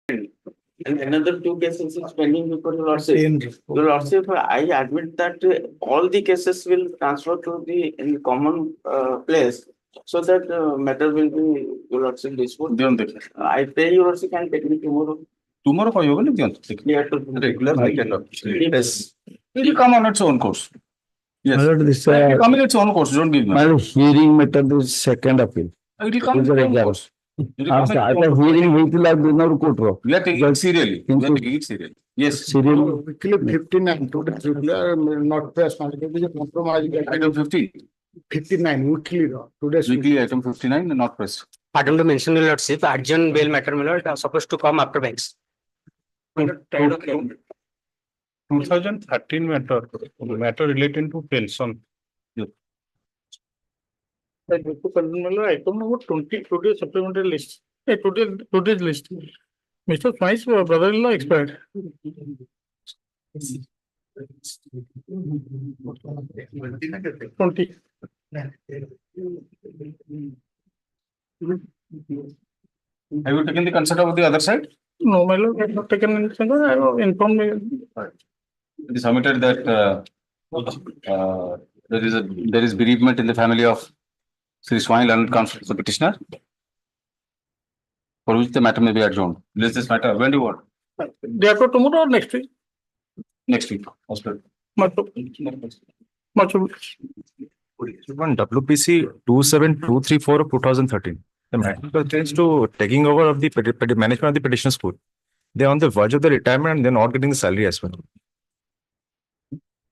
And another two cases is pending before the Lordship. The Lordship, I admit that all the cases will transfer to the in common place, so that matter will be your Lordship disposed. I pay your Lordship and take me tomorrow. Tomorrow for you, regular yes. It will come on its own course. Yes. This, It will come in its own course. Don't give me. my hearing matter is second appeal. It will come in its own course. Hearing vehicle I do not court. We are taking it serially. We are taking it serially. Yes. Serial. 59 today not press compromise. Item 50. 59 weekly today's Weekly item 59 not pressed. Pardon to mention, your Lordship, urgent bail matter, my lord, are supposed to come after banks. 2013 matter relating to pension. Item number 20 today's supplementary list. Today's list. Mr. Smith's brother-in-law expired. 20. Have you taken the consent of the other side? No, my lord, I have not taken anything. I have informed me. It is submitted that there is bereavement in the family of Sri Swami Learned Counsel, the petitioner, for which the matter may be adjourned. List this matter. When do you want? Day after tomorrow or next week? Next week. Hospital. Much obliged. One WPC 27234 of 2013. The matter pertains to taking over of the management of the petition school. They are on the verge of the retirement and they're not getting the salary as well.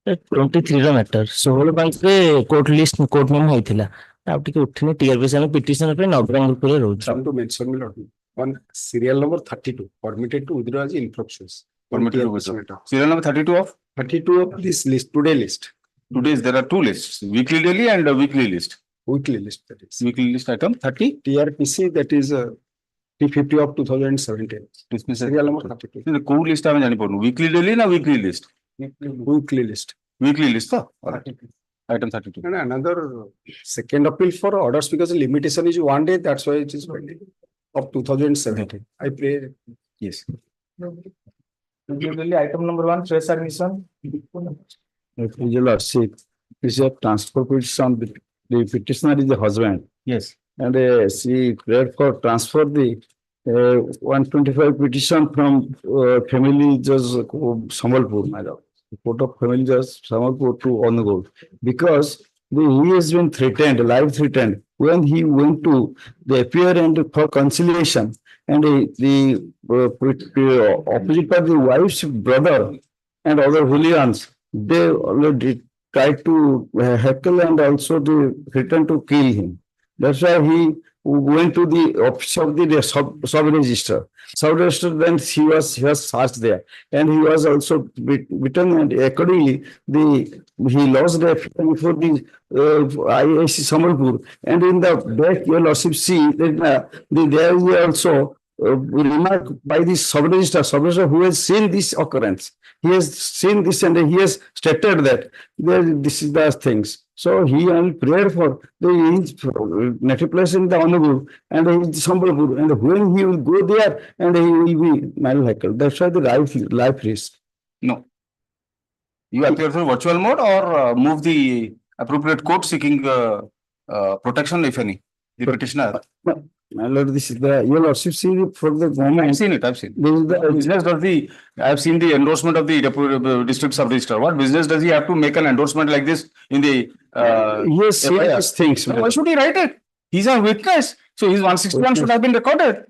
23 ର matter 16 ପାଞ୍ଚରେ court list court memo ହେଇଥିଲା ଆଉ ଟିକେ ଉଠିନି ଟିଆରପିସି ଆମେ petition ପାଇଁ ନବରଙ୍ଗପୁରରେ ରହୁଛୁ. Some to mention me lot. One serial number 32 permitted to withdraw as infractions. Permitted to withdraw. Serial number 32 of 32 of this list today list. Today's there are two lists, weekly daily and a weekly list. Weekly list that is. Weekly list item 30. TRPC that is T50 of 2017. Serial number 32. The cool list I am weekly daily na weekly list. Weekly list. Weekly list. Item 32. And another second appeal for orders because the limitation is 1 day. That's why it is pending of 2017. I pray. Yes. Item number 1, fresh admission. This is a transfer petition. The petitioner is the husband. Yes. And she prayed for transfer the 125 petition from family judge Sambalpur, madam. The Court of Family Judge Sambalpur to Hon'Ble, because he has been threatened, life threatened, when he went to the appear and for conciliation, and the opposite party, the wife's brother and other hooligans, they already tried to heckle and also to threaten to kill him. That's why he went to the office of the sub-register. Sub-register, then he was searched there, and he was also beaten, and accordingly he lost the appeal before the IAC Sambalpur. And in the back, your lordship see that there is also remark by the sub-register who has seen this occurrence. He has seen this and he has stated that this is the things. So he only prayed for the native place in the Hon'Ble and Sambalpur, and when he will go there and he will be malhackled. That's why the life risk. No. You appear through virtual mode or move the appropriate court seeking protection, if any, the petitioner. My lord, this is the your lordship see for the government. I've seen it. This is the business of the. I've seen the endorsement of the district sub-register. What business does he have to make an endorsement like this in the? He has seen these things. Why should he write it? He's a witness, so his 161 should have been recorded.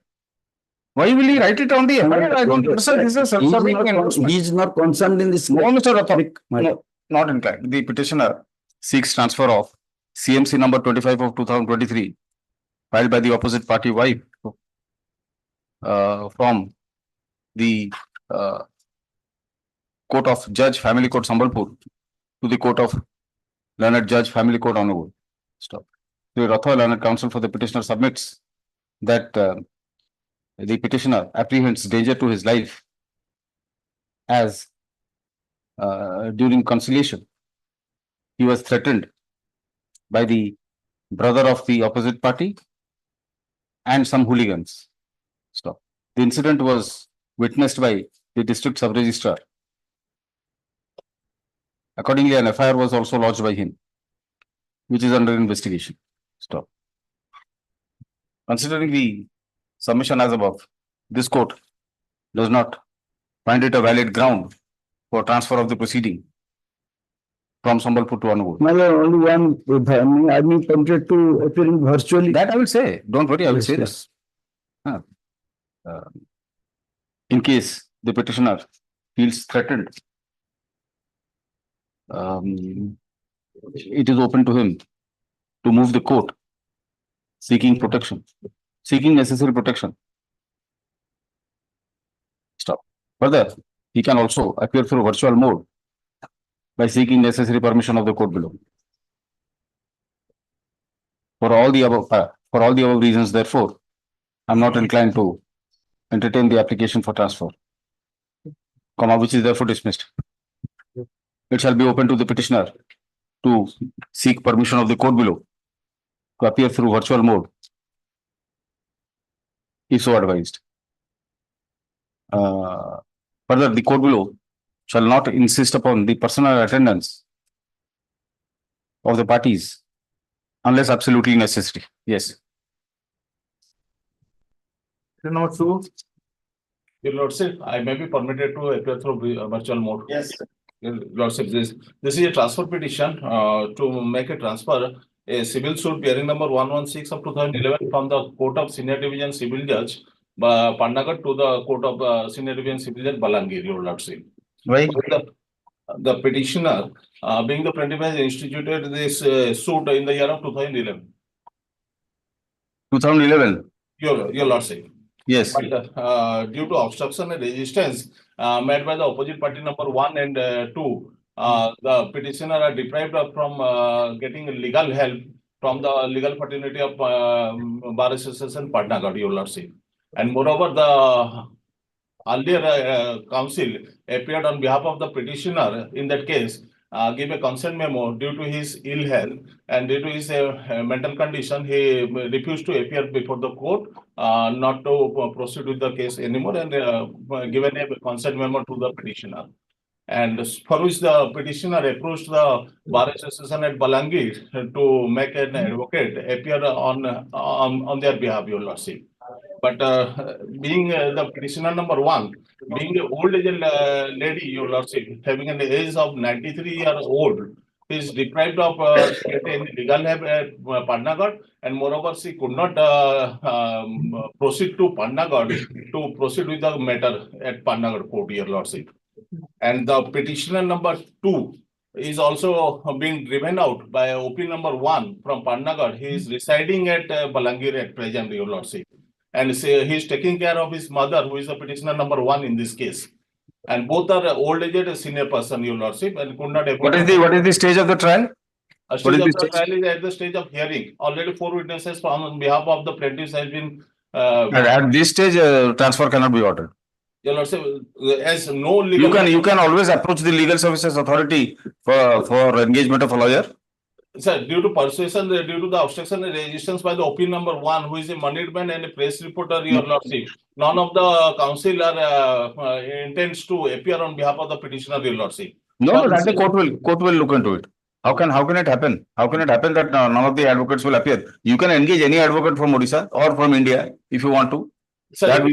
Why will he write it on the FIR? I don't understand. This is a self-serving endorsement. He is not concerned in this. No, Mr. Rathore. No, not inclined. The petitioner seeks transfer of CMC number 25 of 2023. Filed by the opposite party wife from the Court of Judge Family Court Sambalpur to the Court of Learned Judge Family Court Hon'Ble. Stop. The Rathore Learned Counsel for the petitioner submits that the petitioner apprehends danger to his life as during conciliation he was threatened by the brother of the opposite party and some hooligans. Stop. The incident was witnessed by the district sub-registrar. Accordingly, an FIR was also lodged by him, which is under investigation. Stop. Considering the submission as above, this court does not find it a valid ground for transfer of the proceeding from Sambalpur to Hon'Ble. My lord, only one, I mean, permitted to appearing virtually. That I will say. Don't worry, I will Yes, say yes. this. In case the petitioner feels threatened, it is open to him to move the court seeking protection, seeking necessary protection. Stop. Further, he can also appear through virtual mode by seeking necessary permission of the court below. For all the above reasons, therefore, I'm not inclined to entertain the application for transfer, which is therefore dismissed. It shall be open to the petitioner to seek permission of the court below to appear through virtual mode, if so advised. Further, the court below shall not insist upon the personal attendance of the parties unless absolutely necessary. Yes. Number 2. Your Lordship, I may be permitted to appear through virtual mode. Yes. Your Lordship, this is a transfer petition to make a transfer. A civil suit bearing number 116 of 2011 from the Court of Senior Division Civil Judge Panagar to the Court of Senior Division Civil Judge Balangir, Your Lordship. Right. The petitioner, being the plaintiff, has instituted this suit in the year of 2011. 2011. Your Lordship. Yes. But due to obstruction and resistance made by the opposite party number 1 and 2, the petitioner are deprived from getting legal help from the legal fraternity of Bar Association Patnagarh, Your Lordship. And moreover, the earlier counsel appeared on behalf of the petitioner in that case, gave a consent memo due to his ill health and due to his mental condition. He refused to appear before the court, not to proceed with the case anymore, and given a consent memo to the petitioner. And for which the petitioner approached the Bar Association at Balangir to make an advocate appear on their behalf, Your Lordship. But being the petitioner number 1, being an old age lady, Your Lordship, having an age of 93 years old, is deprived of getting legal help at Patnagarh, and moreover, she could not proceed to Patnagarh to proceed with the matter at Patnagarh Court, Your Lordship. And the petitioner number 2 is also being driven out by OP number 1 from Patnagarh. He is residing at Balangir at present, Your Lordship. And he is taking care of his mother, who is the petitioner number 1 in this case. And both are old aged senior person, Your Lordship, and could not. What is the stage of the trial? A stage of the trial is at the stage of hearing. Already 4 witnesses on behalf of the plaintiffs has been. At this stage, transfer cannot be ordered. Your Lordship, as no legal. You can always approach the legal services authority for engagement of a lawyer. Sir, due to persuasion, due to the obstruction and resistance by the OP number 1, who is a moneyed man and a press reporter, Your Lordship, none of the counsel are intends to appear on behalf of the petitioner, Your Lordship. No, that the court will look into it. How can it happen? How can it happen that none of the advocates will appear? You can engage any advocate from Odisha or from India if you want to. Sir,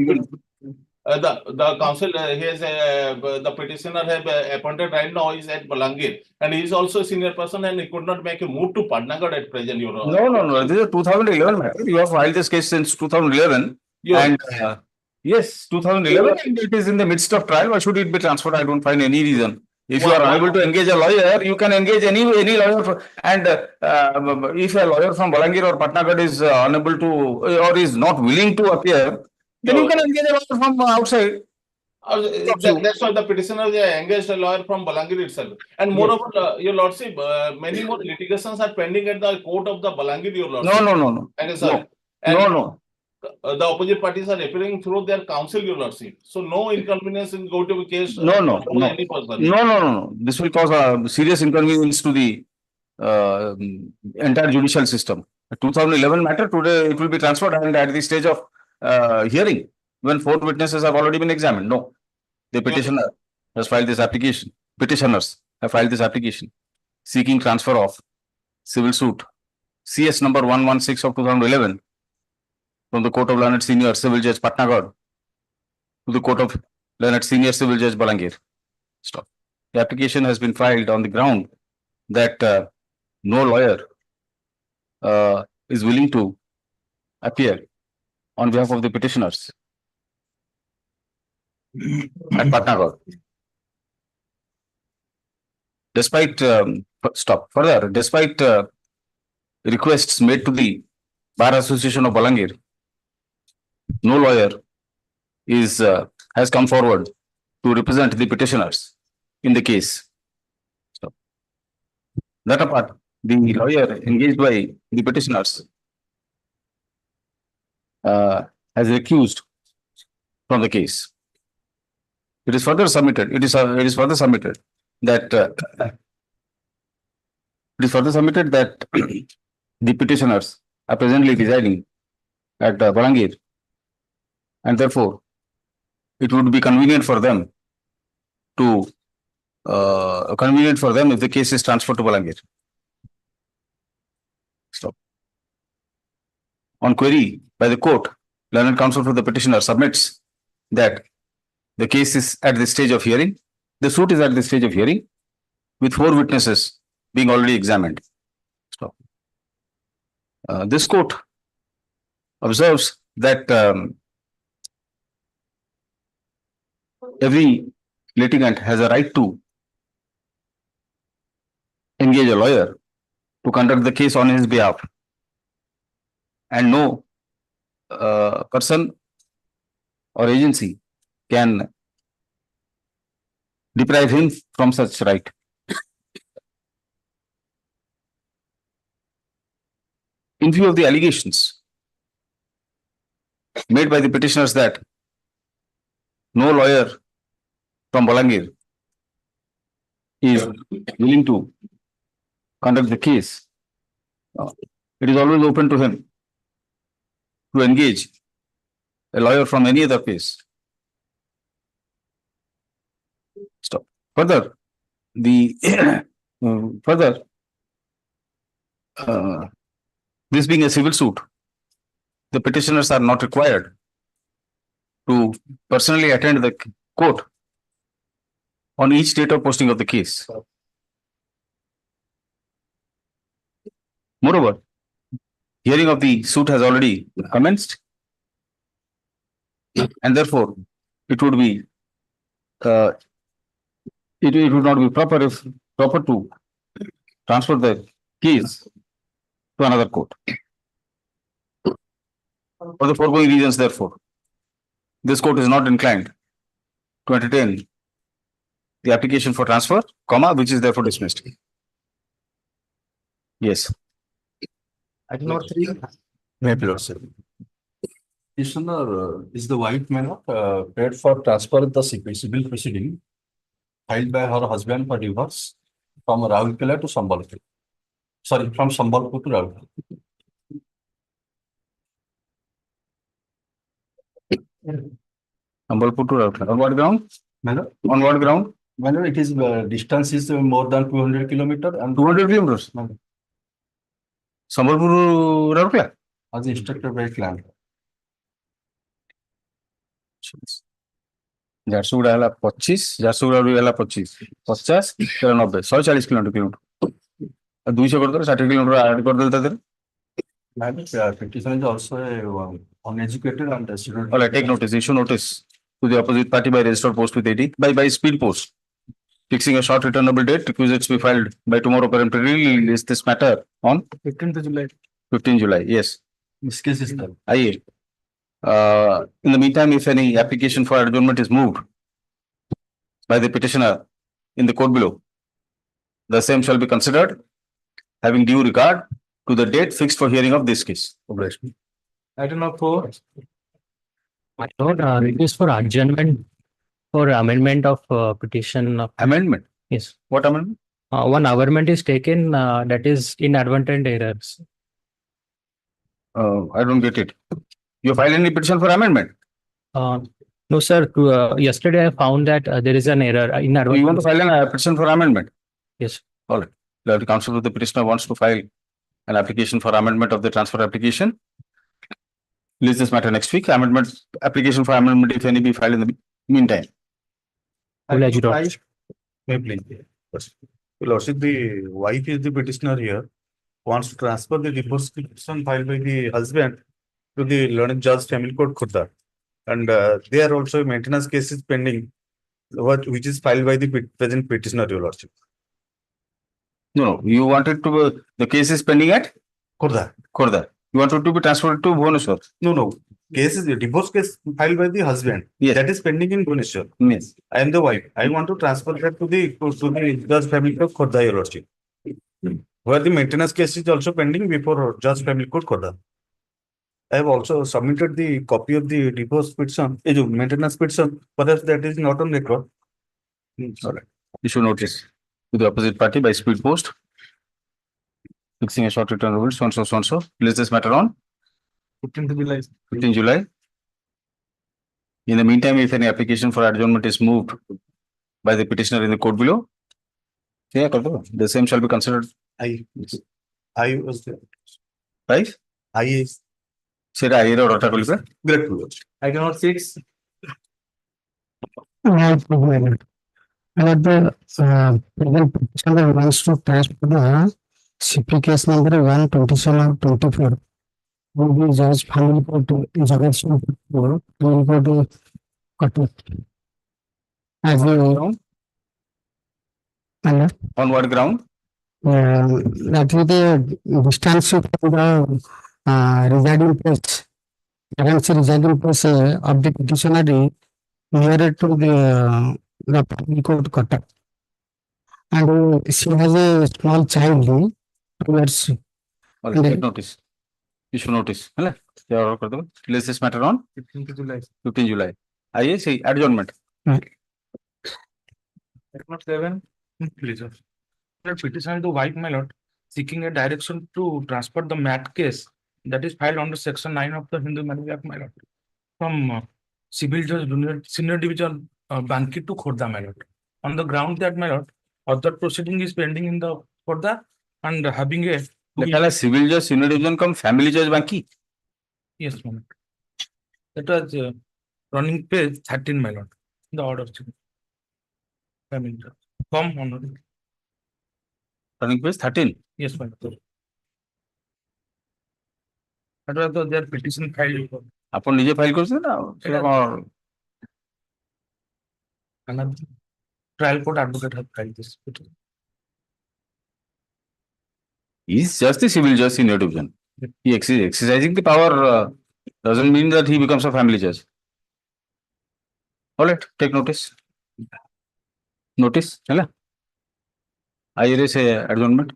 the counsel, the petitioner have appointed right now is at Balangir, and he is also a senior person, and he could not make a move to Patnagarh at present, Your Honor. No. This is a 2011 matter. You have filed this case since 2011. And yes, 2011, and it is in the midst of trial. Why should it be transferred? I don't find any reason. If you are unable to engage a lawyer, you can engage any lawyer. And if a lawyer from Balangir or Patnagarh is unable to or is not willing to appear, then you can engage a lawyer from outside. That's why the petitioner engaged a lawyer from Balangir itself. And moreover, Your Lordship, many more litigations are pending at the court of the Balangir, Your Lordship. No. And, sir, No. The opposite parties are appearing through their counsel, Your Lordship. So no inconvenience in go to a case. No. Any person. No. This will cause a serious inconvenience to the entire judicial system. A 2011 matter, today it will be transferred and at the stage of hearing. when 4 witnesses have already been examined? No. The petitioner has filed this application. Petitioners have filed this application seeking transfer of civil suit CS number 116 of 2011 from the Court of Learned Senior Civil Judge Patnagarh to the Court of Learned Senior Civil Judge Balangir. Stop. The application has been filed on the ground that no lawyer is willing to appear on behalf of the petitioners at Patnagarh. Despite requests made to the Bar Association of Balangir, no lawyer has come forward to represent the petitioners in the case. That apart, the lawyer engaged by the petitioners has recused from the case. It is further submitted. That the petitioners are presently residing at Balangir, and therefore it would be convenient for them if the case is transferred to Balangir. Stop. On query by the court, learned counsel for the petitioner submits that the case is at the stage of hearing. The suit is at the stage of hearing, with 4 witnesses being already examined. Stop. This court observes that every litigant has a right to engage a lawyer to conduct the case on his behalf, and no person or agency can deprive him from such right. In view of the allegations made by the petitioners that no lawyer from Balangir is willing to conduct the case, it is always open to him to engage a lawyer from any other case. Stop. Further, this being a civil suit, the petitioners are not required to personally attend the court on each date of posting of the case. Moreover, hearing of the suit has already commenced, and therefore it would not be proper to transfer the case to another court. For the foregoing reasons, therefore, this court is not inclined to entertain the application for transfer, which is therefore dismissed. Yes. Item number 3. May I sir? Petitioner is the wife may not paid for transfer the civil proceeding filed by her husband for divorce from Raulkela to Sambalpur. Sorry, from Sambalpur to Raulkela. Sambalpur to Raulkela. On what ground? Madam, On what ground? madam, it is distance is more than 200 kilometers and 200 kilometers. Sambalpur to Raulkela. as instructed by client. Jharsuguda है 25, झारसुगुड़ा है 25, 50, 90, 140 kilometre 200 कर दो 60 kilometre add कर देता तेरे. Petitioner is also uneducated and student. All right, take notice, issue notice to the opposite party by registered post with AD by speed post, fixing a short returnable date. Requisites be filed by tomorrow peremptorily. Release this matter on 15th July. 15 July. Yes. This case is done. Aye. In the meantime, if any application for adjournment is moved by the petitioner in the court below, the same shall be considered, having due regard to the date fixed for hearing of this case. Item number 4. My lord, it is for adjournment for amendment of petition of, Amendment. yes. What amendment? One amendment is taken, that is inadvertent errors. I don't get it. You file any petition for amendment? No, sir. Yesterday I found that there is an error in So you want to file an petition for amendment? Yes. All right. The counsel of the petitioner wants to file an application for amendment of the transfer application. Release this matter next week. Amendment, application for amendment, if any, be filed in the meantime. May please. Lordship, the wife is the petitioner here, wants to transfer the divorce petition filed by the husband to the learned judge family court Khurda. And there also maintenance case is pending, which is filed by the present petitioner, your lordship. No, you wanted to, the case is pending at Khurda. Khurda. You wanted to be transferred to Bhubaneswar. No. Case is a divorce case filed by the husband. Yes. That is pending in Bhubaneswar. Yes. I am the wife. I want to transfer that to the judge family court Khurda, your lordship. Where the maintenance case is also pending before judge family court Khurda. I have also submitted the copy of the divorce petition, maintenance petition, perhaps that is not on record. All right. Issue notice to the opposite party by speed post. Fixing a short return rule, so and so. Place this matter on 15 July. In the meantime, if any application for adjournment is moved by the petitioner in the court below, the same shall be considered. I was there. Right? I Sera I or Rota Kulika. great to watch. I cannot 6. The present petitioner wants to transfer the CP case number 127 of 24. Will be judge family court to Jagatnagar court will go to Cuttack. As you know, On what ground? that is the distance from the residing place. Current residing place of the petitioner nearer to the family court Cuttack. And she has a small child. 2 years. All right, take notice. Issue notice. Place this matter on 15 July. I say adjournment. Note 7, please. Petition to wife, my lord, seeking a direction to transfer the mat case that is filed under section 9 of the Hindu Marriage Act, my lord, from civil judge senior division Banki to Khurda, my lord. On the ground that, my lord, other proceeding is pending in the Khurda and having a civil judge senior division come family judge Banki. yes, my lord. That was running page 13, my lord. The order. Family judge. Come on. Running page 13. Yes, my lord. That was their petition filed. Upon nije file करते ना Another trial court advocate have filed this petition. He is just the civil judge senior division. He exercising the power doesn't mean that he becomes a family judge. All right, take notice. Notice, है I erase adjournment.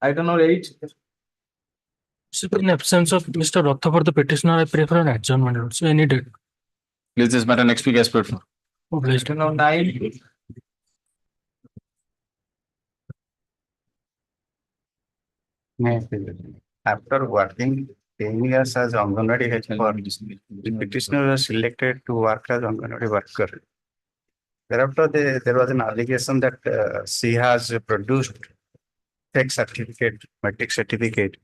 Item number 8. In absence of Mr. Rotha for the petitioner, I prefer an adjournment. So any date. Please this matter next week as per. Item number 9. After working 10 years as Anganwadi helper, the petitioner was selected to work as Anganwadi worker. Thereafter, there was an allegation that she has produced fake certificate, matric certificate,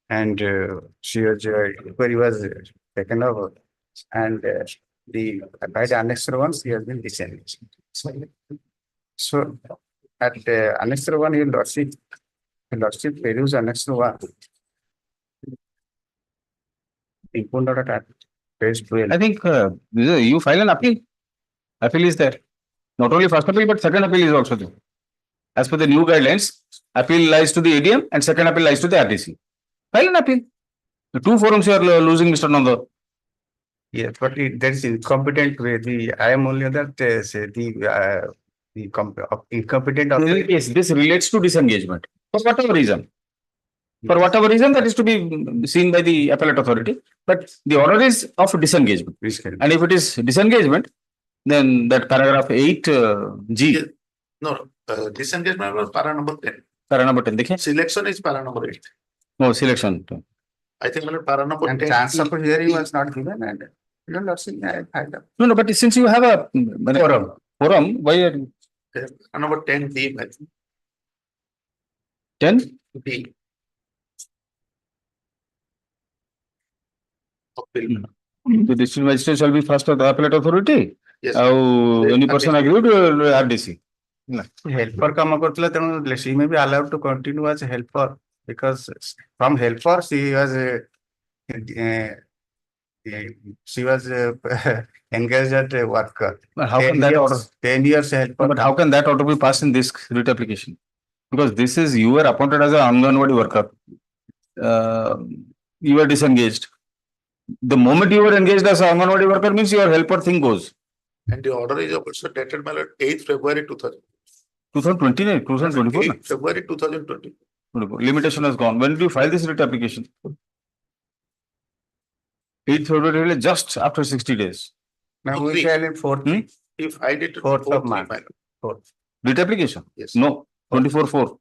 and inquiry was taken over, and by the annexure one, she has been disengaged. So, at annexure one, your lordship peruse annexure one. Important at page 12. I think you file an appeal. Appeal is there. Not only first appeal, but second appeal is also there. As per the new guidelines, appeal lies to the ADM and second appeal lies to the RTC. File an appeal. The 2 forums you are losing, Mr. Nanda. Yes, but that is incompetent way. I am only that incompetent. Yes, this relates to disengagement. For whatever reason. For whatever reason, that is to be seen by the appellate authority. But the order is of disengagement. And if it is disengagement, then that paragraph 8 G. No, disengagement was para number 10. Para number 10, dekhe? Selection is para number 8. No, selection. I think para number And 10. chance of hearing was not given and your lordship I filed up. No, but since you have a forum, why are you Number 10D, I think. 10? D. Appeal. The district magistrate shall be first of the appellate authority. Yes. Any person agreed to RDC. Helper come Kartala तेणु she may be allowed to continue as a helper because from helper she was engaged as a worker. But how can that order? 10 years helper. But how can that order be passed in this writ application? Because this is you were appointed as an Anganwadi worker. You were disengaged. The moment you were engaged as an Anganwadi worker means your helper thing goes. And the order is also dated by 8th February 2000. 2029, 2024. 8th February 2020. Limitation has gone. When did you file this writ application? 8th February, just after 60 days. Now we file in 4th. If I did 4th of March. Writ application? Yes. No, 24/4.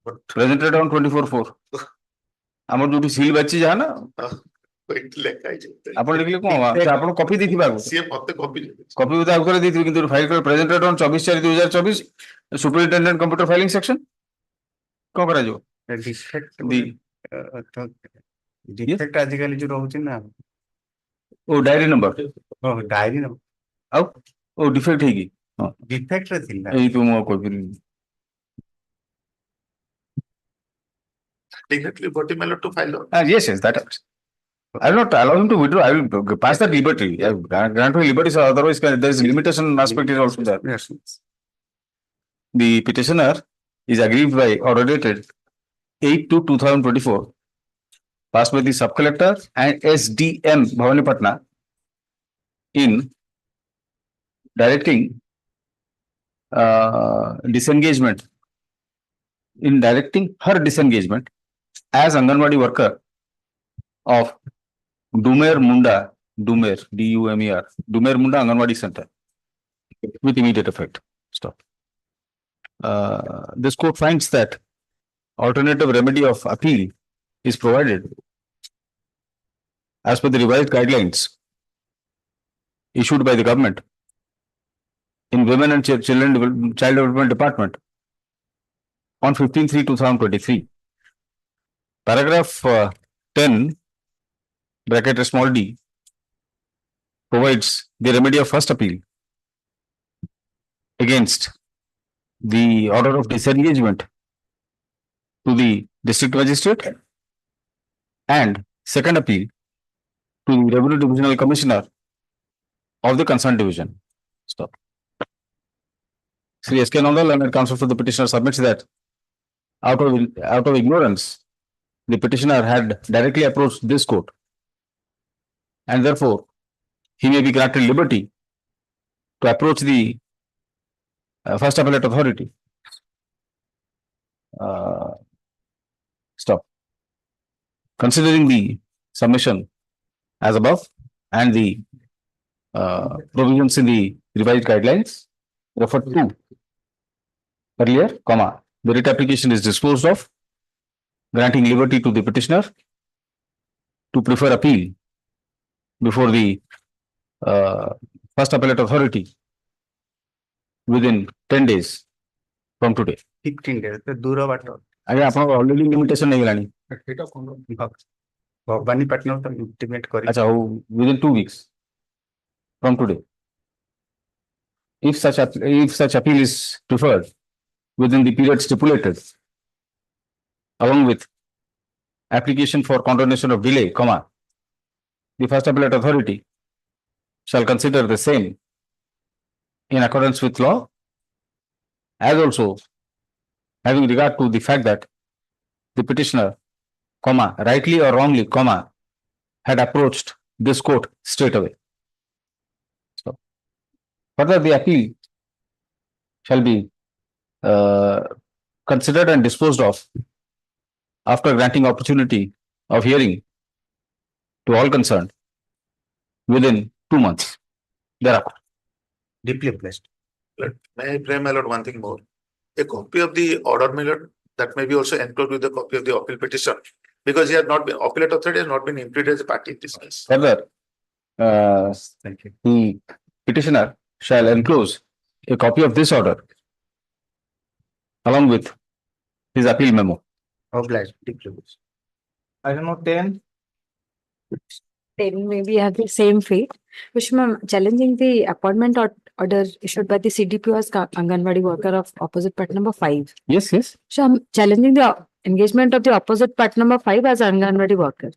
But Presented on 24/4. আমার দুটো seal বাচ্চি যা না লেখা আছে আপন লিখলে কোন আপন কপি দেখিবা সিଏ মতে কপি কপি উদা করে দিতে কিন্তু ফাইল করে presented on 24/4/2024 superintendent computer filing section কোন করা যাও डिफेक्ट आजिकल जो रहउछि ना ओ डायरी नंबर डायरी नंबर आउ ओ डिफेक्ट हेगी डिफेक्ट रे थिला एई तो मो कोइ directly body mail to file. yes, that happens. I will not allow him to withdraw. I will pass that liberty. I grant him liberty. So otherwise, there is limitation aspect is also there. Yes. The petitioner is aggrieved by order dated 8/2/2024, passed by the sub-collector and SDM Bhavanipatna in directing disengagement, in directing her disengagement as Anganwadi worker of Dumer Munda, Dumer, D-U-M-E-R, Dumer Munda Anganwadi Center with immediate effect. Stop. This court finds that alternative remedy of appeal is provided as per the revised guidelines issued by the government in Women and Child Development Department on 15/3/2023. Paragraph 10 bracket small d provides the remedy of first appeal against the order of disengagement to the district magistrate and second appeal to the revenue divisional commissioner of the concerned division. Stop. Sri S.K. Nandal and counsel for the petitioner submits that out of ignorance, the petitioner had directly approached this court and therefore he may be granted liberty to approach the first appellate authority. Stop. Considering the submission as above and the provisions in the revised guidelines referred to earlier, the writ application is disposed of, granting liberty to the petitioner to prefer appeal before the first appellate authority within 10 days from today. 15 days तो दूर बाट आगे आपन already limitation नहीं गलानी एटा कोन भवानी पाटना तो intimate करी अच्छा within 2 weeks from today. If such appeal is preferred within the period stipulated, along with application for condonation of delay, the first appellate authority shall consider the same in accordance with law, as also having regard to the fact that the petitioner, rightly or wrongly, had approached this court straight away. So, further, the appeal shall be considered and disposed of after granting opportunity of hearing to all concerned within 2 months thereafter. deeply blessed. May I pray, my lord, one thing more? A copy of the order, my lord, that may be also enclosed with the copy of the appeal petition. because he had not been, appellate authority has not been imputed as a party in this case. Further, the petitioner shall enclose a copy of this order along with his appeal memo. Item number 10. Then maybe have the same fate, which ma'am challenging the appointment order issued by the CDPO as Anganwadi worker of opposite part number 5. Yes, yes. So I'm challenging the engagement of the opposite part number 5 as Anganwadi worker.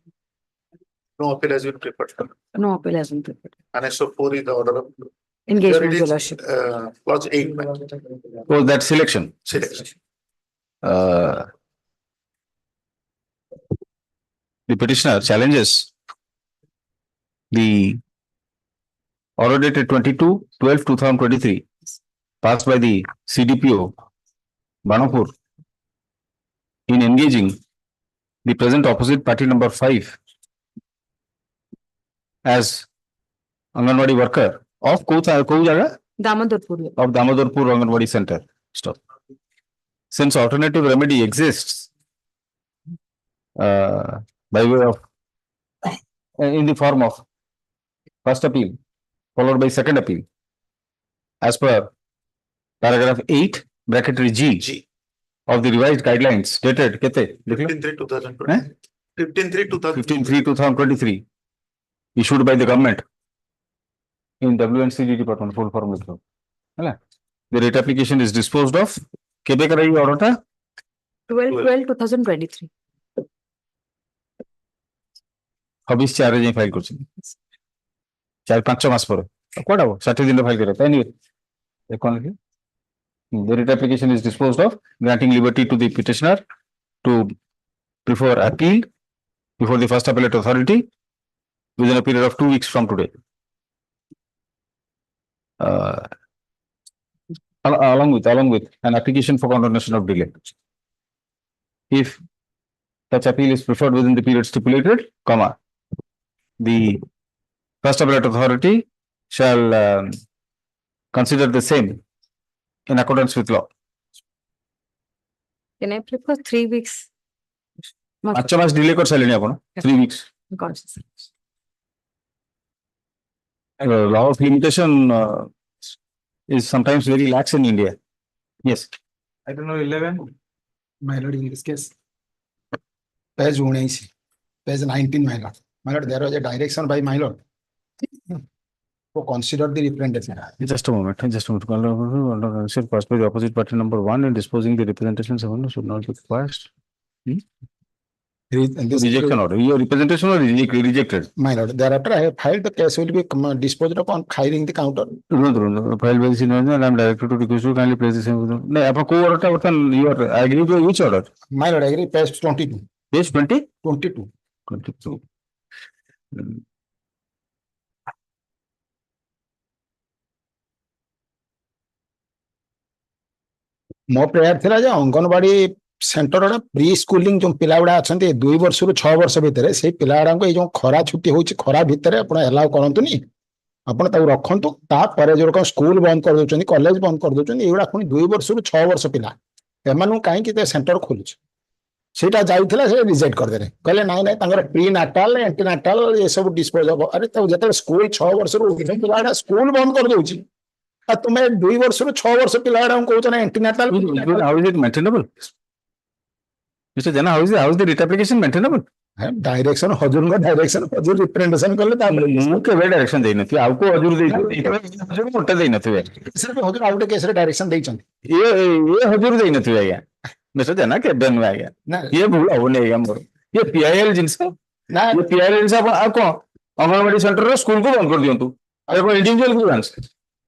No appeal has been preferred. No appeal has been prepared. And so 4 is the order of. Engagement, Here Your it Lordship. is, clause 8. Oh, that selection. Selection. The petitioner challenges the order dated 22/12/2023 passed by the CDPO Banapur in engaging the present opposite party number 5 as Anganwadi worker of Damodarpur. of Damodarpur Anganwadi Center. Stop. Since alternative remedy exists by way of in the form of first appeal followed by second appeal as per paragraph 8 bracketary G of the revised guidelines dated 15/3/2020. 15/3/2023 issued by the government in WNCD department full form likho hala. The rate application is disposed of kebe karai order ta 12/12/2023. 26/4 ଯାଇ file କରୁଛନ୍ତି 4-5 ମାସ ପରେ କୁଆଡେ ହବ 60 ଦିନରେ file କରିବା anyway the writ application is disposed of granting liberty to the petitioner to prefer appeal before the first appellate authority within a period of 2 weeks from today. Along with an application for condonation of delay. If such appeal is preferred within the period stipulated, the first appellate authority shall consider the same in accordance with law. Can I prefer 3 weeks? 5 ମାସ delay कर सालेनी आपण 3 weeks. Law of limitation is sometimes very lax in India. Yes. Item number 11. My lord, in this case, page 19, page 19, my lord. My lord, there was a direction by my lord to consider the representation. Just a moment. Passed by the opposite party number 1 in disposing the representation should not be passed. Rejection order. Your representation was rejected. My lord, thereafter I have filed the case will be disposed upon filing the counter. No. File by the senior and I am directed to request you kindly place the same. No, apa ko order you are agree to which order? My lord, I agree. Page 22. Page 20? 22. 22. ମୋ prayer ଥିଲା ଯେ anganwadi centre pre schooling ଯୋଉ ପିଲା ଗୁଡା ଅଛନ୍ତି 2 ବର୍ଷରୁ 6 ବର୍ଷ ଭିତରେ ସେଇ ପିଲା ଗୁଡାଙ୍କୁ ଏଇ ଯୋଉ ଖରା ଛୁଟି ହଉଛି ଖରା ଭିତରେ ଆପଣ ଏଲାଉ କରନ୍ତୁନି ଆପଣ ତାକୁ ରଖନ୍ତୁ ତାପରେ ଯୋଉ କଣ ସ୍କୁଲ ବନ୍ଦ କରିଦଉଛନ୍ତି କଲେଜ ବନ୍ଦ କରିଦଉଛନ୍ତି ଏଇଗୁଡା ପୁଣି 2 ବର୍ଷରୁ 6 ବର୍ଷ ପିଲା ଏମାନଙ୍କୁ କାହିଁକି ସେ ସେଣ୍ଟର ଖୋଲୁଛି ସେଇଟା ଯାଇଥିଲା ସେ ରିଜେକ୍ଟ କରିଦେଲେ କହିଲେ ନାଇଁ ତାଙ୍କର ପ୍ରି ନାଟାଲ ଏଣ୍ଟି ନାଟାଲ ଏସବୁ ଡିସ୍ପୋଜ ହବ ଆରେ ତାକୁ ଯେତେବେଳେ ସ୍କୁଲ 6 ବର୍ଷରୁ ପିଲା ସ୍କୁଲ ବନ୍ଦ କରିଦଉଛି ତୁମେ 2 ବର୍ଷରୁ 6 ବର୍ଷ ପିଲା ଗୁଡାଙ୍କୁ କହୁଛ ନା anti ନାଟାଲ How is it maintainable? Mr. Jana, how is the writ application maintainable? Direction Hazur Hazur representation कले ମୁଁ କେବେ ଡାଇରେକ୍ସନ ଦେଇନଥିବି ଆଉ କୋଉ ହଜୁର ଦେଇଥିବେ ହଜୁର ମୋଟେ ଦେଇନଥିବେ हजूर आउट केस रे डायरेक्शन ଦେଇଛନ୍ତି ଇଏ ହଜୁର ଦେଇନଥିବେ ଆଜ୍ଞା ମିଷ୍ଟର ଜେନା କେବେ ନୁହେଁ ଆଜ୍ଞା ଇଏ ଭୁଲ ହବନି ଆଜ୍ଞା ମୋର ଇଏ ପିଆଇଏଲ ଜିନିଷ ନା ଇଏ ପିଆଇଏଲ ଜିନିଷ ଆପଣ ଆଉ କଣ ଅଙ୍ଗନବାଡି ସେଣ୍ଟରର ସ୍କୁଲକୁ ବନ୍ଦ କରିଦିଅନ୍ତୁ ଆଉ କଣ ଇଣ୍ଡିଭିଜୁଆଲ କୁ ଜାଣିଛ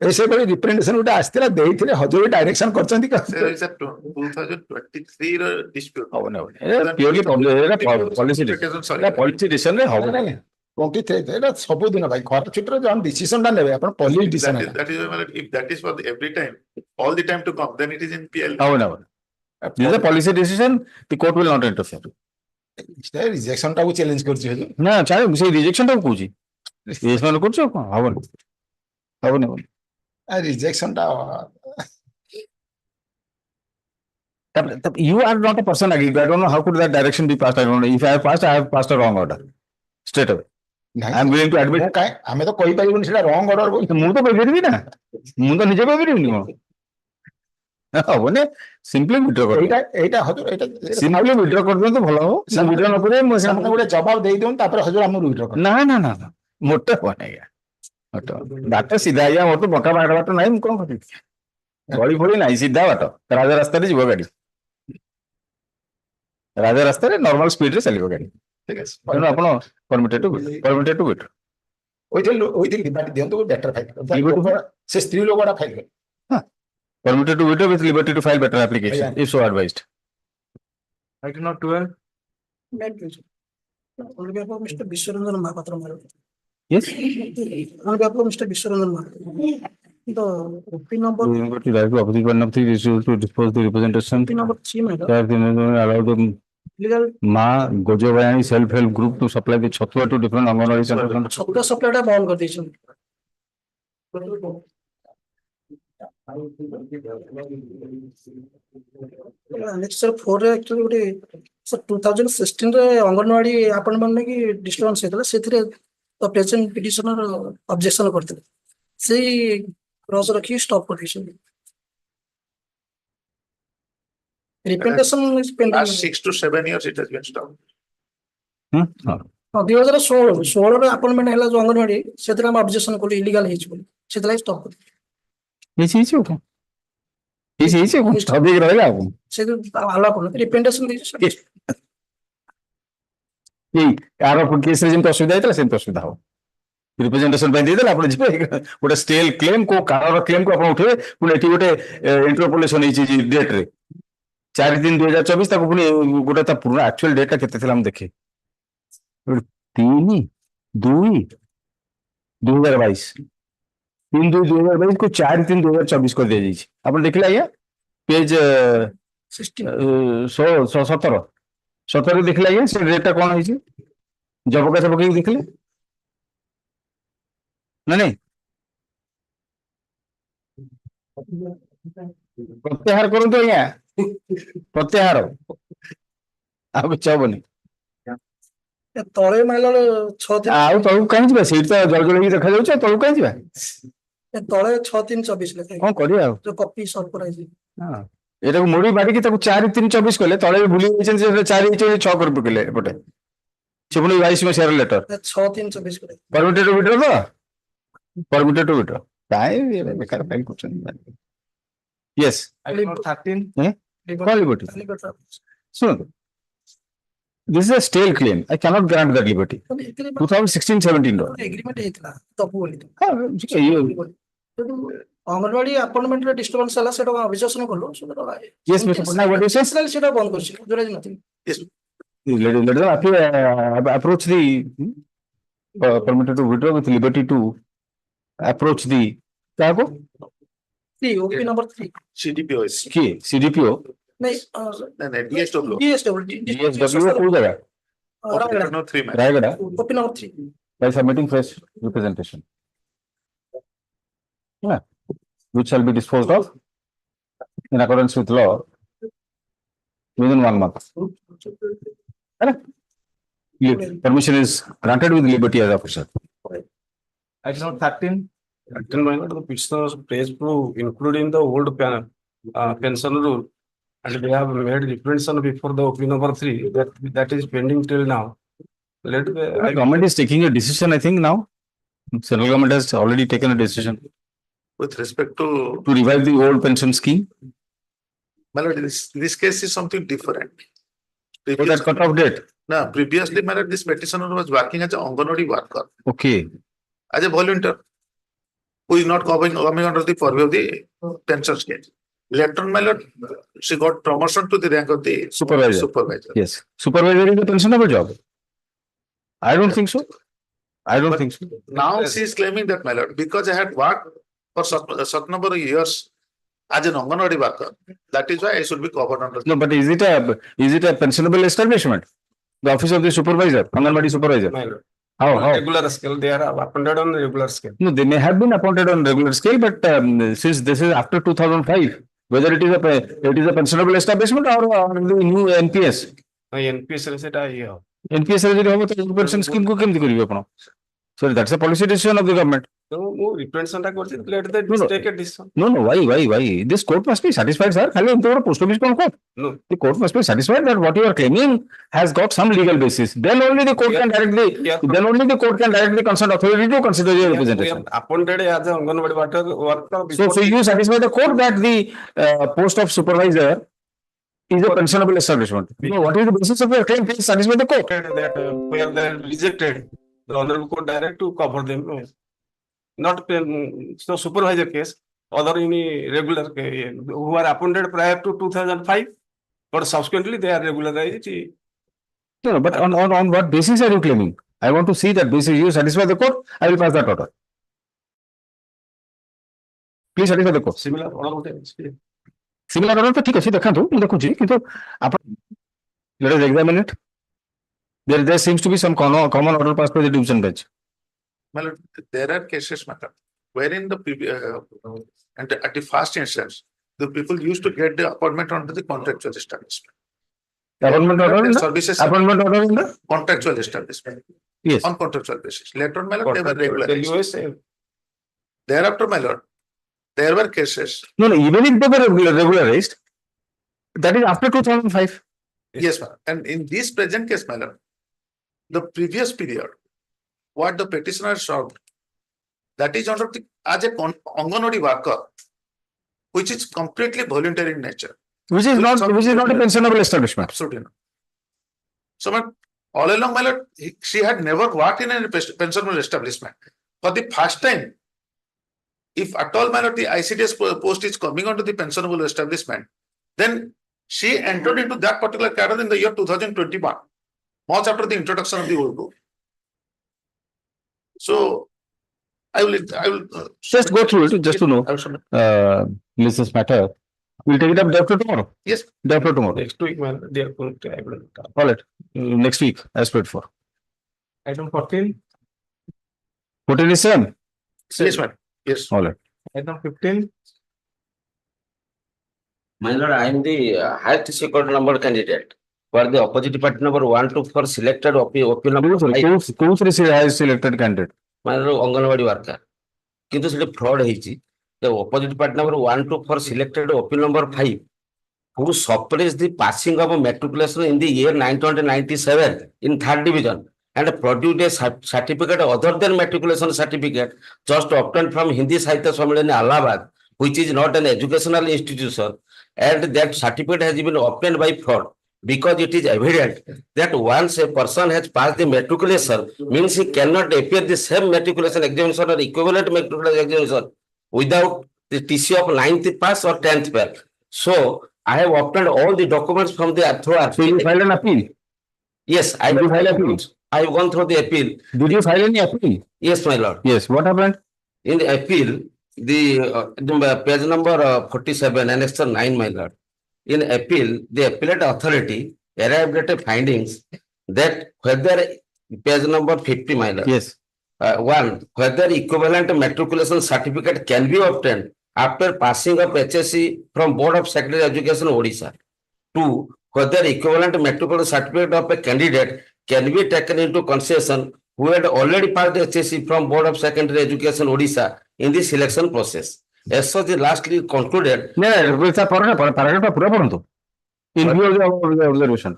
ऐसे बड़ी रिप्रेजेंटेशन उठा आस्तिला देइथिले हजूर डायरेक्शन करचंती का There is a 2023 ର dispute. ହବନି ପିଓରଲି ପଲିସି ପଲିଟିସିଆନ ରେ ହବ 23 ଏଟା ସବୁ ଦିନ ଭାଇ ଖରା ଛୁଟିରେ ଯୋଉ डिसीजन ଟା नेबे अपन policy decision That is if that is for every time, all the time to come, then it is in PL. ହବନି this is a policy decision, the court will not interfere. Rejection टा को challenge करछि हजूर ନା ଚାहे ସେଇ rejection ଟାକୁ କହୁଛି rejection କରୁଛ କଣ ହବନି रिजेक्शन टा You are not a person agreed. I don't know how could that direction be passed. I don't know. If I have passed a wrong order. Straight away. I am willing to admit. ଆମେ ତ କହିପାରିବୁନି ସେଟା ରଙ୍ଗ order ବୋଲି। ମୁଁ ତ କହିପାରିବି ନା। ମୁଁ ତ ନିଜେ କହିପାରିବିନି କଣ। ହବନି ସିମ୍ପଲି ୱିଡ୍ର କର। ଏଇଟା ହଜୁର ଏଇଟା ସିମ୍ପଲି ୱିଡ୍ର କରିଦିଅନ୍ତୁ ଭଲ ହବ। ମୁଁ ୱିଡ୍ର ନ କରିବେ ମୁଁ ସେମାନେ ଗୋଟେ ଜବାବ ଦେଇଦିଅନ୍ତୁ ତାପରେ ହଜୁର ଆମର ୱିଡ୍ର କର। ନା ନା ନା ମୋଟେ ହବନି ଆଜ୍ଞା। ବାଟ ସିଧା ଆଜ୍ଞା ମୋର ତ ବଙ୍କା ବାଟ ନାହିଁ ମୁଁ କଣ କରିବି। ଗଳି ଫଳି ନାହିଁ ସିଧା ବାଟ ରାଜ ରାସ୍ତାରେ ଯିବ ଗାଡି। ରାଜ ରାସ୍ତାରେ ନର୍ମାଲ ସ୍ପିଡ ରେ ଚାଲିବ ଗାଡି। ଠିକ ଅଛି। ତେଣୁ ଆପଣ ପରମିଟେଡ୍ ଟୁ ୱିଡ୍ର। ওইদিন লিবার্টি দিଅନ୍ତୁ ବେଟର ଫାଇଲ ସେ ସ୍ତ୍ରୀ ଲୋକଟା ଫାଇଲ କଲେ। Permitted to withdraw with liberty to file better application if so advised. Item number 12. On behalf of Mr. Biswaranjan Mahapatra. Yes. On behalf of Mr. Biswaranjan Mahapatra. The OP number. To direct the opposite one of the issues to dispose the representation. OP number 3, madam. Allow the Legal. Ma Gojobayani self-help group to supply the Chatua to different Anganwadi centers. Chatua supply ଟା ବନ୍ଦ କରିଦେଇଛନ୍ତି। Sir, 4 actually ଗୋଟେ sir 2016 ରେ anganwadi appointment ନେଇକି disturbance ହେଇଥିଲା ସେଥିରେ ତ present ପିଟିସନର objection କରିଥିଲେ ସେଇ କ୍ରସ ରଖି ଷ୍ଟପ୍ କରିଦେଇଛନ୍ତି। Representation is pending. Last 6 to 7 years it has been stopped. 2016 ରେ ଆପଏଣ୍ଟମେଣ୍ଟ ହେଲା ଯୋଉ ଅଙ୍ଗନବାଡି ସେଥିରେ ଆମେ ଅବଜେକ୍ସନ କଲୁ ଇଲିଗାଲ ହେଇଛି ବୋଲି ସେଥିଲାଗି ଷ୍ଟପ୍ କରିଦେଲୁ। ହେଇଛି କଣ? ହେଇଛି କଣ? ଷ୍ଟପ୍ ହେଇକି ରହିଲା ଆଉ କଣ? ସେ ଆଲାଉ କରୁନ ରିପ୍ରେଜେଣ୍ଟେସନ ଦେଇଛି। ଆର କେସରେ ଯେମିତି ଅସୁବିଧା ହେଇଥିଲା ସେମିତି ଅସୁବିଧା ହବ। ରିପ୍ରେଜେଣ୍ଟେସନ ପାଇଁ ଦେଇଦେଲେ ଆପଣ ଯିବେ ଗୋଟେ ଷ୍ଟେଲ କ୍ଲେମ କୋଉ କାରଣର କ୍ଲେମ କୁ ଆପଣ ଉଠେଇବେ ପୁଣି ଏଠି ଗୋଟେ ଇଣ୍ଟରପୋଲେସନ ହେଇଛି ଡେଟ ରେ 4/3/2024 ତାକୁ ପୁଣି ଗୋଟେ ତା ପୁରୁଣା ଆକ୍ଚୁଆଲ ଡେଟ୍ ଟା କେତେ ଥିଲା ମୁଁ ଦେଖେ 3/2/2022 3/2/2022 को 4/3/2024 कर दिया जाइए आप देखिए आज्ञा पेज 17 देखिए आज्ञा से रेट टा कौन है जबका सब देखिए ना नहीं प्रत्याहार करते आज्ञा प्रत्याहार ଆଉ କିଛି ହବନି ତଳେ ମାଇଲା ଆଉ ତଳକୁ କାହିଁ ଯିବା ସେଇଠି ତ ଜଳ ଜଳ ହେଇକି ଦେଖାଯାଉଛି ତଳକୁ କାହିଁ ଯିବା ତଳେ 6/3/24 ଲେଖା କଣ କରିବା ଆଉ ଯୋଉ କପି ସର୍ଭ କରାଯାଇଛି ଏଟାକୁ ମୋଡି ମାରିକି ତାକୁ 4/3/24 କଲେ ତଳେ ଭୁଲି ଯାଇଛନ୍ତି 4/6 କରି ପକେଇଲେ ଏପଟେ ସେ ପୁଣି 22 ମସିହାର ଲେଟର 6/3/24 କରେ ପରମିଟେଡ୍ ଟୁ ୱିଡ୍ର ତ ପରମିଟେଡ୍ ଟୁ ୱିଡ୍ର କାହିଁ ବେକାର ଫାଇଲ କରୁଛନ୍ତି ୟେସ୍ 13 କଣ ଲିବର୍ଟି ଶୁଣନ୍ତୁ this is a stale claim I cannot grant that liberty 2016-17 agreement ହେଇଥିଲା ତପୁ ବୋଲି ଅଙ୍ଗନବାଡି ଆପଏଣ୍ଟମେଣ୍ଟ ରେ ଡିଷ୍ଟର୍ବାନ୍ସ ହେଲା ସେଟା ଅବଜେକ୍ସନ କଲୁ yes Mr. Patnaik what you say ସେଟା ବନ୍ଦ କରିଛି there is nothing let us approach the permitted to withdraw with liberty to approach the kaako 3 OP number 3 CDPO CDPO नहीं DSW कोई जगह Raigarh OP number 3 by submitting fresh representation which shall be disposed of in accordance with law within 1 month. Permission is granted with liberty as officer. Item number 13. Item number the petitioners praise proof including the old pension rule and they have made representation before the OP number 3 that is pending till now. The government is taking a decision I think now. Central government has already taken a decision. With respect to revive the old pension scheme. My lord, this case is something different. For that cut-off date? No, previously, my lord, this petitioner was working as an Anganwadi worker. Okay. As a volunteer, who is not coming under the purview of the pension scheme. Later, my lord, she got promotion to the rank of the supervisor. Yes. Supervisor is a pensionable job. I don't think so. I don't think so. Now she is claiming that, my lord, because I had worked for certain number of years as an Anganwadi worker, that is why I should be covered under. No, but is it a pensionable establishment? The office of the supervisor, Anganwadi supervisor. How? Regular scale, they are appointed on regular scale. No, they may have been appointed on regular scale, but since this is after 2005, whether it is a pensionable establishment or the new NPS. NPS ରେ ସେଟା ଇଏ ହବ। NPS ରେ ଯଦି ହବ ତ pension scheme को केमती करिवे आपण? So that's a policy decision of the government. ମୁଁ representation ଟା କରିଛି let them take a decision. No, why? This court must be satisfied, sir. खाली इनके ऊपर post office कौन court? No. The court must be satisfied that what you are claiming has got some legal basis. Then only the court can directly, then only the court can direct the concerned authority to consider your representation. Appointed as an Anganwadi worker. So you satisfy the court that the post of supervisor is a pensionable establishment. No, what is the basis of your claim? Please satisfy the court. That where they rejected, the honorable court direct to cover them. Not so supervisor case, other any regular who are appointed prior to 2005, but subsequently they are regularized. No, but on what basis are you claiming? I want to see that basis. You satisfy the court, I will pass that order. Please satisfy the court. Similar order. Similar order तो ठीक है देखा तो मैं देखूँ जी किंतु आप let us examine it. There seems to be some common order passed by the division bench. Well, there are cases, madam, wherein the and at the first instance, the people used to get the appointment under the contractual establishment. Appointment order in the services. Appointment order in the Contractual establishment. Yes. On contractual basis. Later on, my lord, they were regularized. Thereafter, my lord, there were cases. No, even if they were regularized, that is after 2005. Yes, ma'am. And in this present case, my lord, the previous period, what the petitioner served, that is under the, as a Anganwadi worker, which is completely voluntary in nature. Which is not a pensionable establishment. Absolutely not. So, ma'am, all along, my lord, she had never worked in any pensionable establishment. For the first time, if at all, my lord, the ICDS post is coming onto the pensionable establishment, then she entered into that particular cadre in the year 2021, much after the introduction of the old rule. So, I will just go through it just to know this matter. We'll take it up day after tomorrow. Yes. Day after tomorrow. Next week, man, they are going to all right. Next week, as paid for. Item 14. 14 is same. Yes, ma'am. Yes. All right. Item 15. My lord, I am the highest secret number candidate for the opposite party number 1 to 4 selected OP number 5. Who is highest selected candidate? My lord, Anganwadi worker. Kintu sile fraud heichi. The opposite party number 1 to 4 selected OP number 5, who suppressed the passing of a matriculation in the year 1997 in 3rd division and produced a certificate other than matriculation certificate just obtained from Hindi Sahitya Sammelan in Allahabad, which is not an educational institution, and that certificate has been obtained by fraud. Because it is evident that once a person has passed the matriculation, means he cannot appear the same matriculation examination or equivalent matriculation examination without the TC of 9th pass or 10th pass. So, I have obtained all the documents from the authority. So, you filed an appeal? Yes, I have filed appeal. I have gone through the appeal. Did you file any appeal? Yes, my lord. Yes, what happened? In the appeal, the page number 47, annexure 9, my lord. In appeal, the appellate authority arrived at findings that whether page number 50, my lord. Yes. 1. Whether equivalent matriculation certificate can be obtained after passing of HSC from Board of Secondary Education Odisha. 2. Whether equivalent matriculation certificate of a candidate can be taken into consideration who had already passed HSC from Board of Secondary Education Odisha in the selection process. As such, lastly concluded. In view of the observation,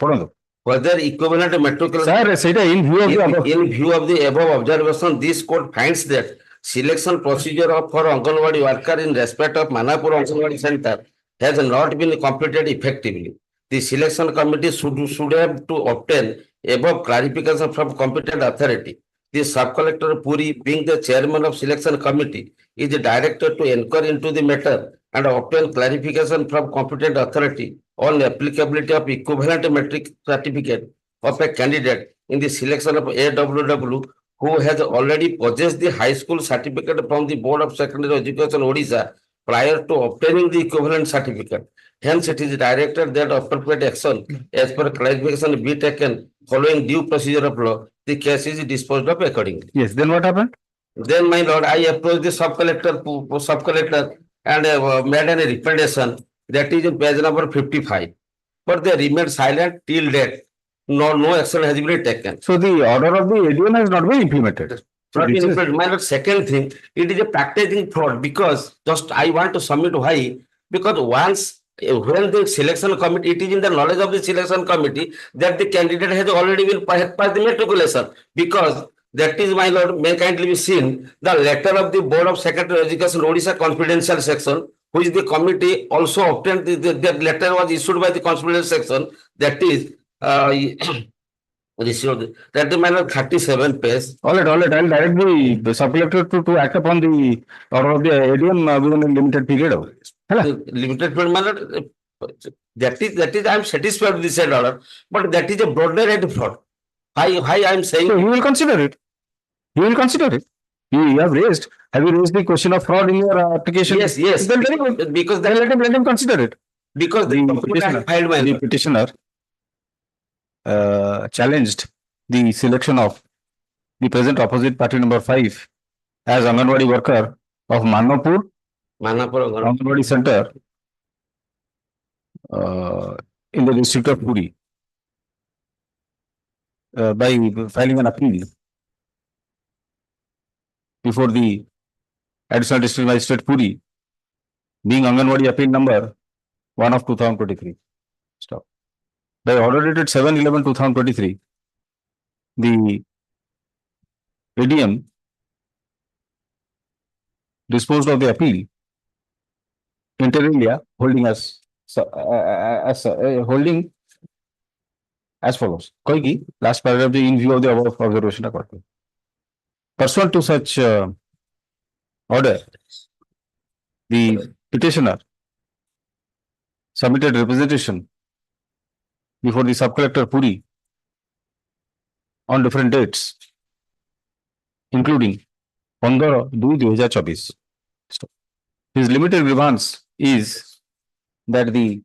whether equivalent matriculation in view of the above observation, this court finds that selection procedure for Anganwadi worker in respect of Manapur Anganwadi Center has not been completed effectively. The selection committee should have to obtain above clarification from competent authority. The sub-collector Puri, being the chairman of selection committee, is directed to inquire into the matter and obtain clarification from competent authority on applicability of equivalent matric certificate of a candidate in the selection of AWW who has already possessed the high school certificate from the Board of Secondary Education Odisha prior to obtaining the equivalent certificate. Hence, it is directed that appropriate action as per clarification be taken following due procedure of law. The case is disposed of accordingly. Yes, then what happened? Then, my lord, I approached the sub-collector and made a recommendation that is in page number 55. But they remain silent till date. No action has been taken. So the order of the ADM has not been implemented. Not been implemented. My lord, second thing, it is a practicing fraud because just I want to submit why, because once when the selection committee, it is in the knowledge of the selection committee that the candidate has already been passed the matriculation, because that is, my lord, may kindly be seen the letter of the Board of Secretary of Education Odisha confidential section, which the committee also obtained. That letter was issued by the confidential section, that is that the manner 37 page. All right. I'll direct the sub-collector to act upon the order of the ADM within a limited period. Limited period, manner. That is, I am satisfied with this said order, but that is a broader head fraud. Why I am saying? So he will consider it. You have raised. Have you raised the question of fraud in your application? Yes. Then very good. Because then let him consider it. Because the petitioner challenged the selection of the present opposite party number 5 as Anganwadi worker of Manapur Anganwadi Center in the district of Puri by filing an appeal before the Additional District Magistrate Puri, being Anganwadi appeal number 1 of 2023. Stop. By order dated 7/11/2023, the ADM disposed of the appeal inter alia, holding as follows. Koigi, last paragraph, in view of the above observation according. Pursuant to such order, the petitioner submitted representation before the sub-collector Puri on different dates, including 15/2/2024. His limited grievance is that the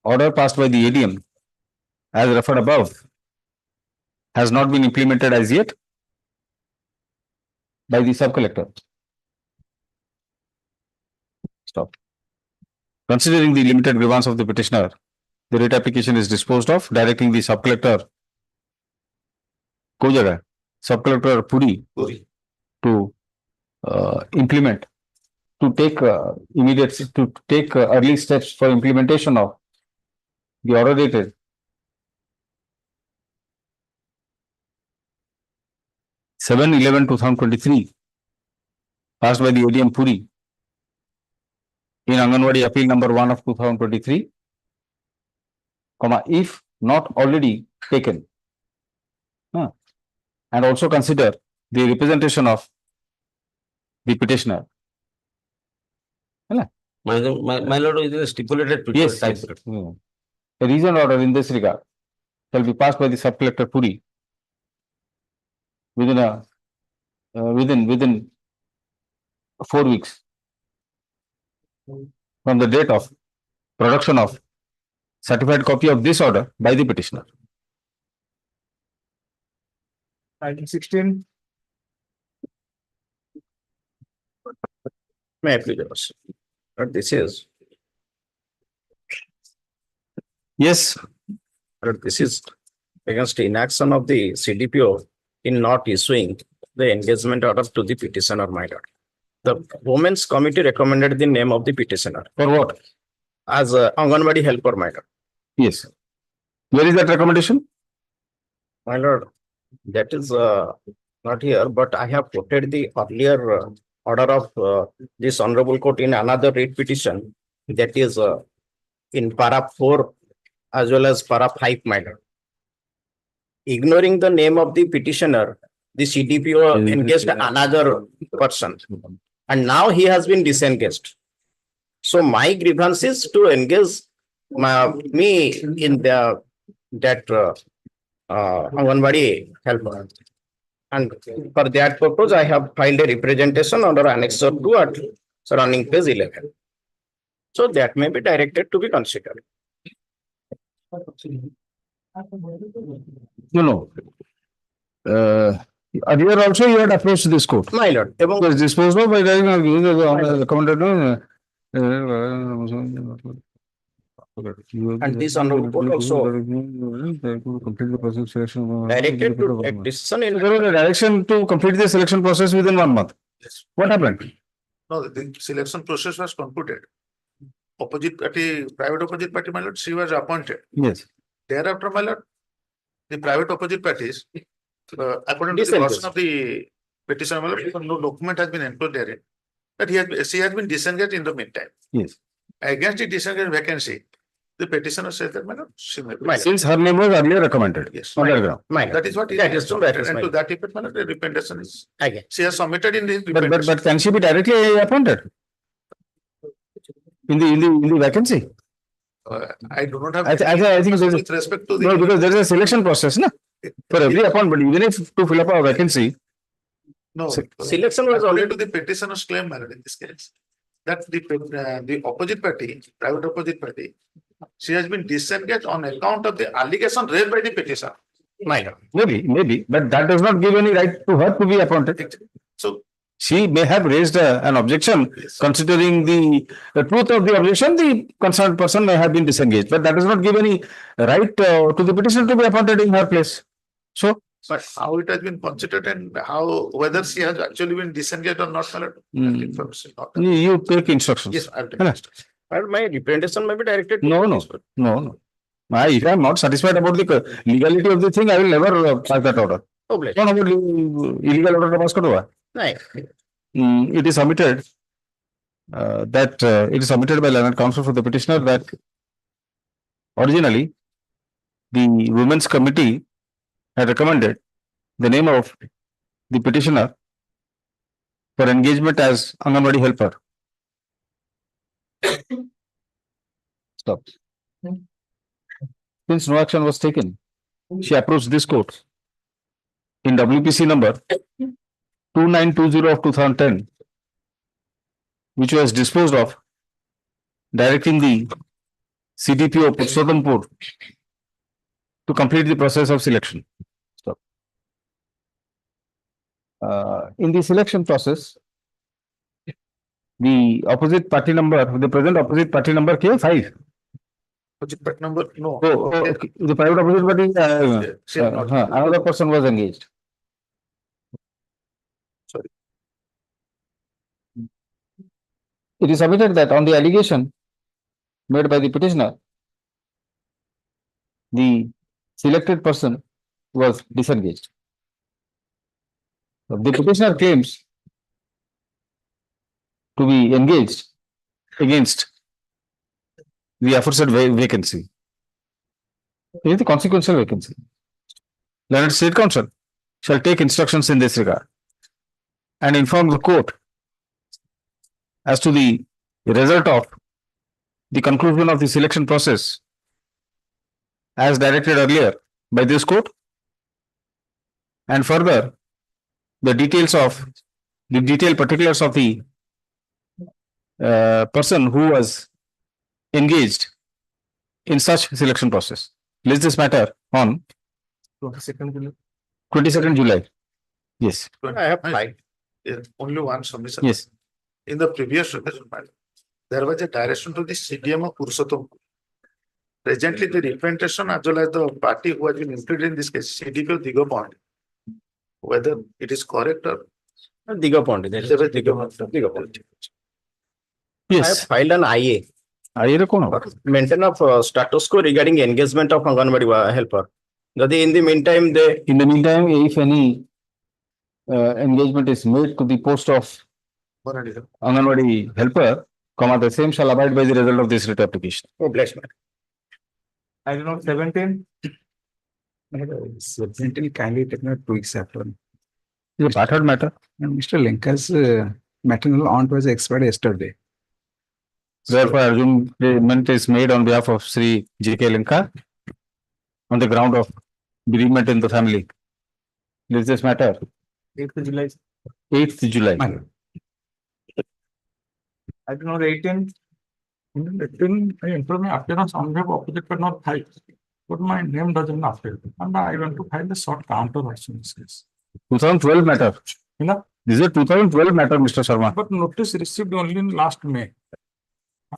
order passed by the ADM, as referred above, has not been implemented as yet by the sub-collector. Stop. Considering the limited grievance of the petitioner, the writ application is disposed of, directing the sub-collector sub-collector Puri to implement, to take early steps for implementation of the order dated 7/11/2023 passed by the ADM Puri in Anganwadi appeal number 1 of 2023, if not already taken, and also consider the representation of the petitioner. My lord, is a stipulated Yes. A reasoned order in this regard shall be passed by the sub-collector Puri within 4 weeks from the date of production of certified copy of this order by the petitioner. Item 16. May I please? This is. Yes. This is against inaction of the CDPO in not issuing the engagement order to the petitioner, my lord. The Women's Committee recommended the name of the petitioner. For what? As a Anganwadi helper, my lord. Yes. Where is that recommendation? My lord, that is not here, but I have quoted the earlier order of this honorable court in another writ petition, that is in para 4 as well as para 5, my lord. Ignoring the name of the petitioner, the CDPO engaged another person, and now he has been disengaged. So my grievance is to engage me in that Anganwadi helper. And for that purpose, I have filed a representation under Annexure 2 at surrounding page 11. So that may be directed to be considered. No. Earlier also you had approached this court. My lord. It was disposed of by recommended And this honorable court also directed to take decision in. There was a direction to complete the selection process within 1 month. Yes. What happened? No, the selection process was concluded. Opposite party, private opposite party, my lord, she was appointed. Yes. Thereafter, my lord, the private opposite parties, according to the version of the petition, my lord, no document has been enclosed therein. But she has been disengaged in the meantime. Yes. Against the disengaged vacancy, the petitioner says that, my lord, she may be. Since her name was earlier recommended. Yes. On that ground. That is what is. That is true, that is And to fine. that effect, my lord, the representation is. Again. She has submitted in the. But can she be directly appointed? In the vacancy? I do not have. I think there's with respect to the. no, because there is a selection process, no? For every appointment, even if to fill up a vacancy. No. Selection was According already. to the petitioner's claim, my lord, in this case, that the opposite party, private opposite party, she has been disengaged on account of the allegation raised by the petitioner. Minor. Maybe, but that does not give any right to her to be appointed. So She may have raised an objection, considering the truth of the objection, the concerned person may have been disengaged, but that does not give any right to the petitioner to be appointed in her place. So, but how it has been considered and how, whether she has actually been disengaged or not, my lord, that information not. you take instructions. Yes, I'll take Hello. instructions. But my representation may be directed. to No. If I am not satisfied about the legality of the thing, I will never pass that order. Oh, bless. What about illegal order pass karo? Right. It is submitted it is submitted by learned counsel for the petitioner that originally the Women's Committee had recommended the name of the petitioner for engagement as Anganwadi helper. Stop. Since no action was taken, she approached this court in WPC number 2920 of 2010, which was disposed of, directing the CDPO Purushothampur to complete the process of selection. Stop. In the selection process, the opposite party number, the present opposite party number came 5. Opposite party number, no. Okay. The private opposite party, another person was engaged. Sorry. It is submitted that on the allegation made by the petitioner, the selected person was disengaged. The petitioner claims to be engaged against the aforesaid vacancy. It is the consequential vacancy. Learned State Council shall take instructions in this regard and inform the court as to the result of the conclusion of the selection process as directed earlier by this court, and further the detailed particulars of the person who was engaged in such selection process. List this matter on 22nd July. Yes. I have five. Only one submission. Yes. In the previous submission, there was a direction to the CDM of Purushothampur. Presently, the representation as well as the party who has been included in this case, CDP of Digapond, whether it is correct or Digapond. Yes. I have filed an IA. IA कौन होगा? Maintain of status quo regarding engagement of Anganwadi helper. In the meantime, if any engagement is made to the post of Anganwadi helper, the same shall abide by the result of this writ application. Oh, bless me. I don't know, 17. 17 kindly take note 2 weeks after. It's a battered matter. And Mr. Lenka's maternal aunt was expired yesterday. Therefore, argument is made on behalf of Sri J.K. Lenka on the ground of bereavement in the family. Is this matter? 8th July. 8th July. I don't know, the 18th. I informed me after on some opposite but not filed. But my name doesn't appear. And I want to file the short counter also in this case. 2012 matter. You know? This is a 2012 matter, Mr. Sharma. But notice received only in last May.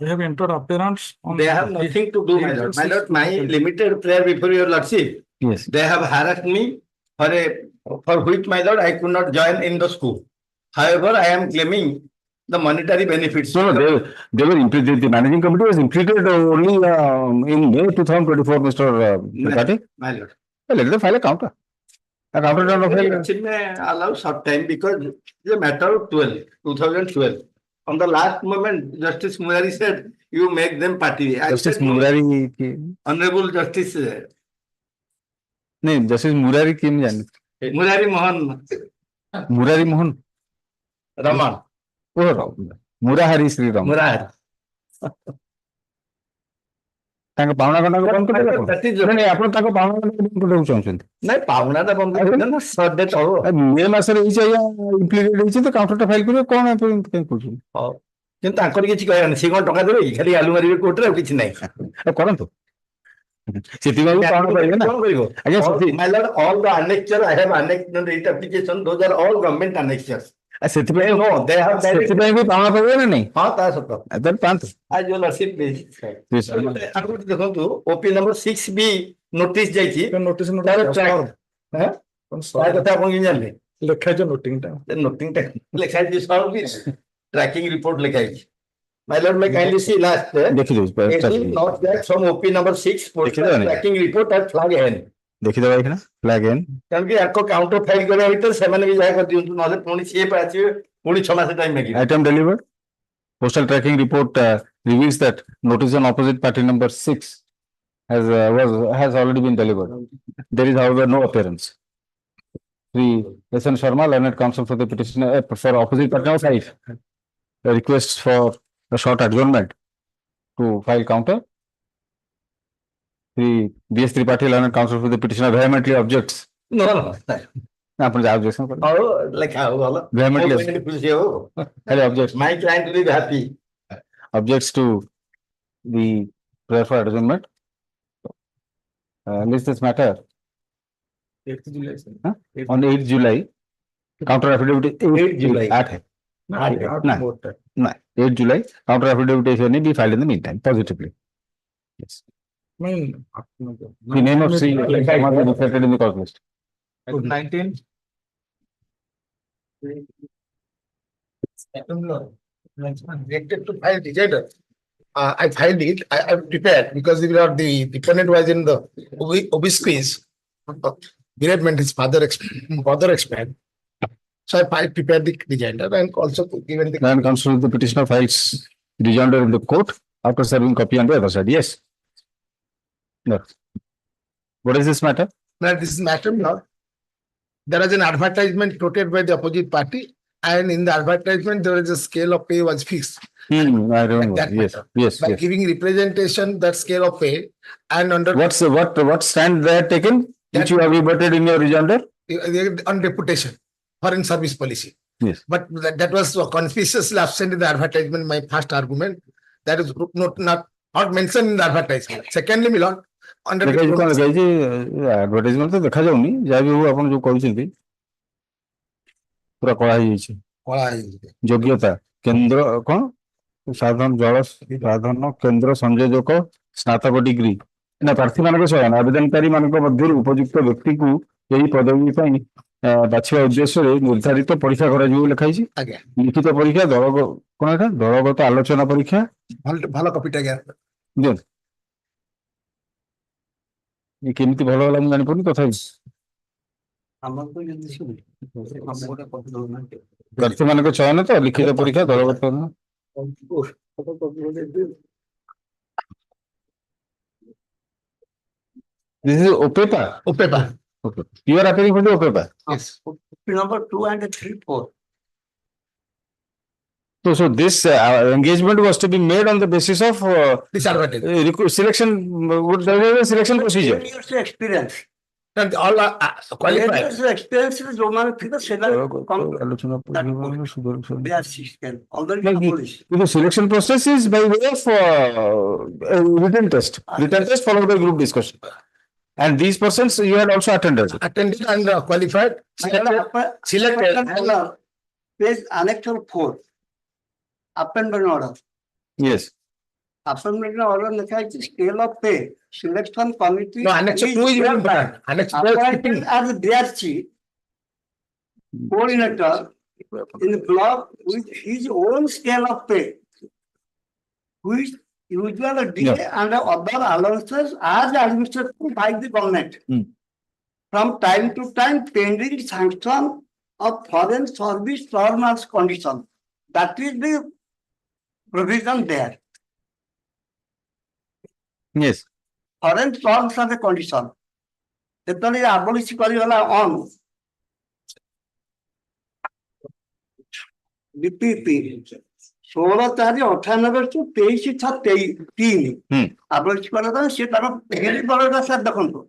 I have entered appearance on. They have nothing to do, my lord. My lord, my limited prayer before your lordship. Yes. They have harassed me for which, my lord, I could not join in the school. However, I am claiming the monetary benefits. No, they were implicated. The managing committee was implicated only in May 2024, Mr. Tripathi. My lord. Let them file a counter. A counter down Actually, may allow short time because it's a matter of 2012. On the last moment, Justice Murari said, you make them party. I Justice said, no. Murari. Honorable Justice नहीं, Justice Murari किम जाने? Murari Mohan Murari Mohan. Raman. Oh, Murahari Sri Ram. Murari. ତାଙ୍କ ପାଉଣା ଗଣ୍ଡାକୁ ବନ୍ଦ କରିଦେଲେ ନାଇଁ ଆପଣ ତାଙ୍କ ପାଉଣା ଗଣ୍ଡାକୁ ବନ୍ଦ କରିବାକୁ ଚାହୁଁଛନ୍ତି? ନାଇଁ ପାଉଣାଟା ବନ୍ଦ କରିଦେଲେ ନା ସର୍ଡେ ଚଳିବ। ମେ ମାସରେ ହେଇଛି ଆଜ୍ଞା ଇମ୍ପ୍ଲିକେଟ ହେଇଛି ତ କାଉଣ୍ଟରଟା ଫାଇଲ କରିବେ କଣ ଆପଣ ଏମିତି କାଇଁ କହୁଛନ୍ତି? ହଉ କିନ୍ତୁ ତାଙ୍କର କିଛି କହିବାନି ସେ କଣ ଟଙ୍କା ଦେବେ କି ଖାଲି ଆଲୁ ମାରିବେ କୋର୍ଟରେ ଆଉ କିଛି ନାହିଁ। କରନ୍ତୁ ସେଥିପାଇଁ ପାଉଣା ପାଇବେ ନା କଣ କରିବ ଆଜ୍ଞା my lord all the annexure I have annexed rate application those are all government annexures ସେଥିପାଇଁ no they have ସେଥିପାଇଁ ବି ପାଉଣା ପାଇବେ ନା ନାଇଁ? ହଁ ତା ସତ ତାହେଲେ ପାଆନ୍ତୁ। ଆଜ ୟୁ ଲର୍ଡସିପ ଆଉ ଗୋଟେ ଦେଖନ୍ତୁ ଓପି ନମ୍ବର 6B ନୋଟିସ ଯାଇଛି notice ତାର ଟ୍ରାକ୍ ତା କଥା ଆପଣ କେମିତି ଜାଣିଲେ? ଲେଖା ହେଇଛି notingଟା। ନୋଟିଂଟା ଲେଖା ହେଇଛି ସର୍ଭିସ ଟ୍ରାକିଂ ରିପୋର୍ଟ ଲେଖା ହେଇଛି। My lord, may kindly see last. Not that from OP number 6 tracking report at flag N. ଦେଖିଦେବା ଏଇଖିନା flag N. କାରଣ କି ଆଙ୍କ କାଉଣ୍ଟର ଫାଇଲ କରିବା ଭିତରେ ସେମାନେ ବି ଯାହା କରିଦିଅନ୍ତୁ ନହେଲେ ପୁଣି ସିଏ ଆସିବେ ପୁଣି 6 ମାସ ଟାଇମ ଲାଗିବ। Item delivered. Postal tracking report reveals that notice on opposite party number 6 has already been delivered. There is however no appearance. Sri S.N. Sharma, learned counsel for the petitioner for opposite party number 5, requests for a short adjournment to file counter. The B.S. Tripathi, learned counsel for the petitioner, vehemently objects. No. ଆପଣ ଯାହା objection କର। ହଉ ଲେଖା ହଉ ଭଲ। Vehemently ଖୁସି ହଉ। objects. My client will be happy. Objects to the prayer for adjournment. List this matter. 8th July. On 8th July, counter affidavit 8 July. 8 है। No, 8 July, counter affidavit be filed in the meantime, positively. Yes. The name of Sri Sharma is reflected in the court list. 19. Directed to file decider. I filed it. I prepared because the dependent was in the obese squeeze. Bereavement, his father expired. So I prepared the rejoinder and also given the. Then comes to the petitioner files rejoinder in the court after serving copy on the other side. Yes. No. What is this matter? Now, this is matter now. There is an advertisement quoted by the opposite party, and in the advertisement there is a scale of pay was fixed. I remember. Yes. By giving representation that scale of pay and under what stand they had taken, which you have rebutted in your rejoinder? On reputation, foreign service policy. Yes. But that was conspicuously absent in the advertisement. My first argument that is not mentioned in the advertisement. Secondly, Milord, under advertisement तो देखा जाऊनी जहाँ भी वो अपन जो कहते पूरा कला ही योग्यता केंद्र कौन साधारण जल साधन केंद्र संयोजक स्नातक डिग्री ना प्रार्थी मान चयन आवेदनकारी मान उपयुक्त व्यक्ति को यही पदवी बाछा उद्देश्य निर्धारित परीक्षा कर लिखाई लिखित परीक्षा कौन दलगत आलोचना परीक्षा भल कपिटा केमती भल है मुझे जानी तथा प्रार्थी मान चयन तो लिखित परीक्षा दलगत This is OPEPA. OPEPA. Okay. You are appearing for the OPEPA. Yes. Number 2 and 3, 4. So this engagement was to be made on the basis of this advertisement. Selection. There is a selection procedure. 10 years experience. And all are qualified. Years experience is Roman figure. The selection process is by way of written test. Written test followed by group discussion. And these persons you had also attended. Attended and qualified. Selected. Page annexure 4. Appended order. Yes. appointment order লেখা আছে scale of pay selection committee. No, Annex 2 is very important. Annex 2 is appointed keeping. as their chief coordinator in the block with his own scale of pay, which usually delay and other allowances as administered by the government. From time to time pending sanction of foreign service term as condition. That is the provision there. Yes. Foreign terms as a condition. Totally abolish କରିଗଲା on DPP 16/4/98 abolish କରିଗଲା ସେ ତାର sir ଦେଖନ୍ତୁ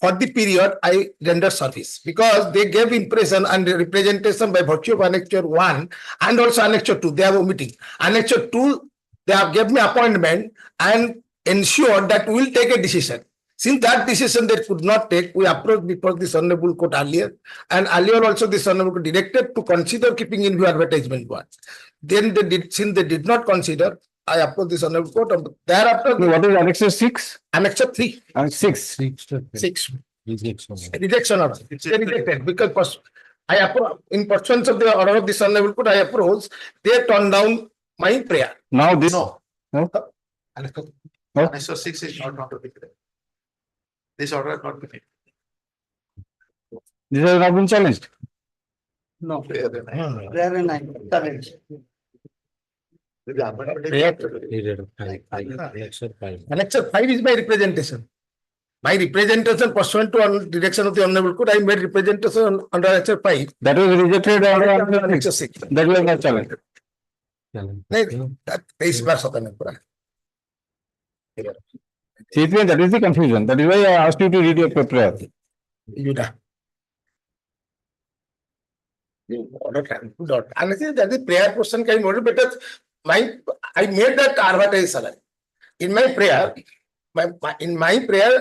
For the period I render service because they gave impression and representation by virtue of Annexure 1 and also Annexure 2. They have omitting. Annexure 2, they have gave me appointment and ensured that we will take a decision. Since that decision they could not take, we approached before this Hon'Ble Court earlier, and earlier also this Hon'Ble Court directed to consider keeping in view advertisement one. Then they did, since they did not consider, I approached this Hon'Ble Court. Thereafter, what is Annexure 6? Annexure 3. And 6. 6. Rejection order. It's rejected because I approve in pursuance of the order of this Hon'Ble Court. I approve. They turned down my prayer. Now this. Annexure 6 is not to be there. This order has not been made. This has not been challenged. No, there are 9 challenge. Annexure 5 is my representation. My representation pursuant to direction of the Hon'Ble Court, I made representation under Annexure 5. That was rejected under Annexure 6. That was not challenged. That is See, that is the confusion. That is why I asked you to read your prayer. That is prayer portion kind of better. I made that advertise in my prayer. In my prayer,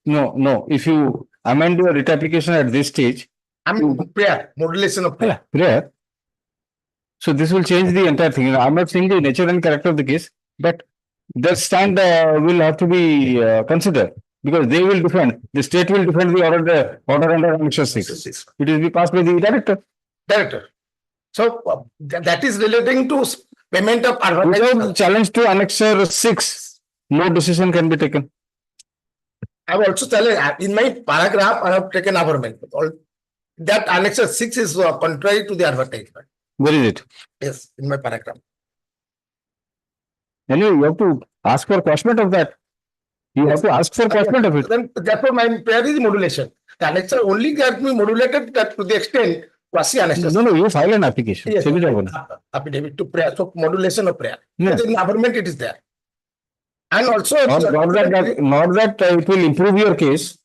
No. If you amend your writ application at this stage, prayer, modulation of prayer. Prayer. So this will change the entire thing. I'm not saying the nature and character of the case, but the stand will have to be considered because they will defend. The state will defend the order under Annexure 6. It will be passed by the director. So that is relating to payment of advertisement. Without challenge to Annexure 6, no decision can be taken. I have also challenged in my paragraph. I have taken averment. That Annexure 6 is contrary to the advertisement. Where is it? Yes, in my paragraph. Anyway, you have to ask for quashment of that. You have to ask for quashment of it. Then therefore, my prayer is modulation. The annexure only got me modulated that to the extent quasi annexure. No, you file an application. Yes, affidavit to prayer. So modulation of prayer. Yes. In the government, it is there. And also, not that it will improve your case.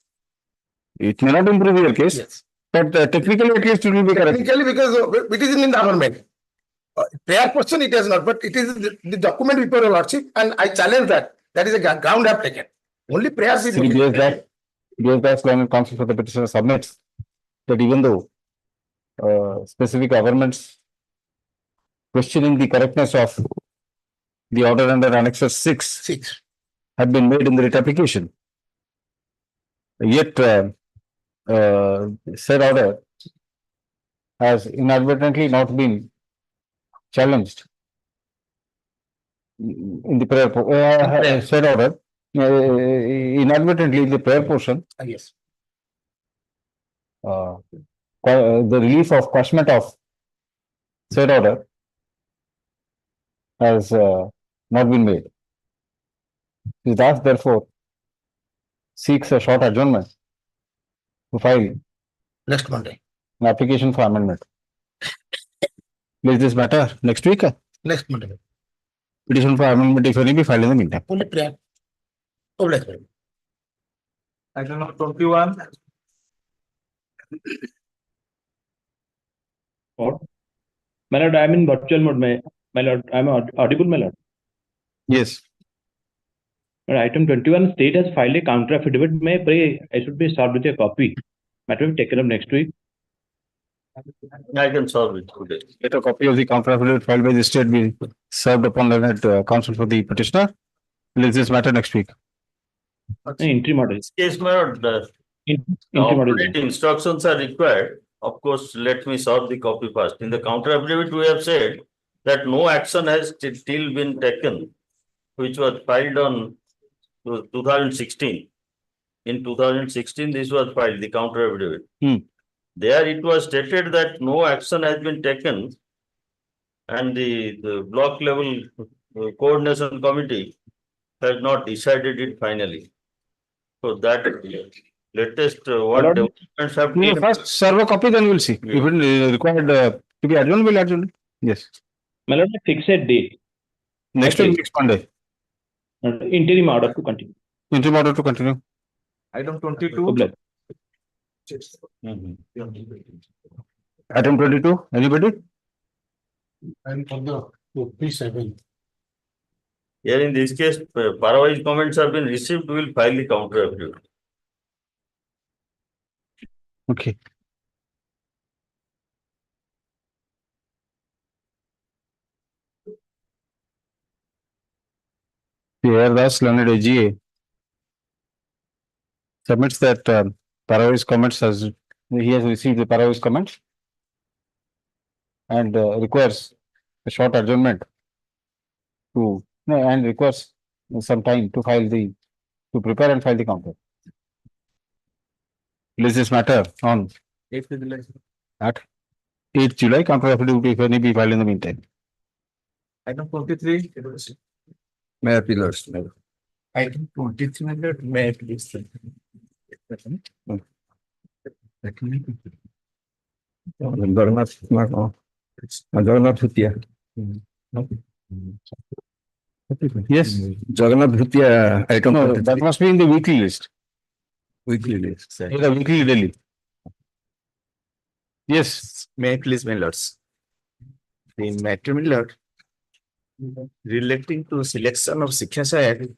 It may not improve your case. Yes. But technically, at least it will be correct. Technically, because it is in the government. Prayer portion it is not, but it is the document before your lordship, and I challenge that. That is a ground I have taken. Only prayers is BS Learned Counsel for the petitioner submits that even though specific governments questioning the correctness of the order under Annexure 6 have been made in the writ application, yet said order has inadvertently not been challenged in the prayer said order inadvertently in the prayer portion. Yes. The relief of quashment of said order has not been made. It thus therefore seeks a short adjournment to file next Monday an application for amendment. Place this matter next week. Next Monday. Petition for amendment, if any, be filed in the meantime. Only prayer. Item number 21. My lord, I am in virtual mode. My lord, I am audible, my lord. Yes. Item 21, state has filed a counter affidavit. May I pray I should be served with a copy. Matter will be taken up next week. I can solve it today. Let a copy of the counter affidavit filed by the state be served upon the counsel for the petitioner. Release this matter next week. Interim order. Case, my lord, the Interim order. operative instructions are required. Of course, let me solve the copy first. In the counter affidavit, we have said that no action has still been taken, which was filed on 2016. In 2016, this was filed, the counter affidavit. There it was stated that no action has been taken and the block level coordination committee has not decided it finally. So that latest what developments have You taken. first serve a copy, then we'll see. If it required to be adjourned, we'll adjourn. Yes. My lord, fix a date. Next week, next Monday. Interim order to continue. Interim order to continue. Item 22. Item 22, anybody? And for the P7. Here in this case, parawise comments have been received, we will file the counter affidavit. Okay. Here, thus, learned AGA submits that parawise comments as he has received the parawise comments and requires a short adjournment to and requires some time to prepare and file the counter. Release this matter on 8th July. At 8th July, counter affidavit if any be filed in the meantime. Item 23. May I please? Item 23, may I please? Jagannath Bhutia. Yes. Jagannath Bhutia item. No, that must be in the weekly list. Weekly list. In the weekly daily. Yes. May I please, my lords? The matter, my lord, relating to selection of Shiksha Sahayak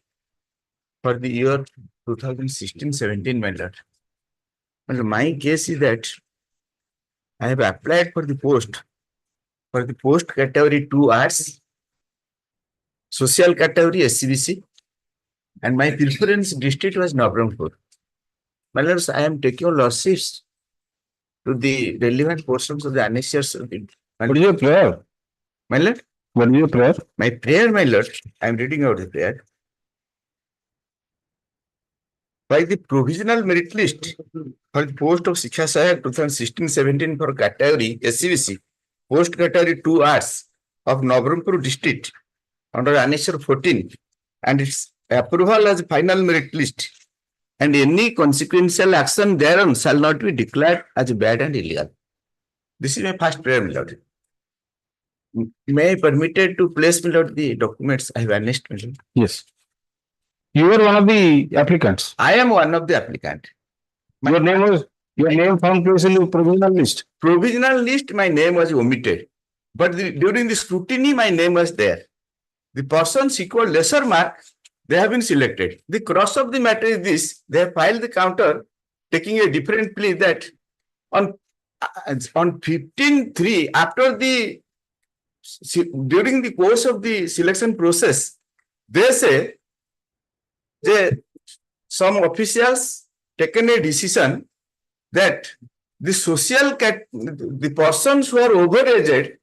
for the year 2016-17, my lord. And my case is that I have applied for the post category 2 arts, social category SCBC, and my preference district was Navrampur. My lords, I am taking losses to the relevant portions of the annexures of the. What is your prayer? My lord? What is your prayer? My prayer, my lord, I am reading out the prayer. By the provisional merit list for the post of Shiksha Sahayak 2016-17 for category SCBC, post category 2 arts of Navrampur district under annexure 14 and its approval as final merit list, and any consequential action thereon shall not be declared as bad and illegal. This is my first prayer, my lord. May I permitted to place, my lord, the documents I have annexed, my lord? Yes. You are one of the applicants. I am one of the applicant. Your name found place in the provisional list. Provisional list, my name was omitted. But during the scrutiny, my name was there. The persons equal lesser mark, they have been selected. The cross of the matter is this: they have filed the counter, taking a different plea that on 15/3, after during the course of the selection process, they say that some officials taken a decision that the persons who are overaged,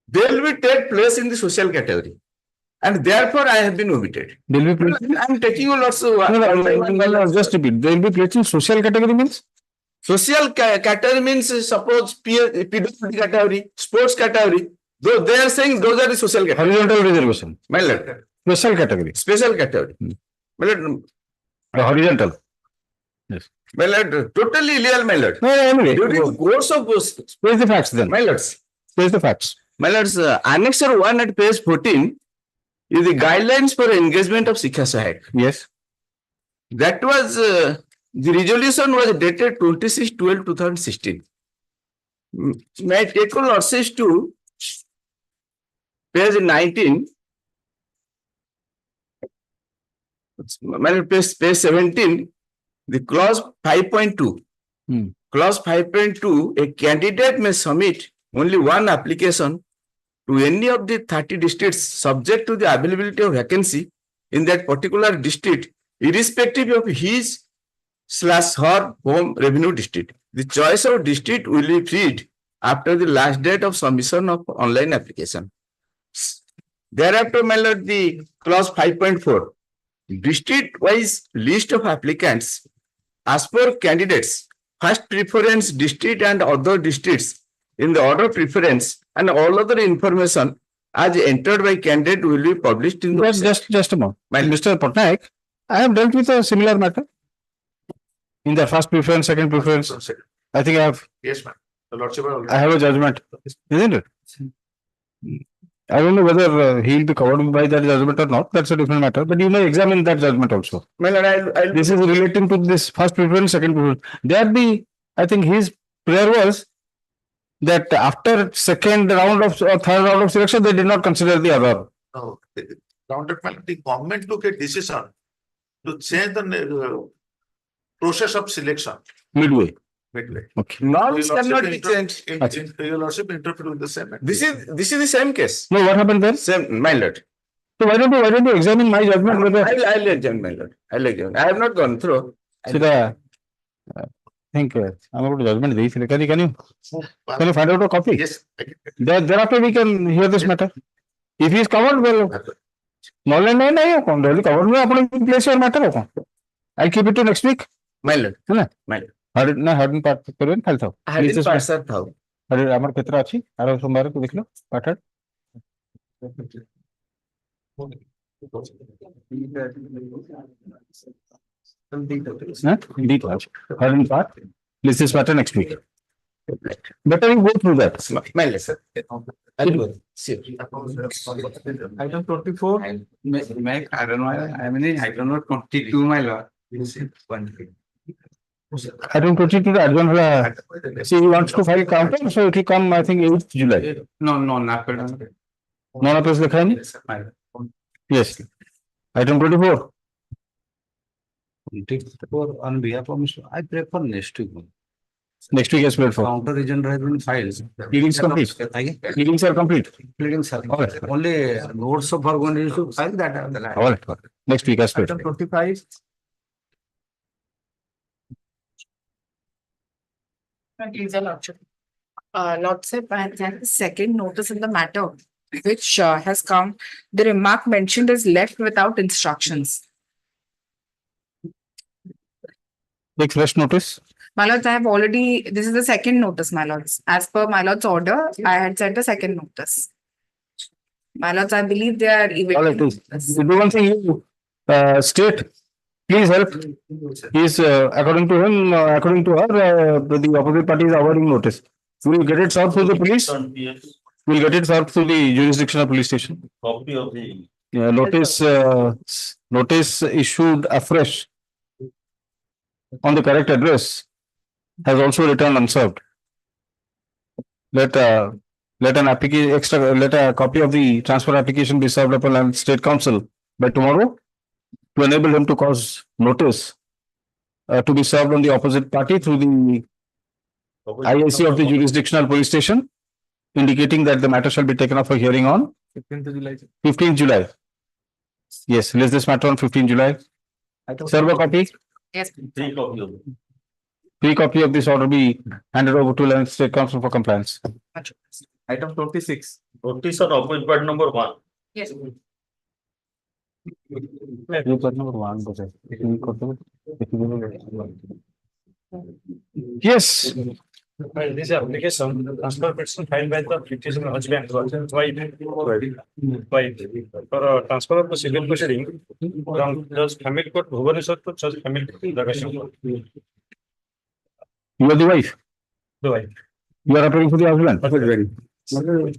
they will be take place in the social category. And therefore, I have been omitted. They will be placed. I am taking you lots of. No, just repeat. They will be placed in social category means? Social category means suppose PWD category, sports category. Though they are saying those are the social category. Horizontal reservation. My lord. Special category. Special category. My lord. Horizontal. Yes. My lord, totally illegal, my lord. No, anyway. During the course of Where's the facts then? My lords. Where's the facts? My lords, Annexure 1 at page 14 is the guidelines for engagement of Shiksha Sahayak. Yes. That was, the resolution was dated 26/12/2016. May I take all access to page 19, page 17, the clause 5.2. clause 5.2, a candidate may submit only one application to any of the 30 districts subject to the availability of vacancy in that particular district, irrespective of his/her home revenue district. The choice of district will be freed after the last date of submission of online application. Thereafter, my lord, the clause 5.4, district-wise list of applicants as per candidates, first preference district and other districts in the order of preference, and all other information as entered by candidate will be published in the. Just a moment. Mr. Patnaik, I have dealt with a similar matter. In the first preference, second preference, I think I have. Yes, ma'am. The Lordship are I have a judgment, isn't it? I don't know whether he will be covered by that judgment or not. That's a different matter. But you may examine that judgment also. My lord, This is relating to this first preference, second preference. I think his prayer was that after second round of or third round of selection, they did not consider the other. No, the government took a decision to change the process of selection Midway. midway. Okay. Norms cannot be changed. Your Lordship interpret with the same. This is the same case. No, what happened there? Same, my lord. So why don't you examine my judgment? Whether I'll examine, my lord. I'll examine. I have not gone through. I think I'm about judgment. Can you find out a copy? Yes. Thereafter we can hear this matter. If he is covered, well, knowledge nahi covered mein apne place your matter. I'll keep it to next week. My lord. है My lord. हर्डन part करें खाली था हर्डन part sir था अरे আমার ক্ষেত্রে আছে আর সোমবার को দেখলো পাঠার hard part. Let's just matter next week. Better you go through that. My lesson. Item 24. I don't know. I mean, I don't know 22, my lord. I don't put it to the adjournment. See, he wants to file counter, so it will come, I think, 8th July. No, not. Non-appeals likha hai nahi? Yes. Item 24. 24 on behalf of Mr. I prefer next week. Next week is paid for. Counter agenda has been filed. Pleadings complete. Pleadings are complete. Pleadings are complete. Only notes of are going to file that. All right. Next week as paid. Item 25. Lordship, I have the second notice in the matter, which has come. The remark mentioned is left without instructions. Take fresh notice. My lords, I have already, this is the second notice, my lords. As per my lord's order, I had sent a second notice. My lords, I believe they are even. All right. You do one thing, you state, please help. He's, according to him, according to her, the opposite party is awarding notice. We will get it served through the police. We will get it served through the jurisdictional police station. Copy of the. Yeah, notice issued afresh on the correct address has also returned unserved. Let a copy of the transfer application be served upon State Council by tomorrow to enable him to cause notice to be served on the opposite party through the IIC of the jurisdictional police station, indicating that the matter shall be taken up for hearing on 15th July. Yes, list this matter on 15th July. Serve a copy. Yes. Free copy of this order be handed over to State Council for compliance. Item 26. Notice on opposite part number 1. Yes. Yes. This application, transfer petition filed by the petitioner husband, wife, for transfer of the civil proceeding from Judge Family Court, Bhubaneswar to Judge Family Court, Ragasham. You are the wife. The wife. You are applying for the husband. Settle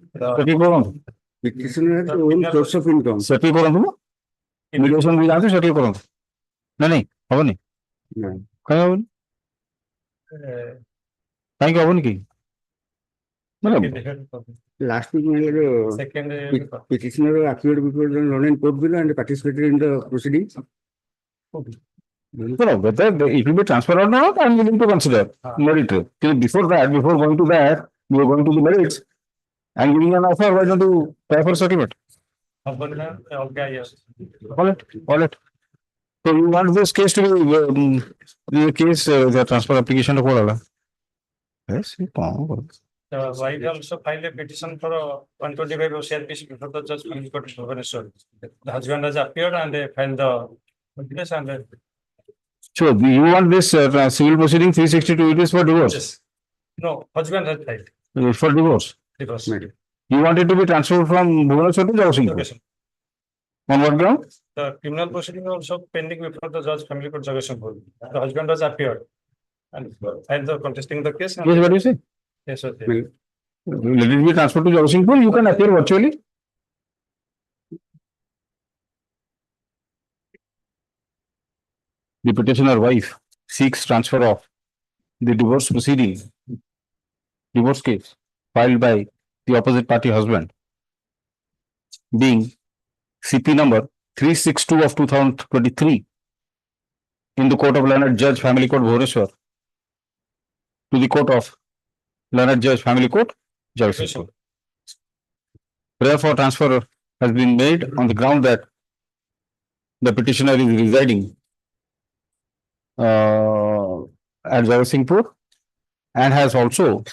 koron. Petitioner has own source of income. Settle koron tu. Mediation भी जानते settle koron. नहीं होगा नहीं. क्या होगा? Thank you, Avani. Last week, petitioner appeared before the London court below and participated in the proceedings. No, whether it will be transferred or not, I am willing to consider merit. Before that, before going to that, we are going to the merits and giving an offer. Why don't you try for settlement? All it. So you want this case to be the case the transfer application to Kerala? Yes, you can. The wife also filed a petition for 125 of CRPC before the judge Family Court of Orissa. The husband has appeared and they filed the case and So you want this civil proceeding 362, it is for divorce? yes. No, husband has filed. For divorce? Divorce. You want it to be transferred from Bhubaneswar to Jagatsinghpur? On what ground? The criminal proceeding also pending before the judge Family Court Jagatsinghpur. The husband has appeared and filed the contesting the case. Yes, what do you say? Yes, sir. Let it be transferred to Jagatsinghpur, you can appear virtually. The petitioner wife seeks transfer of the divorce proceeding, divorce case filed by the opposite party husband, being CP number 362 of 2023 in the Court of Learned Judge Family Court Bhubaneswar to the Court of Learned Judge Family Court Jagatsinghpur. Prayer for transfer has been made on the ground that the petitioner is residing at Jagatsinghpur and has also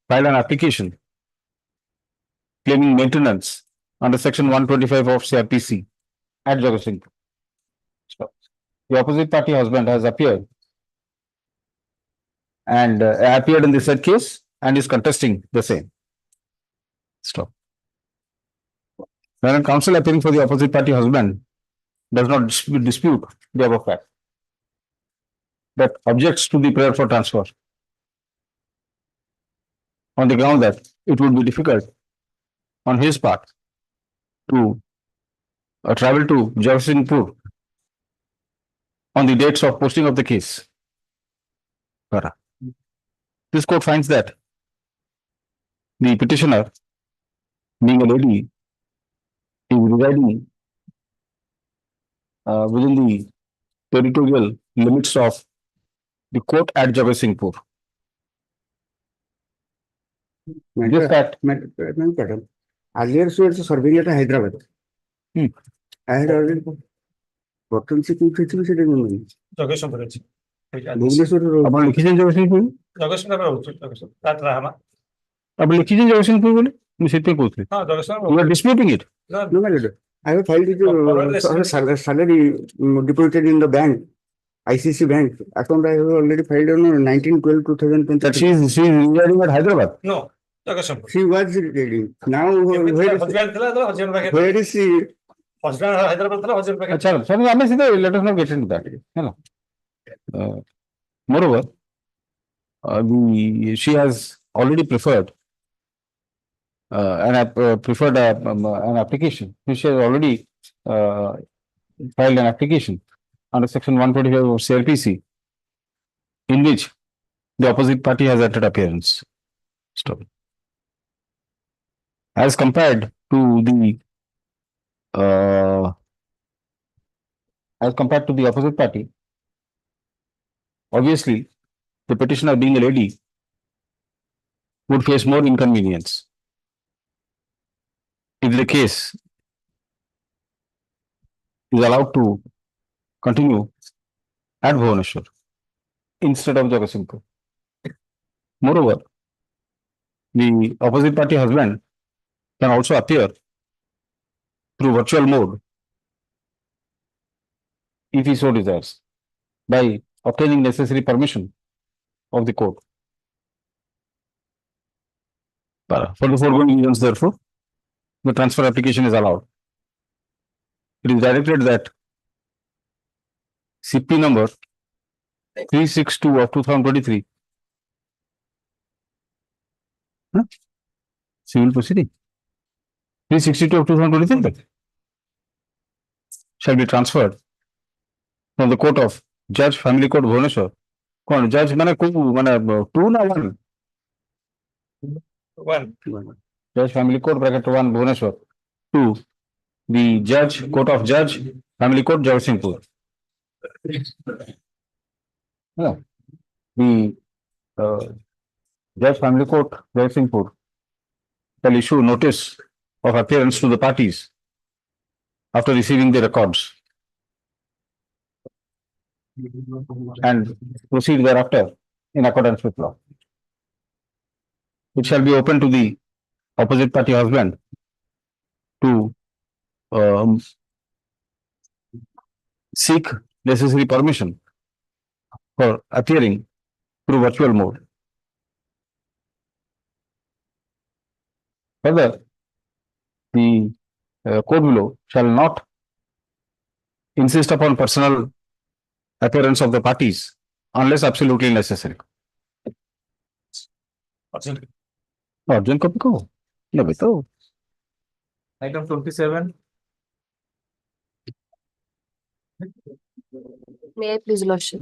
filed an application claiming maintenance under section 125 of CRPC at Jagatsinghpur. So, the opposite party husband has appeared and appeared in the said case and is contesting the same. Stop. When a counsel appearing for the opposite party husband does not dispute the above fact, that objects to the prayer for transfer on the ground that it would be difficult on his part to travel to Jagatsinghpur on the dates of posting of the case. This court finds that the petitioner, being a lady, is residing within the territorial limits of the court at Jagatsinghpur. Just that. Madam, earlier she was serving at Hyderabad. I had already gotten sick with Jagatsinghpur. ଆପଣ ଲେଖିଛନ୍ତି ଜଗତସିଂହପୁର? ଆପଣ ଲିଖିଛନ୍ତି ଜଗତସିଂହପୁର ବୋଲି ମୁଁ ସେଥିପାଇଁ କହୁଥିଲି। You are disputing it? No, my lord. I have filed it salary deposited in the bank, ICC bank account. I have already filed on 19/12/2020. That she is residing at Hyderabad? No, Jagatsinghpur. She was residing. Now where is she? Husband Hyderabad thala, husband package. Chalo, chalo, hame सीधे let us not get into that. Hello. Moreover, she has already preferred an application. She has already filed an application under section 125 of CRPC, in which the opposite party has entered appearance. Stop. As compared to the opposite party, obviously, the petitioner, being a lady, would face more inconvenience if the case is allowed to continue at Bhubaneswar instead of Jagatsinghpur. Moreover, the opposite party husband can also appear through virtual mode if he so desires, by obtaining necessary permission of the court. For the foregoing reasons, therefore, the transfer application is allowed. It is directed that CP number 362 of 2023, civil proceeding 362 of 2023 shall be transferred from the court of Judge Family Court Bhubaneswar. कौन जज मैंने two ना one? One. Judge Family Court bracket 1 Bhubaneswar to the Judge Court of Judge Family Court Jagatsinghpur No, the Judge Family Court, Jaisingpur, shall issue notice of appearance to the parties after receiving the records and proceed thereafter in accordance with law. It shall be open to the opposite party husband to seek necessary permission for appearing through virtual mode. Further, the court below shall not insist upon personal appearance of the parties unless absolutely necessary. Arjun copy ko. No, beto. Item 27. May I please, Lordship?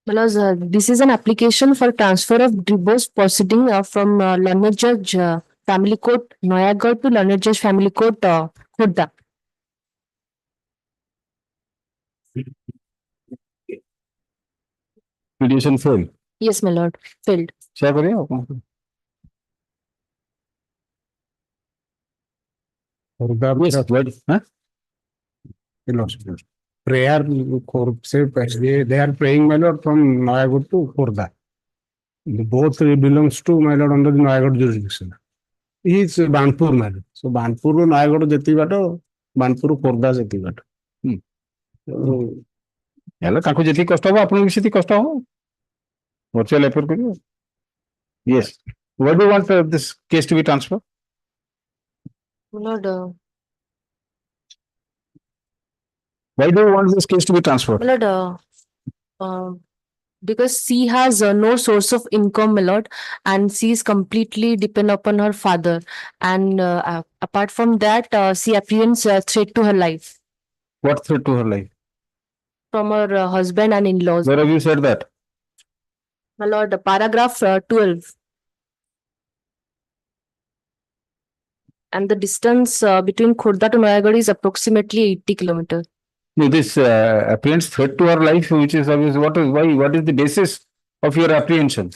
Because this is an application for transfer of divorce proceeding from Learned Judge Family Court, Noyagarh to Learned Judge Family Court, Khurda. Mediation failed. Yes, my lord, failed. क्या करें आप? Yes, what? Huh? Prayer say they are praying, my lord, from Noyagarh to Khurda. Both belongs to, my lord, under the Noyagarh jurisdiction. He is Banpur, my lord. So Banpur to Noyagarh jeti bato, Banpur Khurda jeti bato. Hello, ताको जति कष्ट हो आपन भी सेति कष्ट हो virtual appear करियो. Yes. Why do you want this case to be transferred? My lord, Why do you want this case to be transferred? my lord, because she has no source of income, my lord, and she is completely dependent upon her father. And apart from that, she apprehends threat to her life What threat to her life? from her husband and in-laws. Where have you said that? My lord, paragraph 12. And the distance between Khurda to Noyagarh is approximately 80 kilometers. No, this apprehensions threat to her life, which is obvious. What is the basis of your apprehension?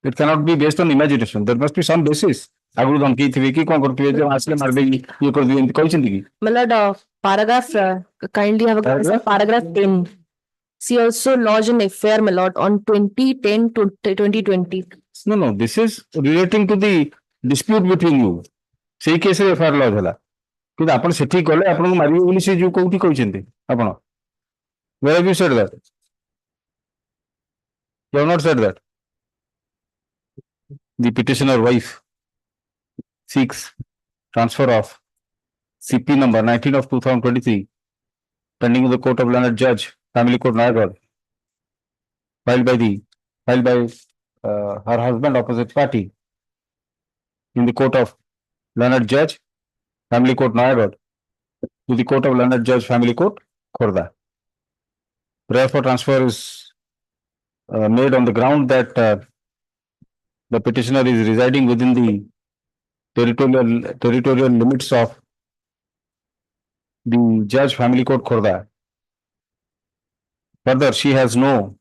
It cannot be based on imagination. There must be some basis. आगुरु धमकी थी कि कौन करती है जब आसले मार देगी ये कर दिए कोई चिंता की. My lord, paragraph kindly have a glance at paragraph 10. She also lodged an affair, my lord, on 2010 to 2020. No, this is relating to the dispute between you. सेही केस रे एफआईआर लॉज होला कि आपण सेठी गले आपण को मारियो बोली से जो कोठी कहिसेंती आपण. Where have you said that? You have not said that. The petitioner wife seeks transfer of CP number 19 of 2023 pending in the court of learned judge, family court Noyagarh, filed by her husband opposite party in the court of learned judge, family court Noyagarh, to the court of learned judge, family court Khurda. Prayer for transfer is made on the ground that the petitioner is residing within the territorial limits of the judge family court Khurda. Further, she has no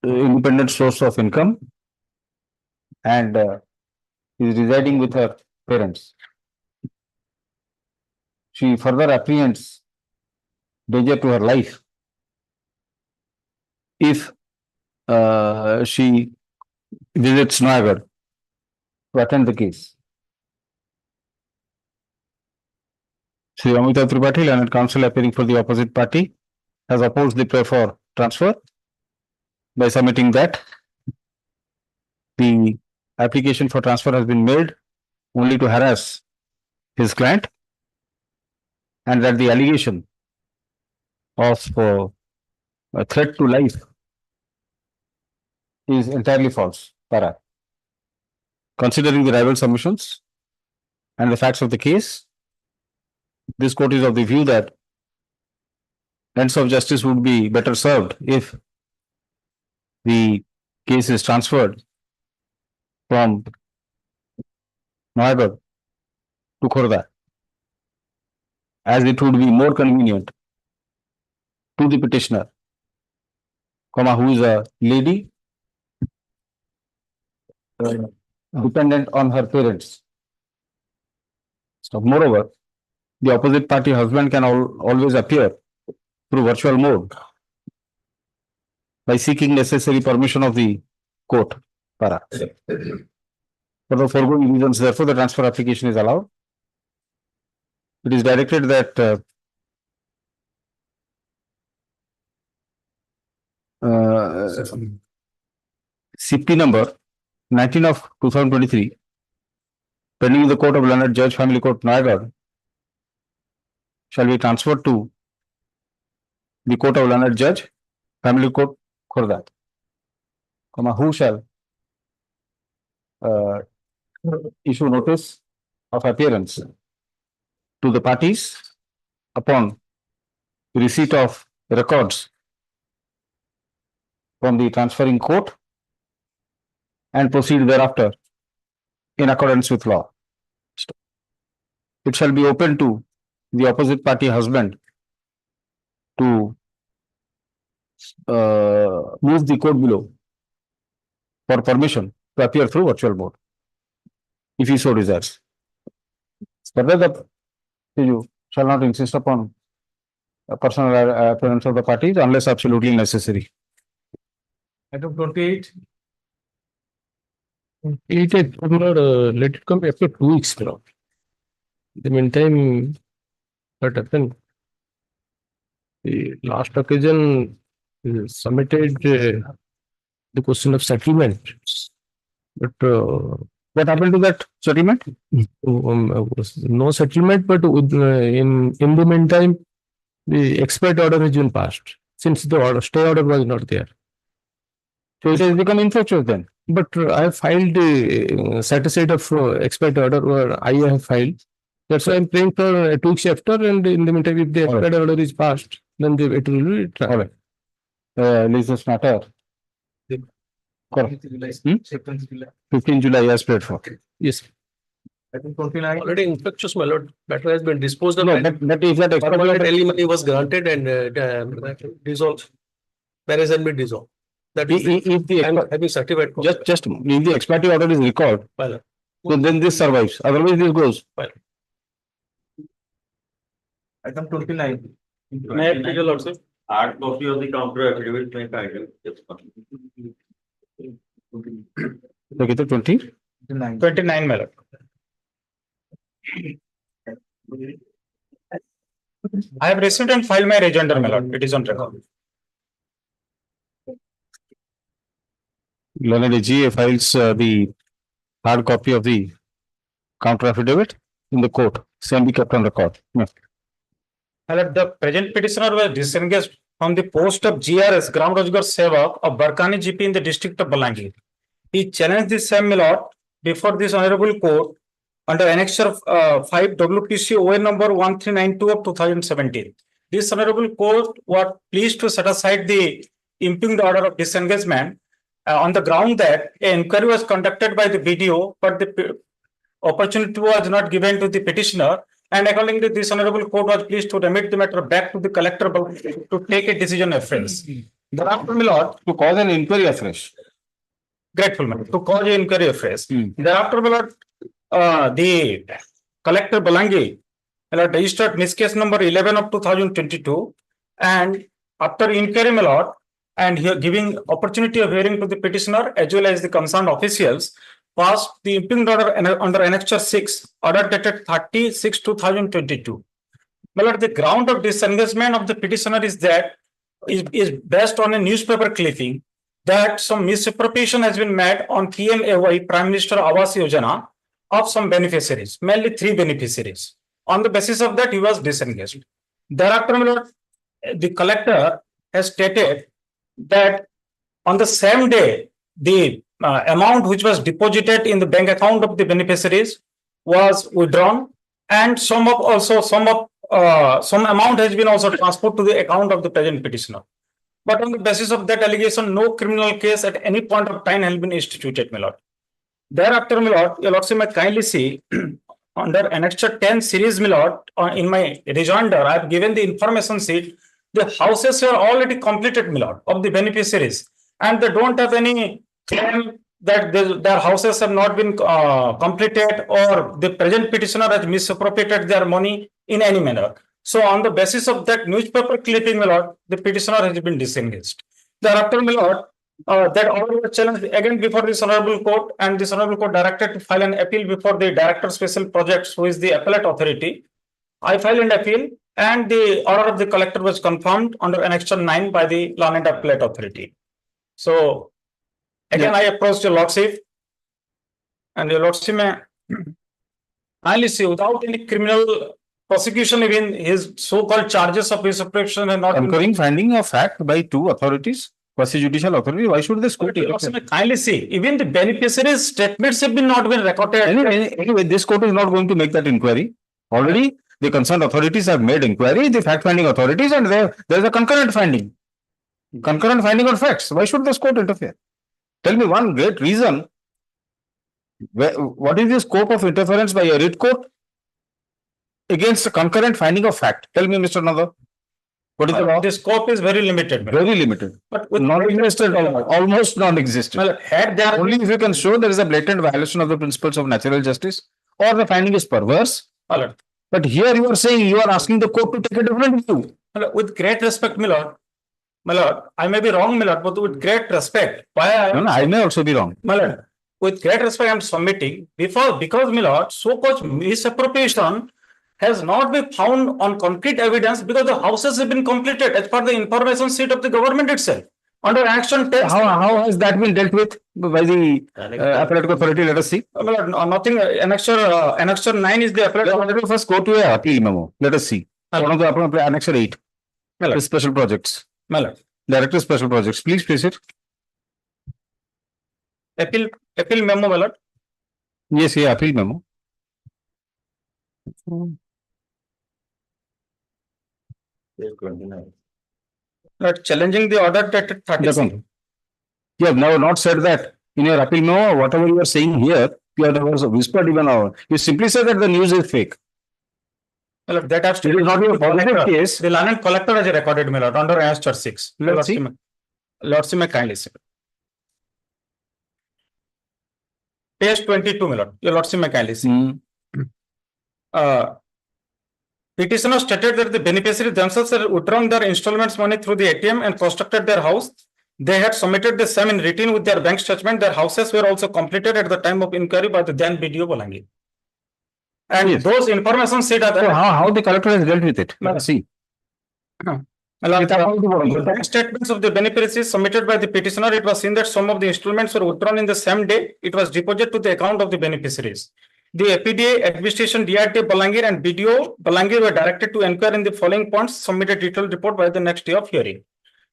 independent source of income and is residing with her parents. She further apprehends danger to her life if she visits Noyagarh to attend the case. Sri Amita Tripathi, learned counsel appearing for the opposite party, has opposed the prayer for transfer by submitting that the application for transfer has been made only to harass his client and that the allegation of a threat to life is entirely false. Para. Considering the rival submissions and the facts of the case, this court is of the view that ends of justice would be better served if the case is transferred from Noyagarh to Khurda, as it would be more convenient to the petitioner, comma, who is a lady, dependent on her parents. So moreover, the opposite party husband can always appear through virtual mode by seeking necessary permission of the court. Para. For the foregoing reasons, therefore, the transfer application is allowed. It is directed that CP number 19 of 2023, pending in the Court of Learned Judge, Family Court, Noida, shall be transferred to the Court of Learned Judge, Family Court, Khordha, who shall issue notice of appearance to the parties upon receipt of records from the transferring court and proceed thereafter in accordance with law. It shall be open to the opposite party husband to move the court below for permission to appear through virtual mode, if he so desires. Further, the you shall not insist upon a personal appearance of the parties unless absolutely necessary. Item 28. 28, let it come after 2 weeks now. In the meantime, what happened? The last occasion submitted the question of settlement, but what happened to that settlement? No settlement, but in the meantime, the expert order has been passed since the stay order was not there. So it has become infructuous then. But I have filed the set aside of expert order, or I have filed. That's why I'm praying for 2 weeks after, and in the meantime, if the expert order is passed, then it will be tried. All right. Leave this matter. 15 July as paid for. Yes. Item 29. Already infectious, my lord. Matter has been disposed of. No, that is that permanent alimony was granted and dissolved. Marriage has been dissolved. That is, if the having certified. just if the expiry order is recalled, so then this survives. Otherwise, this goes. Item 29. May I please also? Hard copy of the counter affidavit may item. Look at the 20. 29, my lord. I have received and filed my rejoinder, my lord. It is on record. Learned GA files the hard copy of the counter affidavit in the court. Same be kept on record. Yes. My lord, the present petitioner was disengaged from the post of GRS, Gram Rozgar Sevak of Barkani GP in the district of Balangir. He challenged the same, my lord, before this honorable court under annexure 5 WPC OA number 1392 of 2017. This honorable court was pleased to set aside the impugned order of disengagement on the ground that an inquiry was conducted by the BDO, but the opportunity was not given to the petitioner, and accordingly this honorable court was pleased to remit the matter back to the collector to take a decision afresh. Thereafter, my lord, to cause an inquiry afresh. Grateful, man. To cause an inquiry afresh. Thereafter, my lord, the collector Balangi registered miss case number 11 of 2022, and after inquiry, my lord, and here giving opportunity of hearing to the petitioner as well as the concerned officials, passed the impugned order under annexure 6, order dated 30/6/2022. My lord, the ground of disengagement of the petitioner is that is based on a newspaper clipping that some misappropriation has been made on PMAY, Prime Minister Awas Yojana, of some beneficiaries, mainly 3 beneficiaries. On the basis of that, he was disengaged. Thereafter, my lord, the collector has stated that on the same day, the amount which was deposited in the bank account of the beneficiaries was withdrawn, and some amount has been also transferred to the account of the present petitioner. But on the basis of that allegation, no criminal case at any point of time has been instituted, my lord. Thereafter, my lord, your lordship may kindly see under annexure 10 series, my lord, in my rejoinder, I have given the information sheet the houses were already completed, my lord, of the beneficiaries, and they don't have any claim that their houses have not been completed, or the present petitioner has misappropriated their money in any manner. So on the basis of that newspaper clipping, my lord, the petitioner has been disengaged. Thereafter, my lord, that order was challenged again before this honorable court, and this honorable court directed to file an appeal before the Director Special Projects, who is the appellate authority. I filed an appeal, and the order of the collector was confirmed under Annexure 9 by the Law and Appellate Authority. So again, I approached your lordship, and your lordship may kindly see, without any criminal prosecution, even his so-called charges of misappropriation and not incurring finding of fact by two authorities, quasi-judicial authority. Why should this court? Kindly see, even the beneficiaries' statements have not been recorded. Anyway, this court is not going to make that inquiry. Already, the concerned authorities have made inquiry, the fact-finding authorities, and there is a concurrent finding on facts. Why should this court interfere? Tell me one great reason. What is the scope of interference by a writ court against a concurrent finding of fact? Tell me, Mr. Nadar. What is the law? The scope is very limited. Very limited. But with non-existent, almost non-existent. Well, had there only if you can show there is a blatant violation of the principles of natural justice, or the finding is perverse. But here you are saying, you are asking the court to take a different view. With great respect, my lord, I may be wrong, my lord, but with great respect. I may also be wrong. My lord, with great respect, I am submitting because, my lord, so-called misappropriation has not been found on concrete evidence, because the houses have been completed as per the information sheet of the government itself. Under action 10. How has that been dealt with by the appellate authority? Let us see. Nothing. Annexure 9 is the appellate authority. Let us first go to a appeal memo. Let us see. One of the Annexure 8. Special projects. Director Special Projects. Please place it. Appeal memo, my lord. Yes, yeah, appeal memo. Challenging the order dated 36. You have now not said that in your appeal memo. Whatever you are saying here, you have never whispered even now. You simply say that the news is fake. Well, that has to be not your positive case. The land and collector has recorded, my lord, under Annexure 6. Let's see. Lordship may kindly say. Page 22, my lord. Your lordship may kindly see. Petitioner stated that the beneficiaries themselves had withdrawn their installments money through the ATM and constructed their house. They had submitted the same in written with their bank statement. Their houses were also completed at the time of inquiry by the then BDO Bolangi. And those information said that. So how the collector has dealt with it? Let's see. The bank statements of the beneficiaries submitted by the petitioner, it was seen that some of the installments were withdrawn in the same day. It was deposited to the account of the beneficiaries. The APDA, Administration DRT Balangir and BDO Balangir were directed to inquire in the following points, submitted detailed report by the next day of hearing.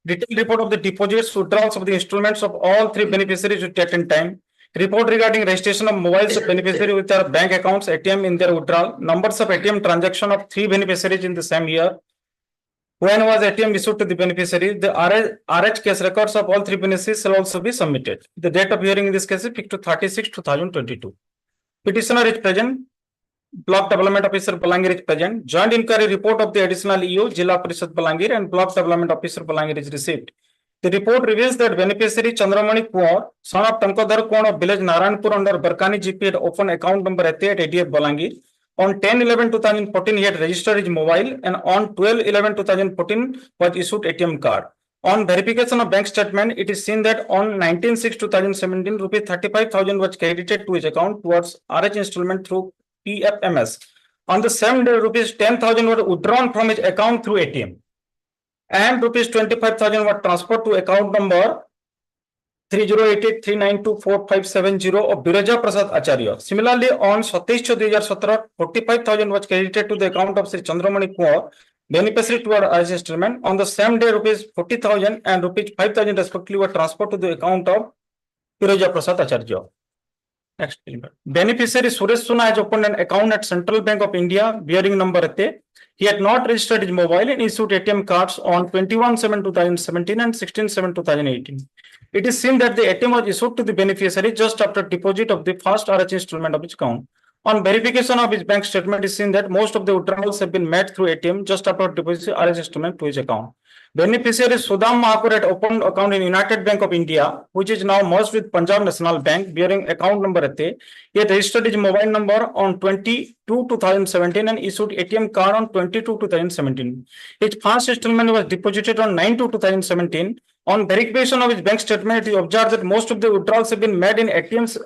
Detailed report of the deposits, withdrawals of the installments of all three beneficiaries with date and time. Report regarding registration of mobiles of beneficiaries with their bank accounts, ATM in their withdrawal. Numbers of ATM transaction of three beneficiaries in the same year. When was ATM issued to the beneficiary? The RH case records of all three beneficiaries shall also be submitted. The date of hearing in this case is fixed to 36/2022. Petitioner is present. Block Development Officer Balangir is present. Joint inquiry report of the additional EO, Jilla Parishad Balangir and Block Development Officer Balangir is received. The report reveals that beneficiary Chandramani Kuar, son of Tankadhar Kuar of village Naranpur under Barkani GP had opened account number at ADF Balangir. On 10/11/2014, he had registered his mobile, and on 12/11/2014 was issued ATM card. On verification of bank statement, it is seen that on 19/6/2017, rupees 35,000 was credited to his account towards RH installment through PFMS. On the same day, rupees 10,000 were withdrawn from his account through ATM, and rupees 25,000 were transferred to account number 3088392457 of Biraja Prasad Acharya. Similarly, on 27/2017, 45,000 was credited to the account of Sri Chandramani Kuar, beneficiary toward RH installment. On the same day, rupees 40,000 and rupees 5,000 respectively were transferred to the account of Biraja Prasad Acharya. Next, beneficiary Suresh Suna has opened an account at Central Bank of India bearing number ATE. He had not registered his mobile and issued ATM cards on 21/7/2017 and 16/7/2018. It is seen that the ATM was issued to the beneficiary just after deposit of the first RH installment of his account. On verification of his bank statement, is seen that most of the withdrawals have been made through ATM just after depositing RS instrument to his account. Beneficiary Sudham Mahakur had opened account in United Bank of India, which is now merged with Punjab National Bank, bearing account number Ate. He had registered his mobile number on 22/2017 and issued ATM card on 22/2017. His first installment was deposited on 9/2017. On verification of his bank statement, he observed that most of the withdrawals have been made in ATMs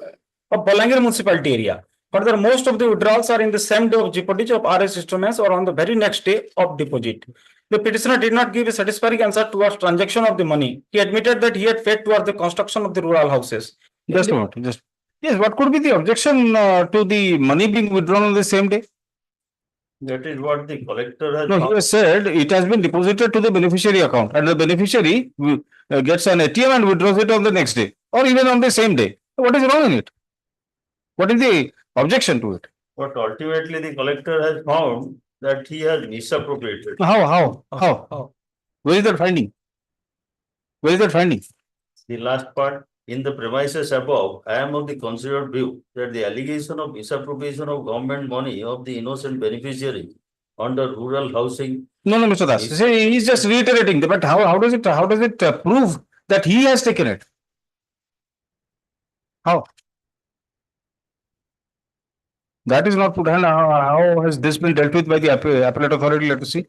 of Balangir municipality area. Further, most of the withdrawals are in the same day of deposit of RS instruments or on the very next day of deposit. The petitioner did not give a satisfactory answer towards transaction of the money. He admitted that he had paid towards the construction of the rural houses. Just a moment, just. Yes, what could be the objection to the money being withdrawn on the same day? That is what the collector has. No, he has said it has been deposited to the beneficiary account and the beneficiary gets an ATM and withdraws it on the next day or even on the same day. What is wrong in it? What is the objection to it? But ultimately, the collector has found that he has misappropriated. How? Where is that finding? Where is that finding? The last part, in the premises above, I am of the considered view that the allegation of misappropriation of government money of the innocent beneficiary under rural housing. No, Mr. Das. See, he's just reiterating, but how does it prove that he has taken it? How? That is not put hand. How has this been dealt with by the appellate authority? Let us see.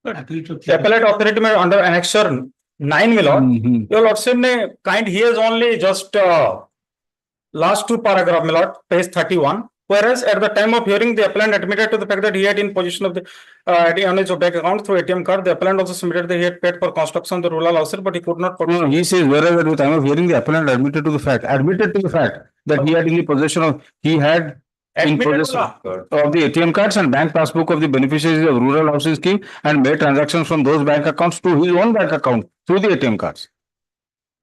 The appellate authority may under annexure 9, my lord. Your lordship ne kind he has only just last two paragraph, my lord, page 31. Whereas at the time of hearing, the appellant admitted to the fact that he had in possession of the on his bank account through ATM card. The appellant also submitted that he had paid for construction of the rural house, but he could not. No, he says whereas at the time of hearing, the appellant admitted to the fact that he had in the possession of in possession of the ATM cards and bank passbook of the beneficiaries of rural housing scheme and made transactions from those bank accounts to his own bank account through the ATM cards.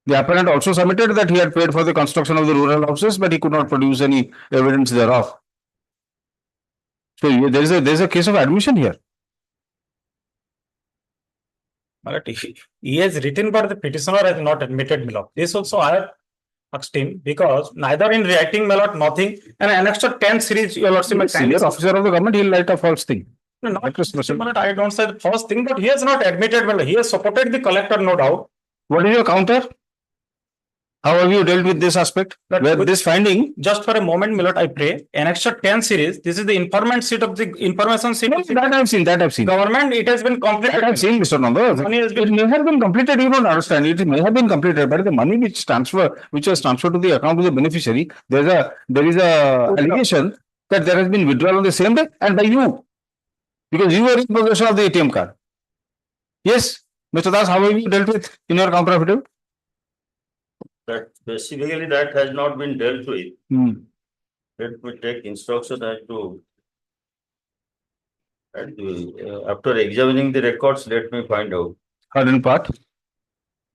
The appellant also submitted that he had paid for the construction of the rural houses, but he could not produce any evidence thereof. So there is a case of admission here. He has written, but the petitioner has not admitted, my lord. This also I have asked him because neither in writing, my lord, nothing, and annexure 10 series, your lordship. Senior officer of the government, he will write a false thing. No, not I don't say the false thing, but he has not admitted, well, he has supported the collector, no doubt. What is your counter? How have you dealt with this aspect? Where this finding? Just for a moment, Milord, I pray. Annexure 10 series, this is the informant sheet of the information sheet. No, that I have seen, Government, it has been completed. That I have seen, Mr. Nanda. It may have been completed, you don't understand. It may have been completed, but the money which was transferred to the account of the beneficiary, there is a allegation that there has been withdrawal on the same day and by you. Because you were in possession of the ATM card. Yes, Mr. Das, how have you dealt with in your counter affidavit? That specifically that has not been dealt with. Let me take instruction as to after examining the records, let me find out. Hardened part.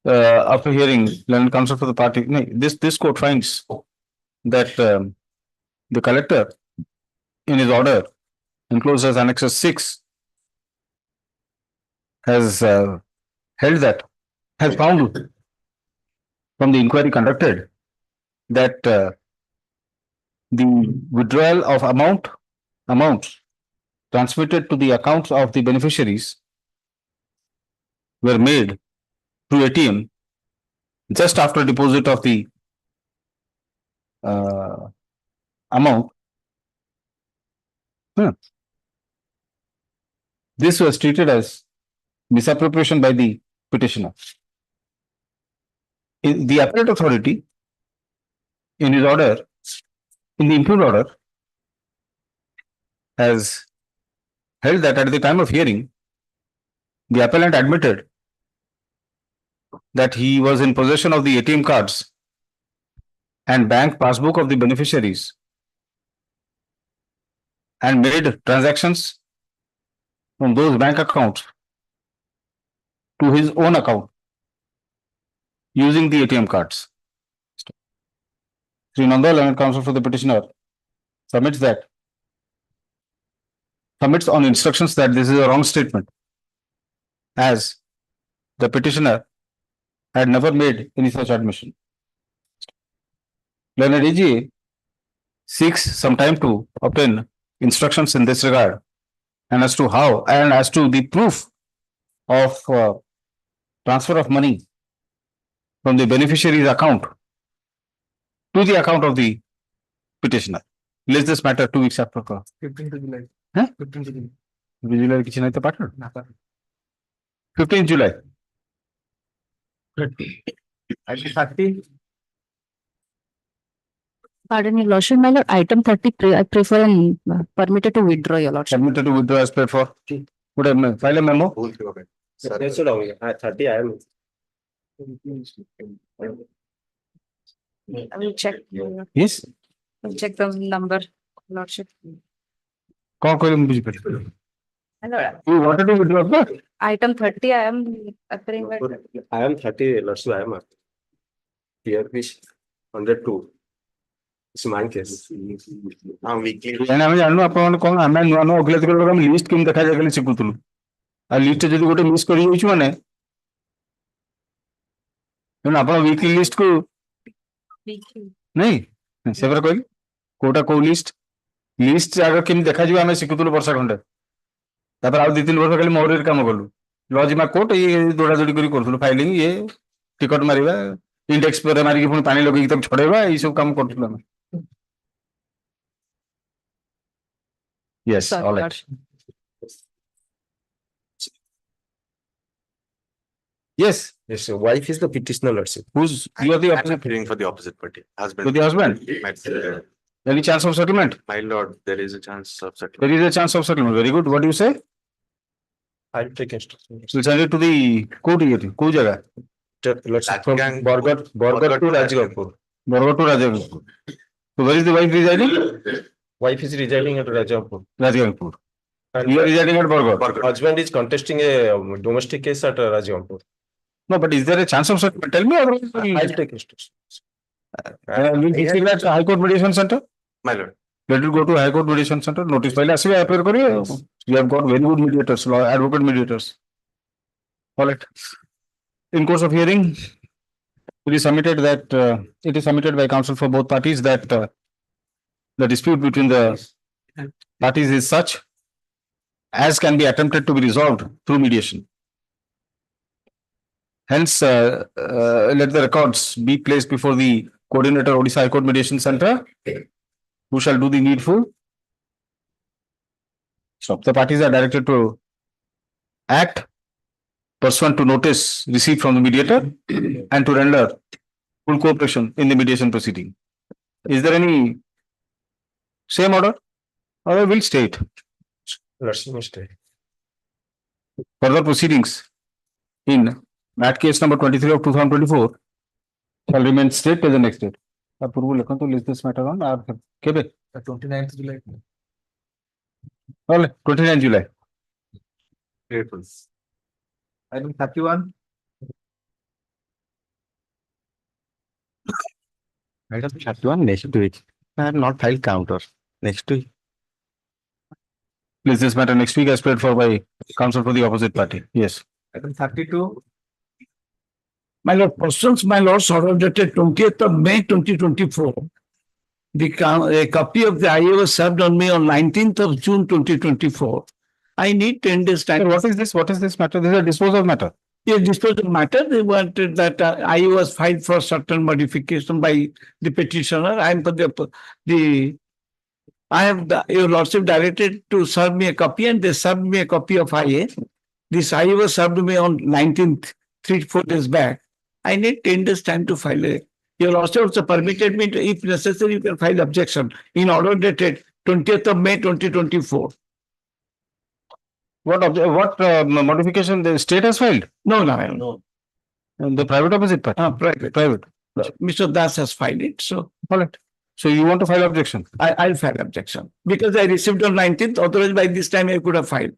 After hearing learned counsel for the party, no, this court finds that the collector in his order enclosed as Annexure 6 has held that, has found from the inquiry conducted that the withdrawal of amounts transmitted to the accounts of the beneficiaries were made through ATM just after deposit of the amount. This was treated as misappropriation by the petitioner. The appellate authority, in his order, in the impugned order, has held that at the time of hearing, the appellant admitted that he was in possession of the ATM cards and bank passbook of the beneficiaries and made transactions from those bank accounts to his own account using the ATM cards. Sri Nanda, learned counsel for the petitioner, submits on instructions that this is a wrong statement, as the petitioner had never made any such admission. Learned AGA seeks some time to obtain instructions in this regard and as to how and as to the proof of transfer of money from the beneficiary's account to the account of the petitioner. List this matter 2 weeks after call. 15th July. Huh? 15th July. July কিছু নাই তো পাঠানো? না, পার। 15th July. 30. Pardon your lordship, my lord, item 30, I prefer and permitted to withdraw your lordship. Submitted to withdraw as paid for. Would I file a memo? Yes, sir. 30, I am. I will check. Yes. I'll check the number, lordship. କଣ କହିଲେ ମୁଁ ବୁଝିପାରିଲି? My lord, You wanted to withdraw, no? item 30, I am appearing by. I am 30, lordship, I am. Here fish 102. It's my case. Weekly. କାହିଁକି ଆମେ ଜାଣିନୁ ଆପଣ କଣ ଆମେ ନୂଆ ନୂଆ ଓକିଲାତି କଲେ ଆମେ ଲିଷ୍ଟ କେମିତି ଦେଖାଯାଏ ଖାଲି ଶିଖୁଥିଲୁ ଆଉ ଲିଷ୍ଟ ଯଦି ଗୋଟେ ମିସ୍ କରି ଯାଇଛୁ ମାନେ ଆପଣ ୱିକଲି ଲିଷ୍ଟ କୁ ନାଇଁ ସେପରା କହିଲି କୋଉଟା କୋଉ ଲିଷ୍ଟ ଆଗ କେମିତି ଦେଖାଯିବ ଆମେ ଶିଖୁଥିଲୁ ବର୍ଷ ଖଣ୍ଡେ ତାପରେ ଆଉ 2-3 ବର୍ଷ ଖାଲି ମହୁରୀରେ କାମ କଲୁ ଲଜିମା କୋର୍ଟ ଇଏ ଦୌଡାଦୌଡି କରି କରୁଥିଲୁ ଫାଇଲିଂ ଇଏ ଟିକଟ ମାରିବା ଇଣ୍ଡେକ୍ସ ପରେ ମାରିକି ପୁଣି ପାଣି ଲଗେଇକି ତାକୁ ଛଡେଇବା ଏଇ ସବୁ କାମ କରୁଥିଲୁ ଆମେ Yes, Sorry, all right. lordship. Yes. Yes, sir. Wife is the petitioner, lordship. You are the I'm opposite. appearing for the opposite party. Husband. To the husband? Any chance of settlement? My lord, there is a chance of settlement. There is a chance of settlement. Very good. What do you say? I'll take instruction. We'll send it to the court here. Koh jaga? Lordship, from Borgar to Rajgangpur. Borgar to Rajgangpur. So where is the wife residing? Wife is residing at Rajgangpur. Rajgangpur. And You are residing at Borgar. husband is contesting a domestic case at Rajgangpur. No, but is there a chance of settlement? Tell me. Otherwise, I'll take instruction. will you take that High Court Mediation Center? My lord. Let it go to High Court Mediation Center. Notice file as we appear kariye. You have got very good mediators, law advocate mediators. All right. In course of hearing, it is submitted that it is submitted by counsel for both parties that the dispute between the parties is such as can be attempted to be resolved through mediation. Hence, let the records be placed before the coordinator Odisha High Court Mediation Center, who shall do the needful. So the parties are directed to act pursuant to notice received from the mediator and to render full cooperation in the mediation proceeding. Is there any same order? Or I will state. Lordship, stay. Further proceedings in that case number 23 of 2024 shall remain state till the next date. Approval to list this matter on our Kebe. 29th July. All right, 29 July. Grateful. Item 31. Item 31 next week. I have not filed counter. Next week. List this matter next week as paid for by counsel for the opposite party. Yes. Item 32. My lord, persons, my lords, order dated 20th of May 2024. A copy of the IA was served on me on 19th of June 2024. I need 10 days time. What is this? What is this matter? This is a disposal matter. Yes, disposal matter. They wanted that IA was filed for certain modification by the petitioner. I am for your lordship directed to serve me a copy and they served me a copy of IA. This IA was served to me on 19th, 3-4 days back. I need 10 days time to file it. Your lordship also permitted me to, if necessary, you can file objection in order dated 20th of May 2024. What modification the state has filed? No. The private opposite party? Private. Mr. Das has filed it, so. All right. So you want to file objection? I'll file objection because I received on 19th, otherwise by this time I could have filed.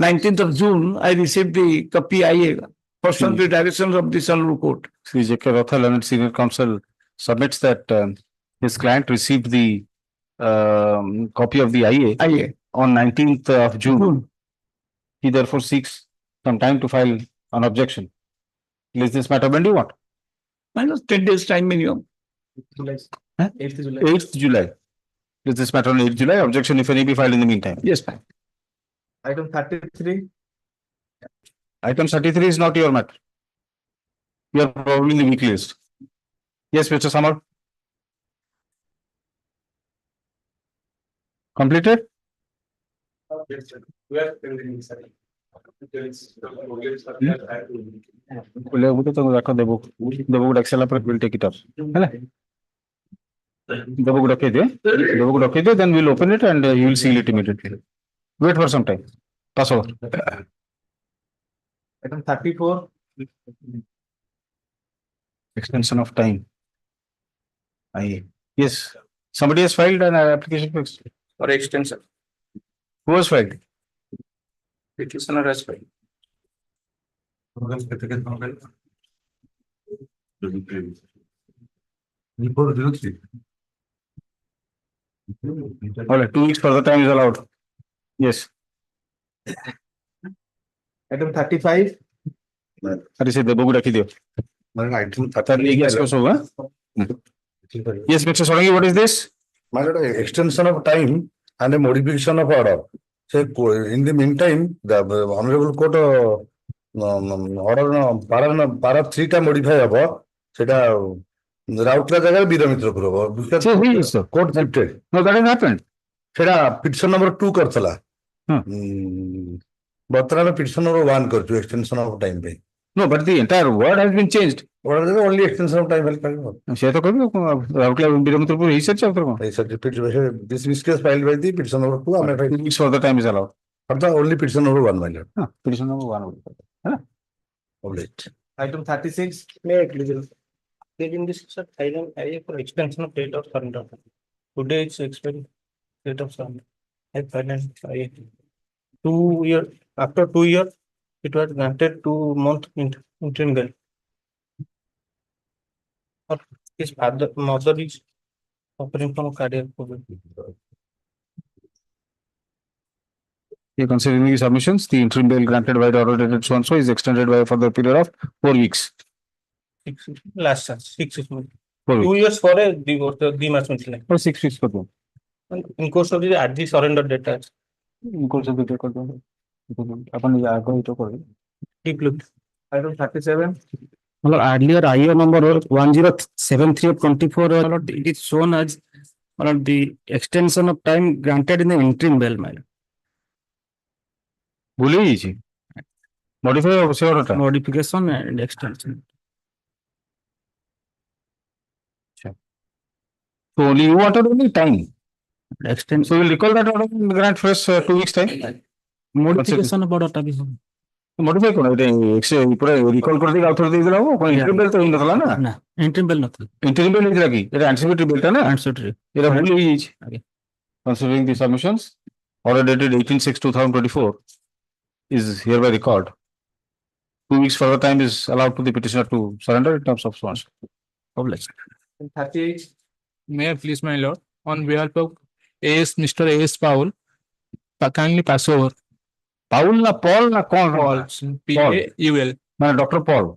19th of June, I received the copy IA pursuant to the directions of the Honorable Court. Sri J.K. Ratha, Learned Senior Counsel, submits that his client received the copy of the IA on 19th of June. He therefore seeks some time to file an objection. Is this matter when do you want? Minus 10 days time minimum. July. 8th July. 8th July. Is this matter on 8 July? Objection if any be filed in the meantime. Yes, ma'am. Item 33. Item 33 is not your matter. You are probably in the weak list. Yes, Mr. Samar. Completed? We'll take it up. Then we'll open it and you will seal it immediately. Wait for some time. Pass over. Item 34. Extension of time. Yes, somebody has filed an application for extension. Who has filed? Petitioner has filed. All right, 2 weeks further time is allowed. Yes. Item 35. अरे से दबोग रखी दियो. Yes, Mr. Solangi, what is this? My lord, extension of time and a modification of order. So in the meantime, the honorable court order para 3 ta modify habo. Seta Rautla jaga Vidamitra Puro. Because court shifted. No, that has happened. Seta petition number 2 karthala. But petition number 1 karchu extension of time pe. No, but the entire word has been changed. What is the only extension of time? This case filed by the petition number 2. 2 weeks further time is allowed. But the only petition number 1, my lord. Petition number 1. Item 36. May I please? In this item, I for extension of date of surrender. Today it's expired date of surrender. I finance 2 years. After 2 years, it was granted 2 month interim. His mother is suffering from cardiac problem. Considering the submissions, the interim bail granted by the order dated so and so is extended by a further period of 4 weeks. 6 months. 2 years for a divorce, the match. Or 6 weeks for them. In course of the at the surrender data. In course of the data. Item 37. Earlier IO number 1073 of 24, it is shown as the extension of time granted in the interim bail. Modification and extension. So only you wanted only time. Extend. So we'll recall that order and grant fresh 2 weeks time. Modification of order. Modify करो इसे पूरा recall कर देगा author दे दिला वो कोई interim bail तो नहीं था ना ना interim bail नहीं था interim bail नहीं था कि ये anticipatory bail था ना anticipatory ये तो भूल गई considering the submissions order dated 18/6/2024 is hereby recalled 2 weeks further time is allowed to the petitioner to surrender in terms of funds. 38. May I please, my lord, on behalf of Mr. A.S. Paul, kindly pass over. Paul na Paul na कौन? Paul, P.A.U.L. मैंने doctor Paul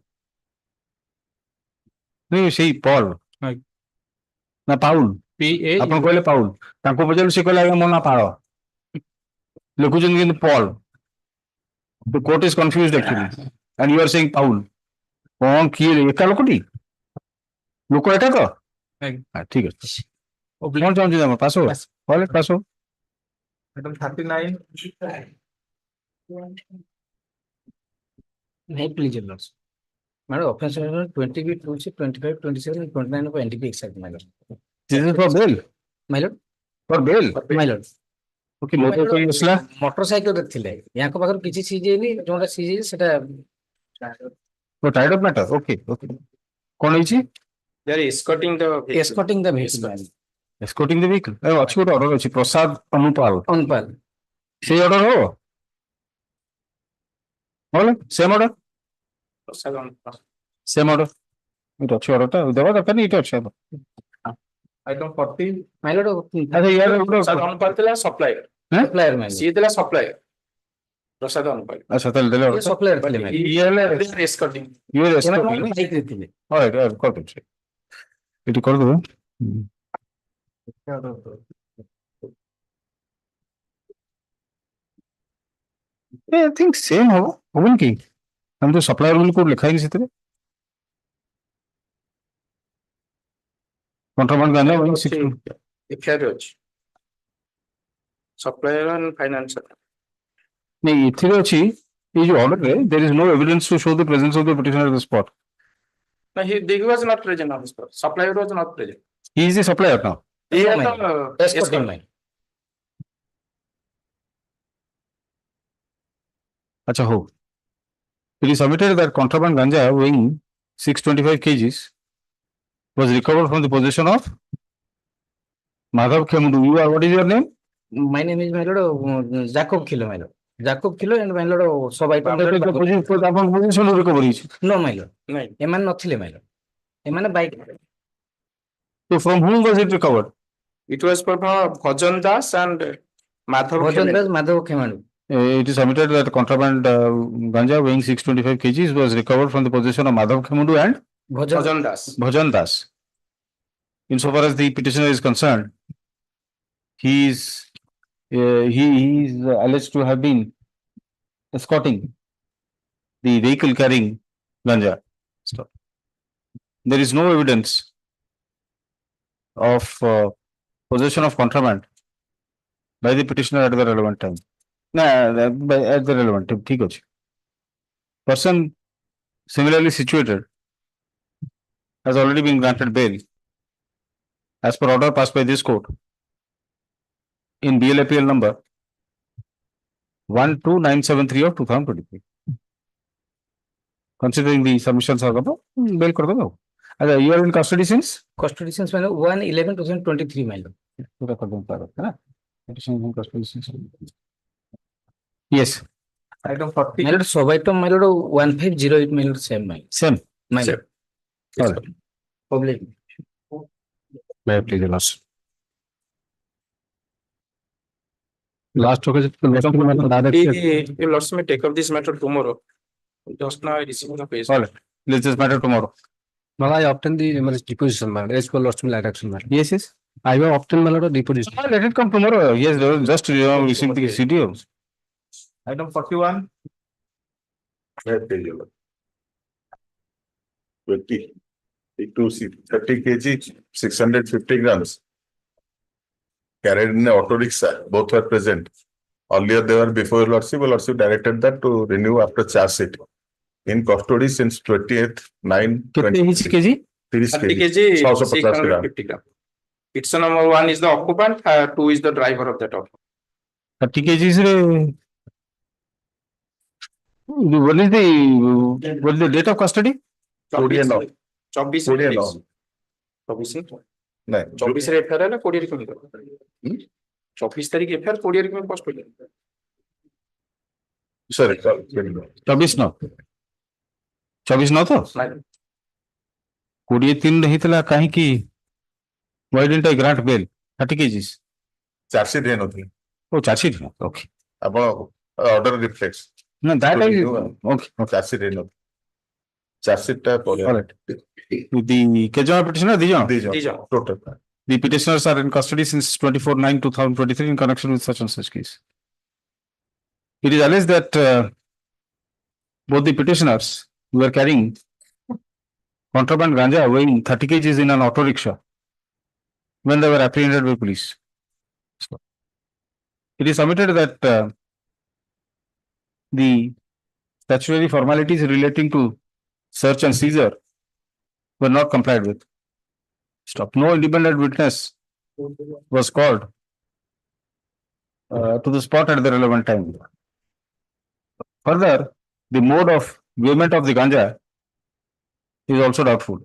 नहीं सही Paul ना पाउल P.A. अपन कहले पाउल ताको बजल से कहला है मोना पाड़ो लिखुचन किंतु Paul the court is confused actually and you are saying पाउल कौन किए एका लोकटी लोक एटा तो ठीक है कौन चाहूँ जी पासो पॉल पासो Item 39. नहीं please your lords. Madam, offense order 20, 25, 27, and 29 of NTP exact, my lord. This is for bail. My lord. For bail. My lord. Okay, motor कोई मसला? मोटरसाइकिल रखते ले यहाँ को बाहर किसी चीज़ नहीं जोड़ा चीज़ सेटा वो tied up matter. Okay, okay. कौन है जी? They are escorting the vehicle. Escorting the vehicle. Escorting the vehicle. अच्छी कोई order अच्छी प्रसाद अनुपाल. अनुपाल. सही order हो? बोले same order. Prasad Anupal. Same order. It अच्छी order था. दवा दरकार नहीं इट अच्छा है. Item 40. My lord. अरे यार प्रसाद अनुपाल तेला supplier. Supplier man. सी तेला supplier. प्रसाद अनुपाल. अच्छा तल दिले ये supplier तेले man. ये ले escorting. You are escorting. Bike रहती ले. Alright, कर दो. इट कर दो. I think same होगा कि हम तो सप्लायर रूल को लिखा ही नहीं सकते कॉन्ट्राबैंड गांजा वही एफआईआर ଅଛି ସପ୍ଲାୟର ଆଣ୍ଡ ଫାଇନାନ୍ସିଆଲ नहीं ଏଥିରେ ଅଛି ये जो ऑर्डर है there is no evidence to show the presence of the petitioner at the spot No, he was not present on the spot. Supplier was not present. he is the supplier now He had the escort line. अच्छा हो it is submitted that contraband ganja weighing 625 kgs was recovered from the possession of Madhav Khemudu. You are, what is your name? My name is my lord Jacob Kilo, my lord. Jacob Kilo and my lord sub item. Possession recovery. No, my lord. Eman nothile, my lord. Eman a bike. So from whom was it recovered? It was from Bhajan Das and Madhav Bhajan Das, Madhav Khemudu. It is submitted that contraband ganja weighing 625 kgs was recovered from the possession of Madhav Khemudu and Bhajan Das. Bhajan Das. Insofar as the petitioner is concerned, he is alleged to have been escorting the vehicle carrying ganja. Stop. There is no evidence of possession of contraband by the petitioner at the relevant time. At the relevant time, ठीक है. Person similarly situated has already been granted bail as per order passed by this court in BLAPL number 12973 of 2023. Considering the submissions are above, bail कर दो. You are in custody since? Custody since 1/11/2023, my lord. पूरा कर दूं पारो, है ना? Petition in custody since. Yes. Item 40. My lord, sub item, my lord 1508, my lord, same, my. Same. My lord. All right. Public. May I please the last. Last token, You lost me take up this matter tomorrow. Just now I received the page. all right. Let's just matter tomorrow. Well, I obtained the deposition, man. As per lost me action, man. Yes, yes. I will obtain my lord deposition. Let it come tomorrow. Yes, just received the CDO. Item 41. 20, 30 kg, 650 grams. Carried in an auto rickshaw. Both were present. Earlier they were before your lordship. Your lordship directed that to renew after charge sheet. In custody since 28th 9 कितने kg? 30 kg, 650 grams. It's number 1 is the occupant, 2 is the driver of that occupant. 30 kgs. What is the date of custody? 24 9. 24 रे FIR है 20 रे कमी 24 तारीख FIR 20 रे कमी post हो Sorry. 24 न 24 न तो 23 नहीं थला काहे की why didn't I grant bail 30 kgs Charge sheet है नथी. oh charge sheet okay आपण order reflects. no that I okay Charge sheet है नथी. Charge sheet टा all right the Kejama petitioner Dijon total. The petitioners are in custody since 24/9/2023 in connection with such and such case. It is alleged that both the petitioners were carrying contraband ganja weighing 30 kgs in an auto rickshaw when they were apprehended by police. It is submitted that the statutory formalities relating to search and seizure were not complied with. Stop. No independent witness was called to the spot at the relevant time. Further, the mode of weighment of the ganja is also doubtful.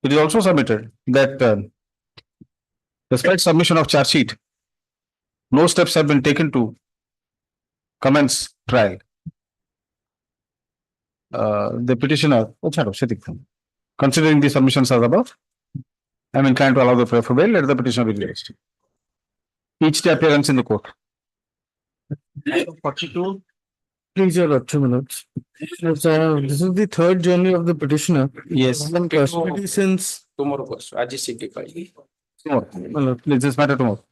It is also submitted that despite submission of charge sheet, no steps have been taken to commence trial. The petitioner, considering the submissions as above, I am inclined to allow the prayer for bail. Let the petitioner be released. Each day appearance in the court. 42. Please, your lord, 2 minutes. This is the third journey of the petitioner. Yes. In custody since tomorrow. Aji 65. Tomorrow. Well, let's just matter tomorrow.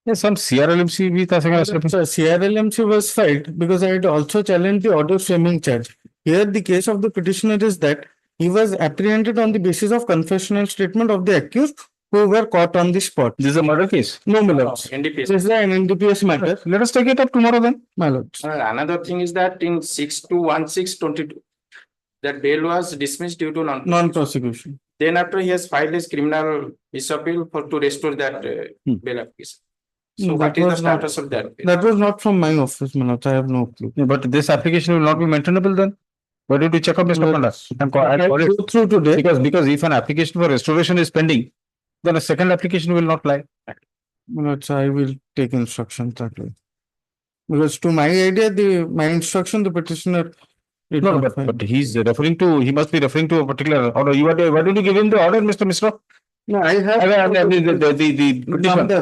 Yes, some CRLMC भी था second So CRLMC was filed because I had also challenged the order framing charge. Here, the case of the petitioner is that he was apprehended on the basis of confessional statement of the accused who were caught on the spot. This is a murder case. No, my lords. NDPS. This is an NDPS matter. Let us take it up tomorrow then. My lords. Another thing is that in 6/2/16/22, that bail was dismissed due to Non-prosecution. Then after he has filed his criminal appeal for to restore that bail application. So what That is the was not- status of that? That was not from my office, my lords. I have no clue. Yeah, but this application will not be maintainable then? Why did you check up, Mr. Panda? I'll go through today. Because if an application for restoration is pending, then a second application will not lie. My lords, I will take instructions that way. Because to my idea, my instruction, the petitioner. did No, not but he's referring to, he must be referring to a particular order. Why did you give him the order, Mr. Mishra? No, I have. The petition. Number.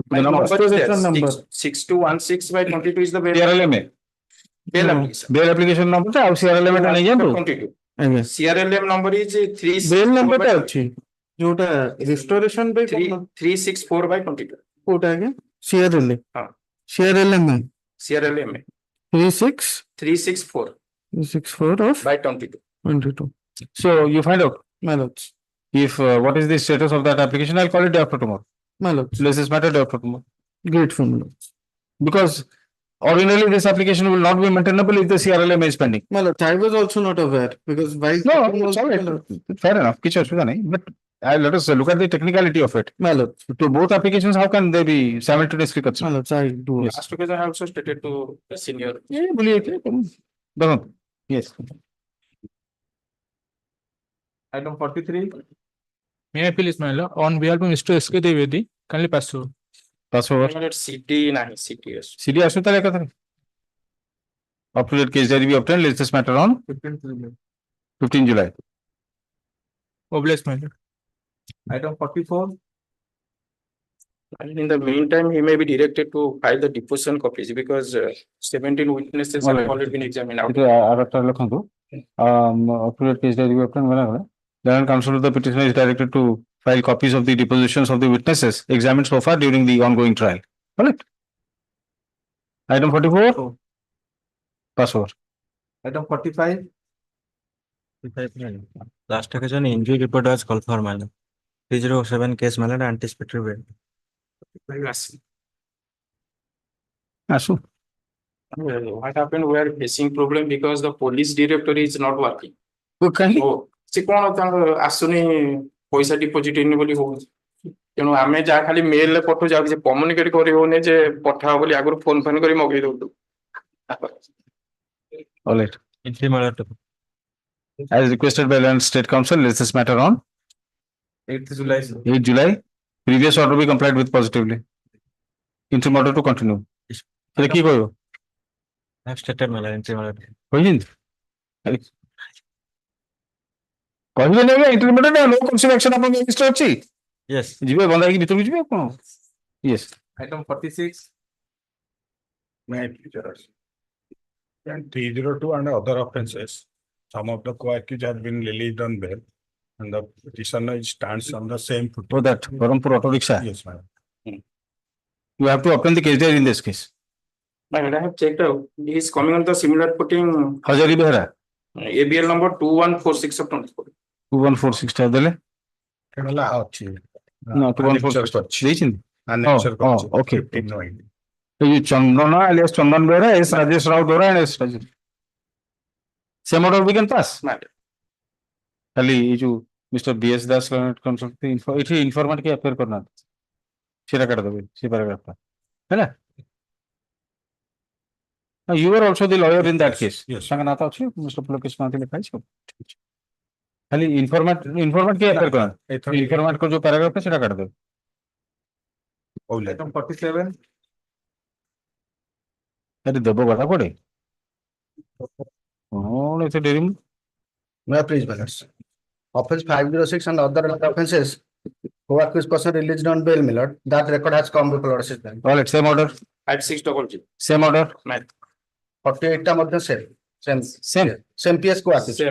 The number. Restoration number. 6/2/16/22 is the bail. CRLM. Bail No. application. Bail application number ଟା ଆଉ CRLM ଟା ନେଇ ଯାଆନ୍ତୁ। 22. ଆଜ୍ଞା। CRLM number is 3. Bail ନମ୍ବରଟା ଅଛି ଯୋଉଟା restoration ପାଇଁ 364/22. କୋଉଟା ଆଜ୍ଞା ସିଆରଏଲ ହଁ। ସିଆରଏଲଏମ CRLM 364 364 of by 22. 22. So you find out My lords. if what is the status of that application, I'll call it day after tomorrow. My lords. Let's this matter day after tomorrow. Grateful, my lords. Because ordinarily this application will not be maintainable if the CRLM is pending. My lords, I was also not aware because why. No, it's all right. Fair enough. କିଛି ଅସୁବିଧା ନାହିଁ. But let us look at the technicality of it. My lords. To both applications, how can they be simultaneously My considered? lords, I do. Yes. Last occasion I also stated to the senior. Yeah, बोलिए क्या? देखो. Yes. Item 43. May I please, my lord, on behalf of Mr. S.K. Devedi, kindly pass through. Pass over. CD ନାହିଁ CTS. CD ଆସୁ ତାହେଲେ ଏକାଥରେ. Up to date case diary be obtained. Let's this matter on 15 July. Obliged, my lord. Item 44. And in the meantime, he may be directed to file the deposition copies because 17 witnesses have already been examined out. ଏଠି ଆରଟା ଲେଖନ୍ତୁ. Up to date case diary be obtained ଗଲା ଗଲା. General counsel of the petitioner is directed to file copies of the depositions of the witnesses examined so far during the ongoing trial. Correct? Item 44. Pass over. Item 45. Last occasion, injury report was called for, my lord. 307 case, my lord, anticipatory bail. ଆସୁ. What happened? We are facing problem because the police directory is not working. କାହିଁକି? ସେ କଣ ତାଙ୍କ ଆସୁନି ପଇସା deposit ହେଇନି ବୋଲି ହଉଛି। ତେଣୁ ଆମେ ଯାହା ଖାଲି ମେଲ ରେ ପଠଉଛୁ ଆଉ କିଛି କମ୍ୟୁନିକେଟ କରି ହଉନି ଯେ ପଠାଅ ବୋଲି ଆଗରୁ ଫୋନ ଫୋନ କରି ମଗେଇ ଦଉଛୁ। All right. Entry, my lord. As requested by Land State Council, let's this matter on 8th July. 8 July. Previous order be complied with positively. Interim order to continue. ହେଲେ କି କହିବ? I have stated, my lord, entry, my lord. କହିଛନ୍ତି? କହିବେ ନେବେ intermediate no conceive action ଆପଣଙ୍କ register ଅଛି? Yes. ଯିବେ ବନ୍ଦ ହେଇକି ଭିତରକୁ ଯିବେ କଣ? Yes. Item 46. May I please, Your Honor? And 302 and other offences, some of the co-accused have been released on bail and the petitioner stands on the same footing. For that, Barampur auto rickshaw. Yes, madam. You have to obtain the case diary in this case. My lord, I have checked out. He is coming on the similar footing. Hajari Behra. ABL number 2146 of 24. 2146 ଟା ଦେଲେ? ହେଲା ଅଛି। No, 2146 ଦେଇଛନ୍ତି? Annexure କରିଛି। Okay. 15 ଏଇ ଯୋଉ ଚନ୍ଦନ alias Chandan Behera, S Rajesh Raut Dora and S Rajesh. Same order we can pass? ଖାଲି ଏଇ ଯୋଉ Mr. B.S. ଦାସ ଏଠି ଇନଫର୍ମାଣ୍ଟ କି ଆଫେୟାର କରିନାହାନ୍ତି। ସେଟା କାଟିଦେବେ ସେ ପାରାଗ୍ରାଫଟା ହେଲା। You are also the lawyer in that case. Yes. ତାଙ୍କ ନାଁ ତ ଅଛି Mr. ପୁଲକେଶ ମହାନ୍ତି ଲେଖା ହେଇଛି। ଖାଲି ଇନଫର୍ମାଣ୍ଟ କି ଆଫେୟାର କରିନାହାନ୍ତି। ଇନଫର୍ମାଣ୍ଟ ଯୋଉ ପାରାଗ୍ରାଫଟା ସେଟା କାଟିଦେବେ। Item 47. ଆରେ ଦେବ ଗଲା କୁଆଡେ? କଣ ଏତେ ଡେରି? May I please, my lords? Offense 506 and other offences, co-accused person released on bail, my lord. That record has come before lordship. All right, same order. 5600. Same order. 48 টা মধ্যে same PS co-accused.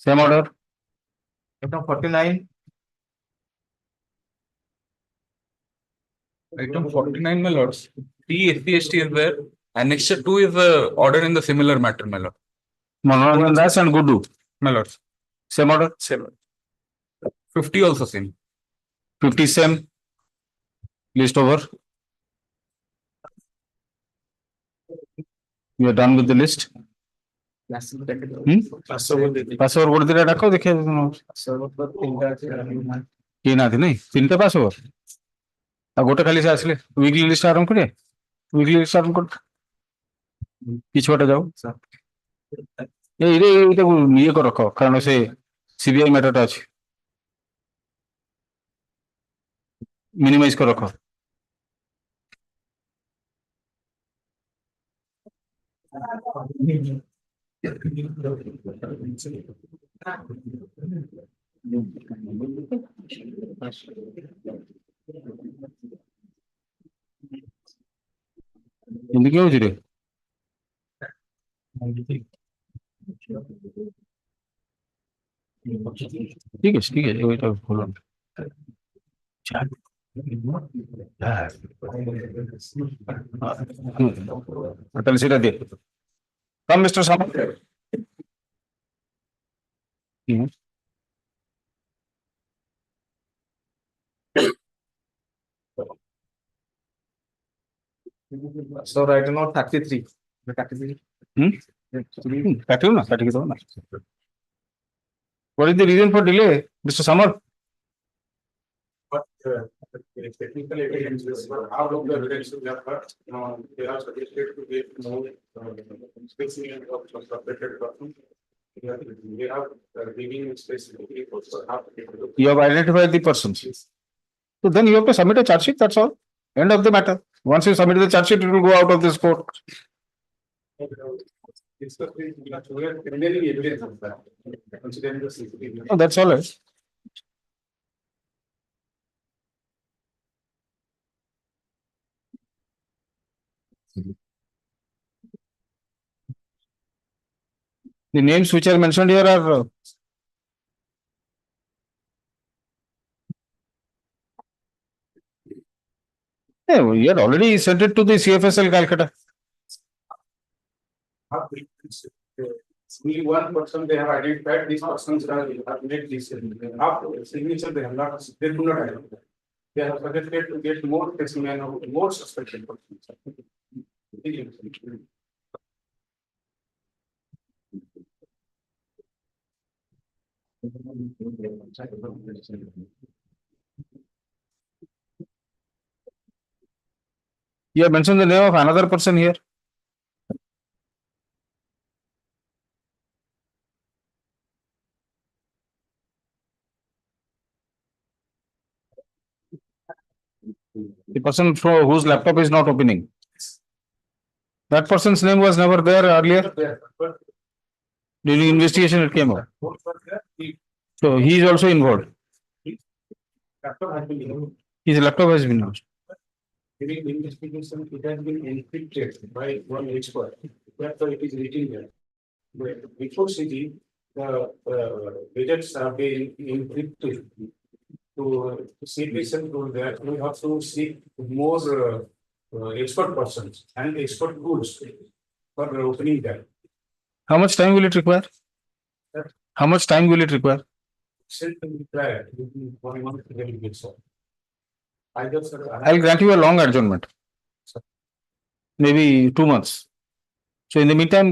Same order. Item 49. Item 49, my lords. T SC/ST is there. Annexure 2 is order in the similar matter, my lord. Manoranjan Das and Gudu. My lords. Same order? Same. 50 also same. 50 same. List over. You are done with the list? Pass over করে দিলে ডাকো দেখে কি না নাই তিনটা pass over আর গোটা খালি সে আসলে উইকলি লিস্ট আরম্ভ করে উইকলি লিস্ট আরম্ভ করতে পিছুয়াটা যাও এইটা ইয়ে করে রাখো কারণ সে সিবিআই ম্যাটারটা আছে মিনিমাইজ করে রাখো ఎందుకు হচ্ছে রে ঠিক আছে ওইটা বলুন তাহলে সেটা দিয়ে Come, Mr. Samant. So right now 33. 33. What is the reason for delay, Mr. Samar? But technical evidence is out of the evidence we have heard. They are suggested to get more specimen of suspected person. They have reading specifically for You have identified the persons. So then you have to submit a charge sheet, that's all. End of the matter. Once you submit the charge sheet, it will go out of this court. Oh, that's all right. The names which are mentioned here are we had already sent it to the CFSL Calcutta. Only one person they have identified, these persons have made this signature, they have not, they do not identify. They have suggested to get more specimen of more suspected persons. You have mentioned the name of another person here. The person whose laptop is not opening. That person's name was never there earlier. During investigation, it came out. So he is also involved. His laptop has been lost. During the investigation, it has been encrypted by one expert. That's why it is written there. But before CD, the gadgets have been encrypted. To see this and to that, we have to seek more expert persons and expert tools for opening that. How much time will it require? How much time will it require? Prior, 1 month, they will get solved. I'll grant you a long adjournment. Maybe 2 months. So in the meantime,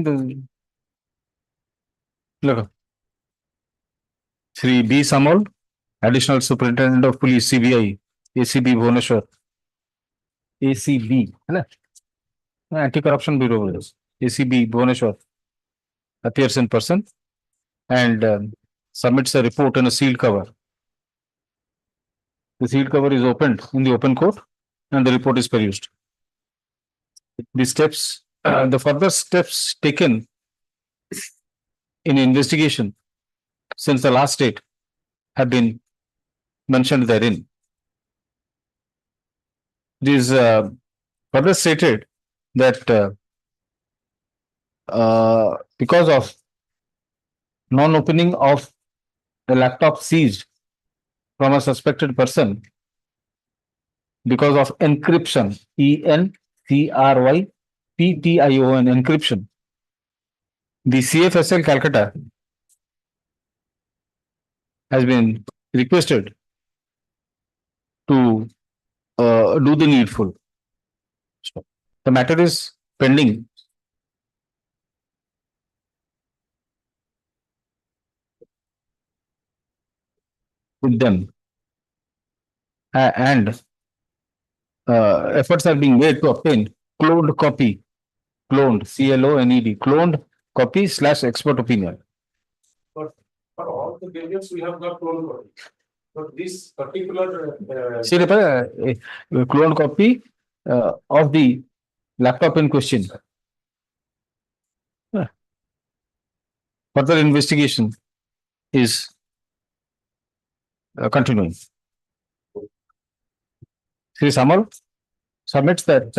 look. Shri B. Samal, Additional Superintendent of Police, CBI, ACB Bhubaneswar. ACB, Anti-Corruption Bureau, ACB Bhubaneswar, appears in person and submits a report in a sealed cover. The sealed cover is opened in the open court and the report is perused. The steps, the further steps taken in investigation since the last date have been mentioned therein. It is further stated that because of non-opening of the laptop seized from a suspected person, because of encryption, ENCRYPTION, encryption. The CFSL Calcutta has been requested to do the needful. The matter is pending. With them. And efforts are being made to obtain cloned copy, cloned, CLONED, cloned copy / expert opinion. For all the variants, we have got clone copy. But this particular. See, cloned copy of the laptop in question. Further investigation is continuing. Sri Samal submits that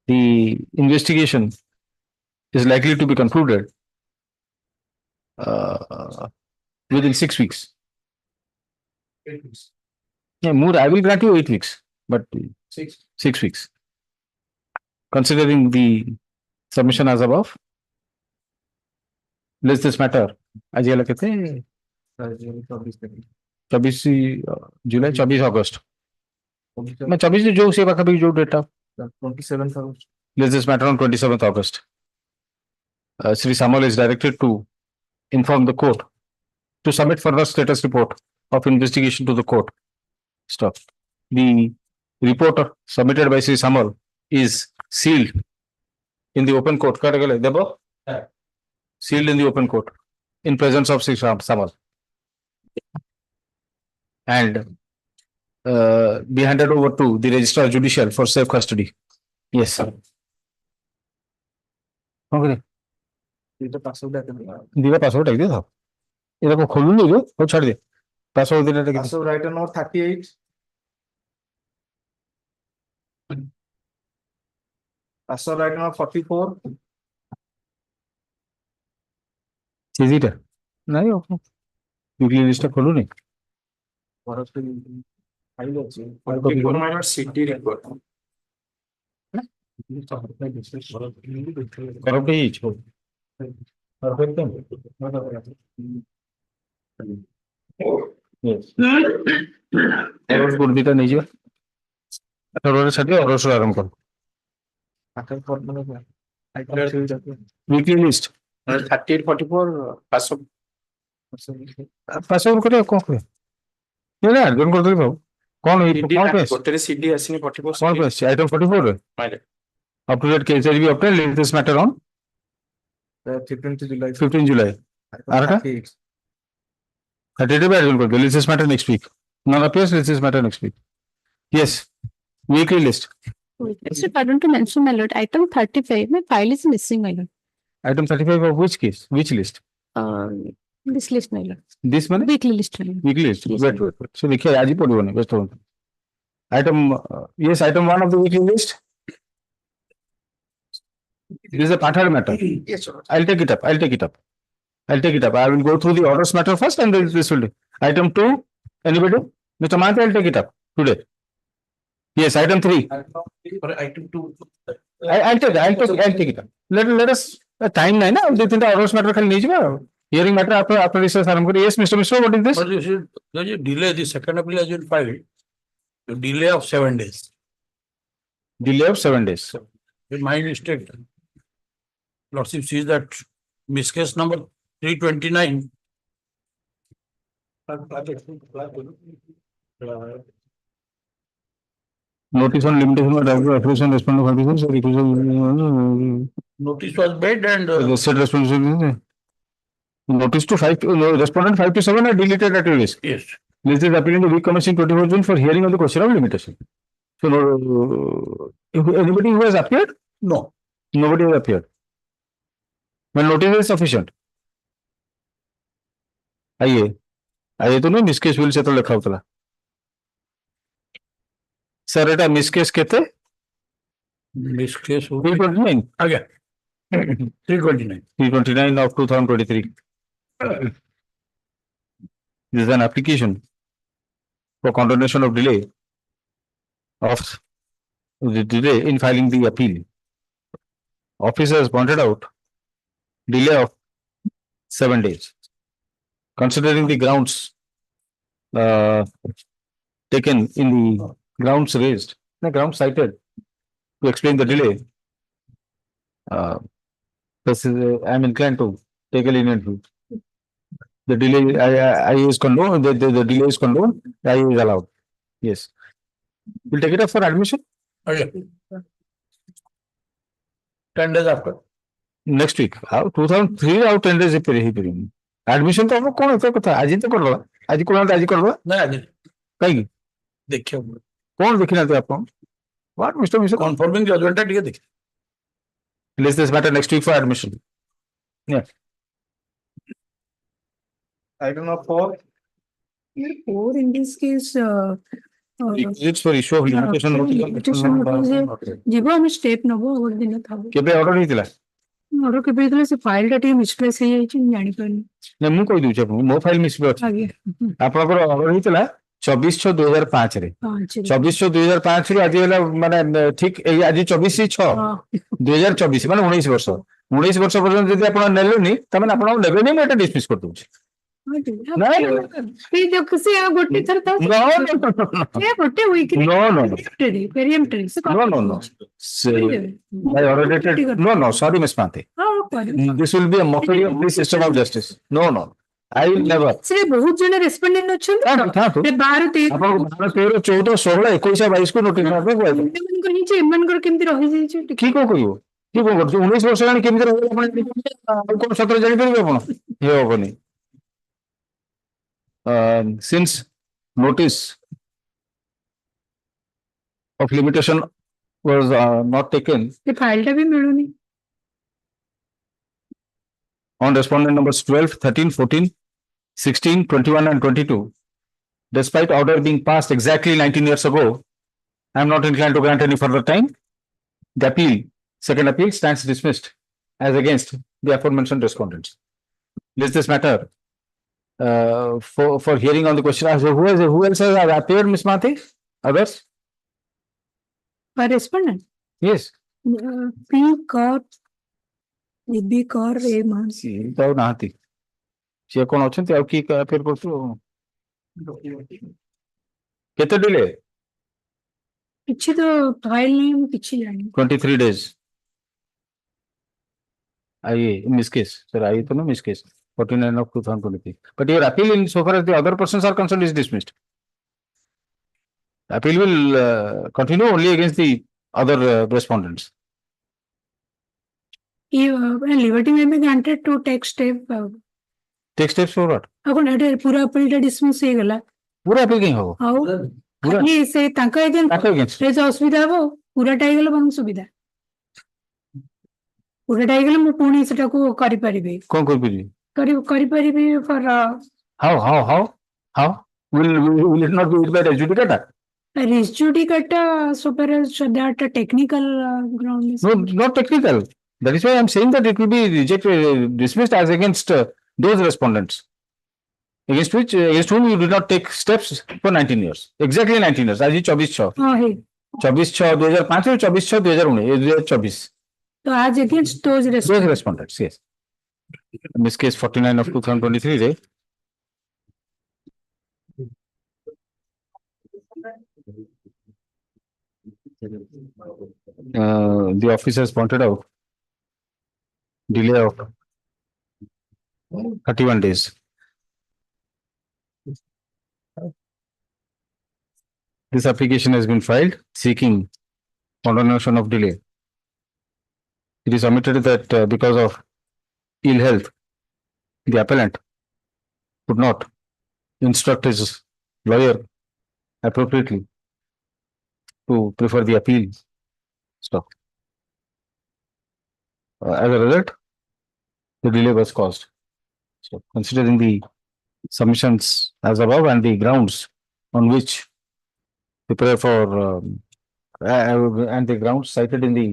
the investigation is likely to be concluded within 6 weeks. 8 weeks. Yeah, more. I will grant you 8 weeks, but 6 weeks. Considering the submission as above, let's this matter. आज ये लगे थे 24 जुलाई 24 अगस्त मैं 24 जो सेवा कभी जो data 27th August. let's this matter on 27th August. Sri Samal is directed to inform the court to submit further status report of investigation to the court. Stop. The report submitted by Sri Samal is sealed in the open court. Sealed in the open court in presence of Sri Samal and be handed over to the Registrar Judicial for safe custody. Yes, sir. Okay. The password दिला password है था ये को खोलू नहीं जो वो छोड़ दे पासवर्ड देना है password item number 38. Password item number 44. चीज़ी टा नहीं हो वीकली लिस्ट खोलू नहीं फाइल ଅଛି 44 minus CD report. corrupt ही छोड़ perfect yes errors गुड़ दिता नहीं जो error साथे errors आरंभ करो आकर फॉर मतलब weekly list 3844 password password करे कौन करे ये ना अर्जन कर दे भाऊ कौन है कौन पे गोटेरे सीडी आसीनी 44 कौन पे item 44 है माइले up to date case will be obtained in this matter on 15th July 15 July Arka 32 by अर्जन कर दो let's this matter next week non appears let's this matter next week yes weekly list Sir, pardon to mention, my lord, item 35, my file is missing, my lord. item 35 of which case which list This list, my lord. this one Weekly list, my lord. weekly list Yes, wait so देखिए आज ही पढ़ो नहीं बस तो item yes item 1 of the weekly list this is a Pathar matter Yes, sir. I'll take it up I will go through the orders matter first and then this will do item 2 anybody Mr. Mahanta I'll take it up today yes item 3 Item 2. I'll take it up let us time nahi na do tinta orders matter khali nahi jiba hearing matter after research aram kari yes Mr. Mishra what is this But you should, there's a delay, the second appeal has been filed. A delay of 7 days. delay of 7 days In my mistake. Lordship sees that miss case number 329. notice on limitation of application responsibility so refusal Notice was made and the said responsibility notice to 5 respondent 5 to 7 are deleted at your risk yes. this is appealing to week commencing 24 June for hearing of the question of limitation so anybody who has appeared No. nobody has appeared when notice is sufficient आइए तो ना miss case will say तो लिखा होता sir एटा miss case कहते Miss case 329 again. 329. 329 of 2023 this is an application for condonation of delay of the delay in filing the appeal. Officer has pointed out delay of 7 days. Considering the grounds taken in the grounds raised, the grounds cited to explain the delay, I am inclined to take a lenient view. The delay, I is condoned, the delay is condoned, I is allowed. Yes. We'll take it up for admission. Okay. 10 days after. Next week. 2003 out 10 days period. Admission तो हम कौन होता है कथा आज ही तो कर लो आज कौन आज कर लो नहीं आज कहीं देखिए कौन देखना थे आपको What Mr. Mishra? Confirming judgment है ठीक है देखिए List this matter next week for admission. Yeah. I don't know for. Or in this case, It's for issue of limitation notice. जीवो हमें स्टेप नबो और दिन था केबे ऑर्डर नहीं दिला और के बेदले से फाइल टा टी मिस्प्लेस हे जाई छी जानि परनी ने मु कोइ दूचे मो फाइल मिसप्लेस आगे आपनकर ऑर्डर नहीं दिला 24/6/2005 रे 24/6/2005 रे आज होला माने ठीक आज 24/6/2024 माने 19 वर्ष 19 वर्ष पर्यंत यदि आपण नेलेनी त माने आपण लेबे नहीं मैं डिसमिस कर दूची ये जो किसी आ गोटी थर था ये गोटे वीक No. पेरियम्टरी से No. I already did. No, sorry, Miss Mate. This will be a mockery of the system of justice. No. I will never. से बहुत जने रेस्पोंडेंट अछन ते 12 13 आपण 12 13 14 16 21 22 को नोटिस करबे को मन को हिचे मन को केमति रहि जाई छी की को कहियो की को कर 19 वर्ष जानि केमति रहि आपण कोन 17 जानि परबे आपण हे होबनी since notice of limitation was not taken ते फाइल टा भी मिलुनी on respondent numbers 12, 13, 14, 16, 21 and 22. Despite order being passed exactly 19 years ago, I am not inclined to grant any further time. The appeal, second appeal stands dismissed as against the aforementioned respondents. List this matter for hearing on the question. Who else has appeared, Ms. Mate? Others? पर respondent Yes. पी कॉर बी कॉर ए मान तो नाहती से कोन अछंती आ की फिर करतो केते डिले किछि तो फाइल नहीं हम किछि जानी 23 days. In this case, sir, तो no miss case 49 of 2023. But your appeal in so far as the other persons are concerned is dismissed. Appeal will continue only against the other respondents. ये liberty में भी granted to take step Take steps for what? अकोन एटे पूरा appeal टा dismiss हे गला पूरा appeal कहीं हो हाउ खाली से ताका एजेंट रे असुविधा हो पूरा टाइ गला बंग सुविधा पूरा टाइ गला मु पुणी सेटा को करि परिबे कौन कर भी करि परिबे for how will it not be by the adjudicator? Adjudicator super that technical ground No, not technical. That is why I am saying that it will be rejected, dismissed as against those respondents against whom you did not take steps for 19 years. Exactly 19 years. आज ही 24/6 हां है 24/6/2005 और 24/6/2019 तो आज against those respondents. Yes. In this case 49 of 2023 रे the officer has pointed out delay of 31 days. This application has been filed seeking condonation of delay. It is submitted that because of ill health, the appellant could not instruct his lawyer appropriately to prefer the appeal stop. As a result, the delay was caused. So, considering the submissions as above and the grounds on which prepare for and the grounds cited in the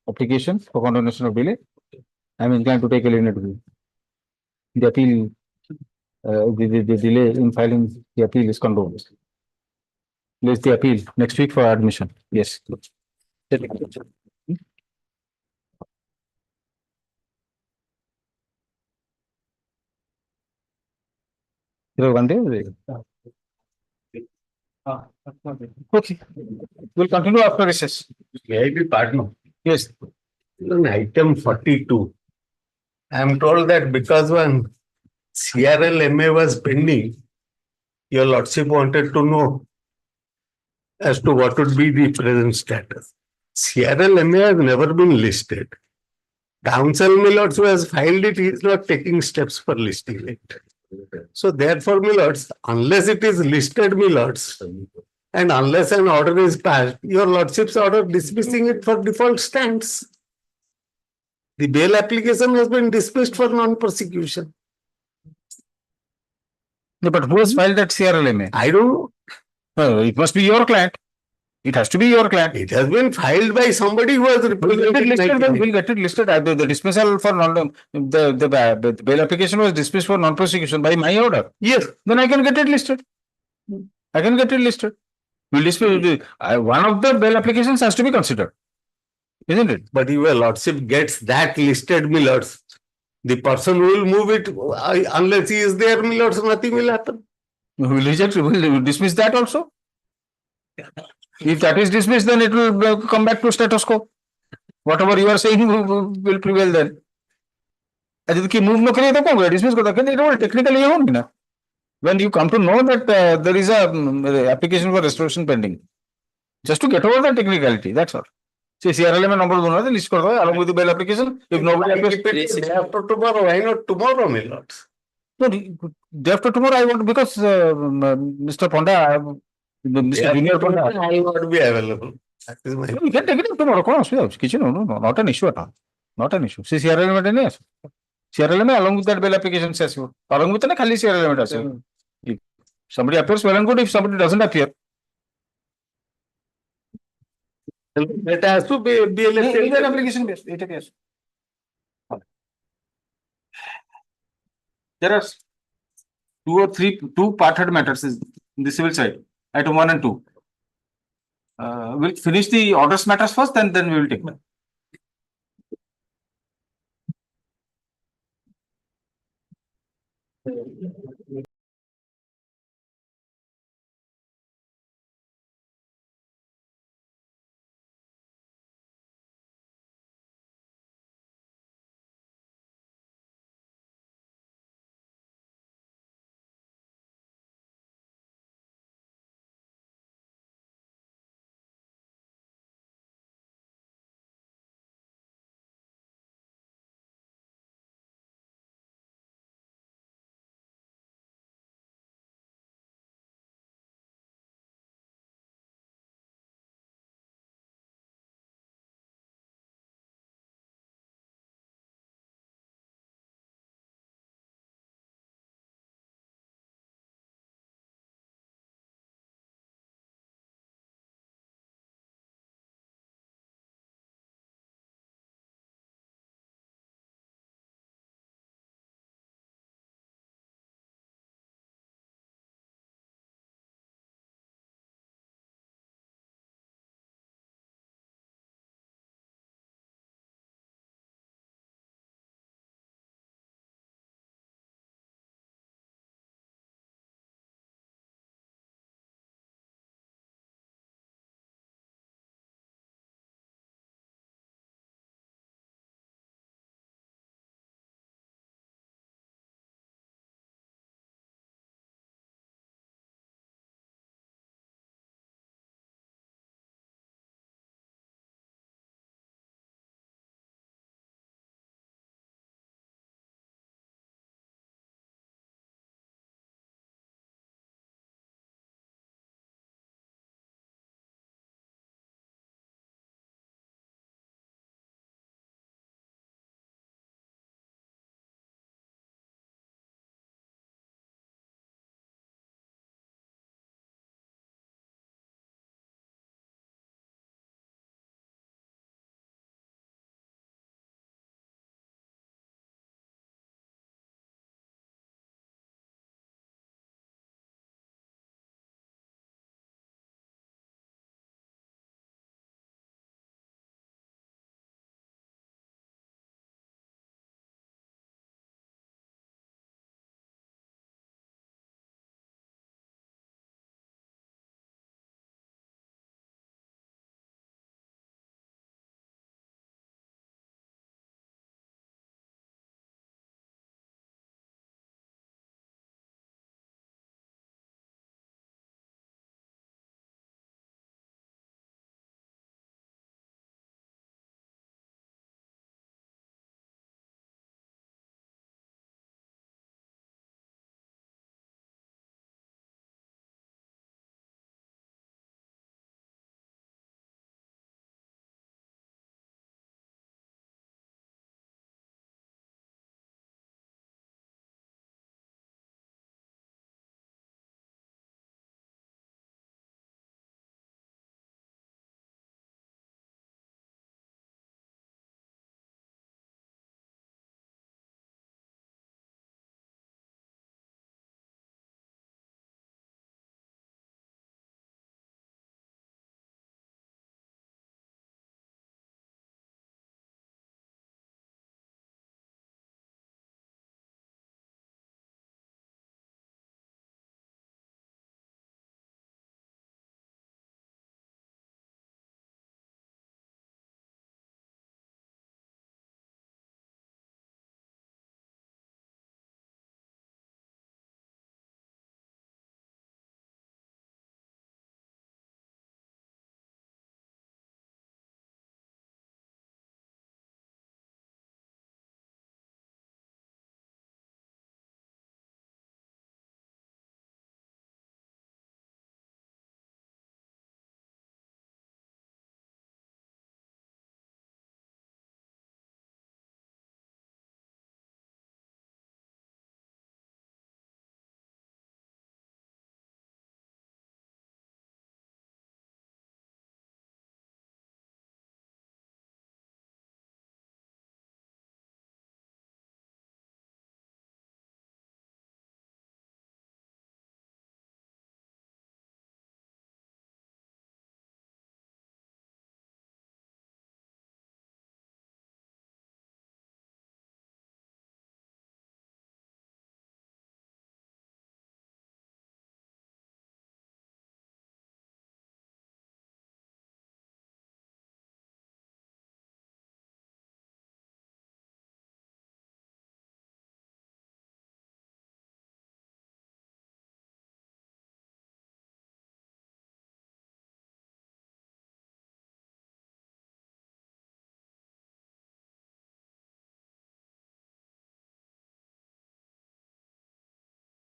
application for condonation of delay, I am inclined to take a lenient view. The appeal, the delay in filing the appeal is condoned. Place the appeal next week for admission. Yes. One day. Okay. We'll continue after recess. Maybe partner. Yes. On item 42, I am told that because one CRLMA was pending, your lordship wanted to know as to what would be the present status. CRLMA has never been listed. Council Millards who has filed it, he is not taking steps for listing it. So therefore, Millards, unless it is listed Millards, and unless an order is passed, your lordship's order dismissing it for default stands. The bail application has been dismissed for non-prosecution. No, but who has filed that CRLMA? I don't know. It must be your client. It has to be your client. It has been filed by somebody who has represented. We'll get it listed. The dismissal for the bail application was dismissed for non-prosecution by my order. Yes. Then I can get it listed. I can get it listed. We'll dismiss. One of the bail applications has to be considered, isn't it? But if your lordship gets that listed, Millards, the person will move it unless he is there, Millards, nothing will happen. We'll reject. We'll dismiss that also. If that is dismissed, then it will come back to status quo. Whatever you are saying will prevail then. यदि move no करें तो कौन करें? Dismiss करता है? It technically ये होगी ना. When you come to know that there is a application for restoration pending, just to get over the technicality, that's all. See, CRLM number दोनों है list कर दो along with the bail application. If nobody applies, after tomorrow, why not tomorrow, Millards? No, day after tomorrow I want because Mr. Ponda, Mr. Junior Ponda, I won't be available. That is my. We can take it up tomorrow. कौन असुविधा है? किसी no, not an issue at all. Not an issue. See, CRLM नहीं है. CRLM along with that bail application says you. Along with ना खाली CRLM says. If somebody appears, well and good. If somebody doesn't appear, It has to be an application based. It is. There are two part-head matters in the civil side, item 1 and 2. We'll finish the orders matters first, and then we will take.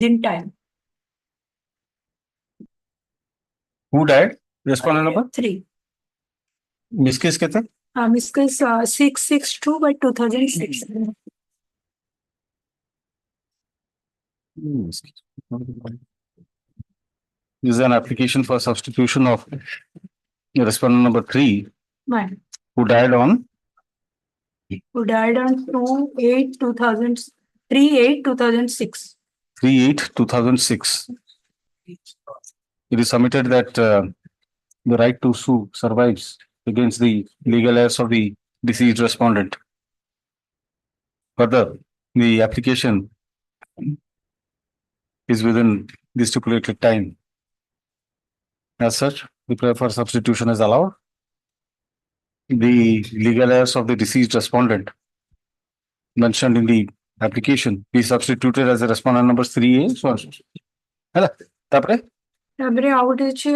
in time. Who died? Respondent number? 3. Miss case kete? Miss case 662 by 2006. This is an application for substitution of respondent number 3 Man, who died on who died on 2/8/2000, 3/8/2006. 3/8/2006. It is submitted that the right to sue survives against the legal heirs of the deceased respondent. Further, the application is within the stipulated time. As such, the prayer for substitution is allowed. The legal heirs of the deceased respondent mentioned in the application be substituted as a respondent number 3A. So, Hello. Tapre? Tabre out is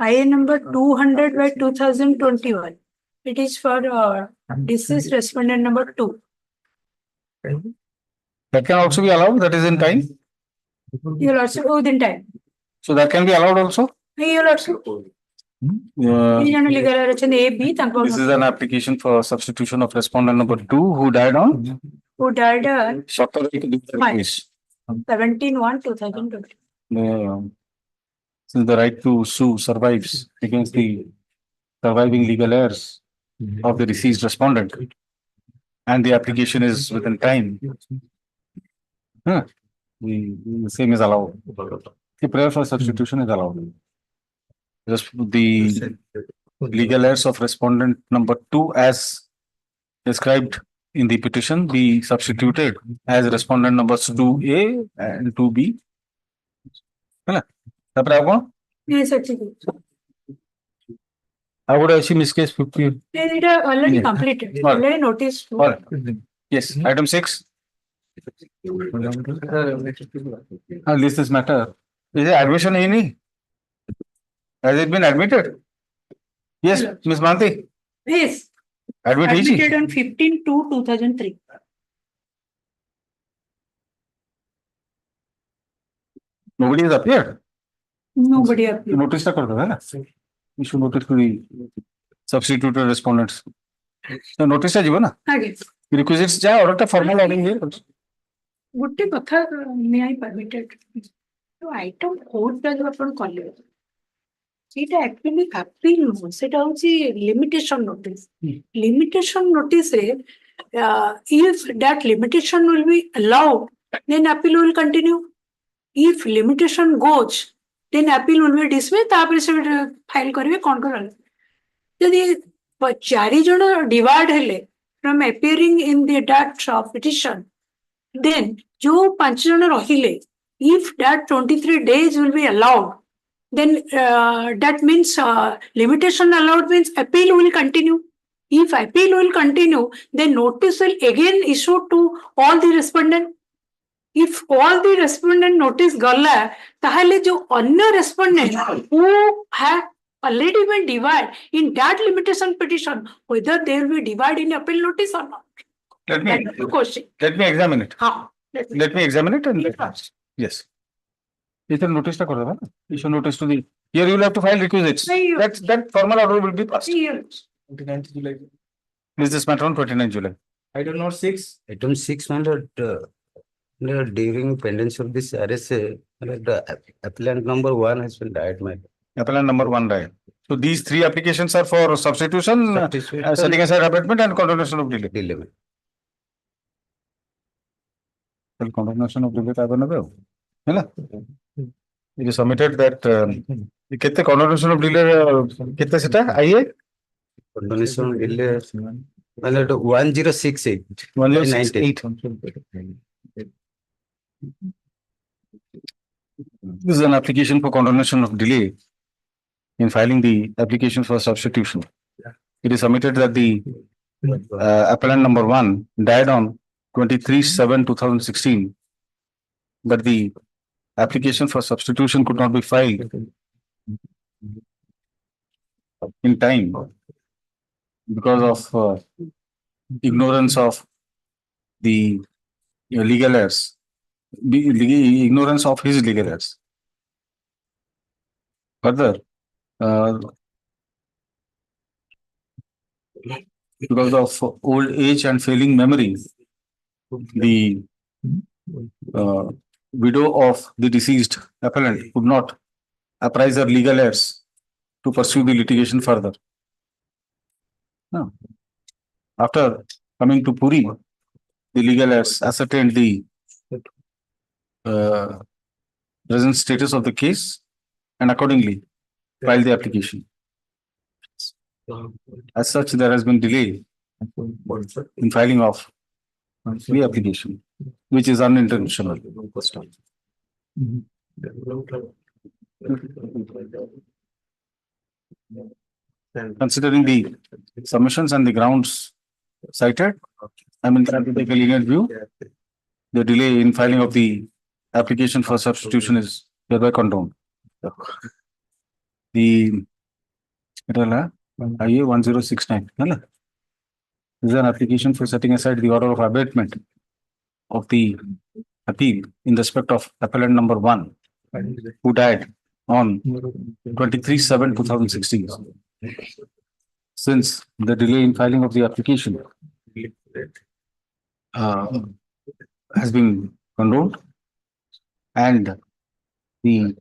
IA number 200 by 2021. It is for deceased respondent number 2. That can also be allowed. That is in time. You will also within time. So that can be allowed also. You will also. Legal error A, B. This is an application for substitution of respondent number 2 who died on. Who died on 17/1/2020. Since the right to sue survives against the surviving legal heirs of the deceased respondent, and the application is within time, the same is allowed. The prayer for substitution is allowed. Just the legal heirs of respondent number 2 as described in the petition be substituted as respondent numbers 2A and 2B. Yes, actually. I would actually miss case 50. It already completed. Already noticed. Yes, item 6. List this matter. Is it admission any? Has it been admitted? Yes, Miss Manti. Yes. Admitted on 15/2/2003. Nobody has appeared. Nobody appeared. Notice ta kar do, hai na? You should notice to the substituted respondents. So notice ta jibo na? Again. Requisites ja or ekta formal order here. Gutte katha may I permitted. So item code ta jo apan kale. It actually happy no. It also limitation notice. Limitation notice if that limitation will be allowed, then appeal will continue. If limitation goes, then appeal will be dismissed. तापर से file करिए कौन कर यदि 4 जन divide हेले from appearing in the that petition, then जो 5 जन रहिले, if that 23 days will be allowed, then that means limitation allowed means appeal will continue. If appeal will continue, then notice will again issue to all the respondent. If all the respondent notice gala, tahale jo अन्य respondent who have already been divided in that limitation petition, whether they will be divided in appeal notice or not. Let me examine it. Let me examine it and yes. It's a notice ta kar do, na? Issue notice to the. Here you will have to file requisites. That formal order will be passed. 29th July. Is this matter on 29th July? Item note 6. Item 6, my lord, during pendency of this arrest, the appellant number 1 has been died, my lord. Appellant number 1 died. So these 3 applications are for substitution, setting aside abatement and condonation of delay. Well, condonation of delay I don't know. It is submitted that कितने condonation of delay कितने सेटा आइए Condonation of delay, my lord, 1068. 1068. This is an application for condonation of delay in filing the application for substitution. It is submitted that the appellant number 1 died on 23/7/2016, but the application for substitution could not be filed in time because of ignorance of the legal heirs ignorance of his legal errors. Further, because of old age and failing memory, the widow of the deceased appellant could not apprise her legal heirs to pursue the litigation further. No. After coming to Puri, the legal heirs ascertained the present status of the case and accordingly filed the application. As such, there has been delay in filing of the application, which is unintentional. Considering the submissions and the grounds cited, I mean, to take a lenient view, the delay in filing of the application for substitution is hereby condoned. The IA 1069 is an application for setting aside the order of abatement of the appeal in respect of appellant number 1, who died on 23/7/2016. Since the delay in filing of the application has been condoned and the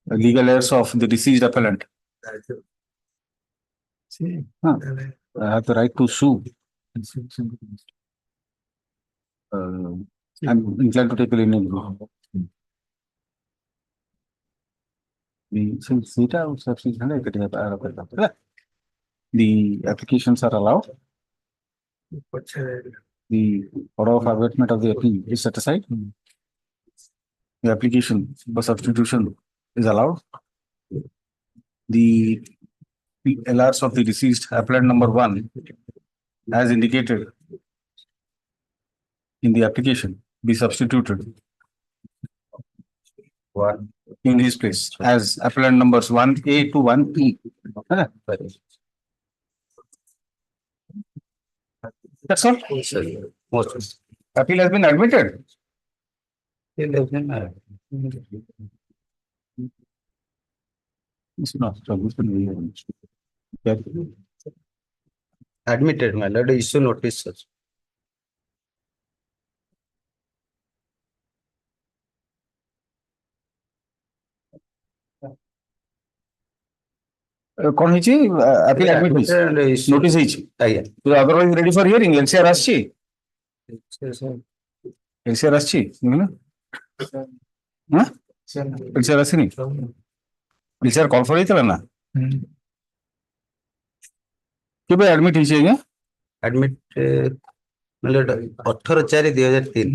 legal heirs of the deceased appellant have the right to sue. I'm inclined to take a lenient view. The applications are allowed. The order of abatement of the appeal is set aside. The application for substitution is allowed. The LRs of the deceased appellant number 1, as indicated in the application, be substituted in his place as appellant numbers 1A to 1E. That's all. Appeal has been admitted. Admitted, my lord, issue notice, sir. कौन ହେଇଛି appeal admit ହେଇଛି notice ହେଇଛି ଆଜ୍ଞା ତ otherwise ready for hearing LCR ଆସିଛି LCR ଆସିଛି ନା LCR ଆସିନି LCR call for ହେଇଥିଲା ନା କେବେ admit ହେଇଛି ଆଜ୍ଞା admit my lord 18/4/2003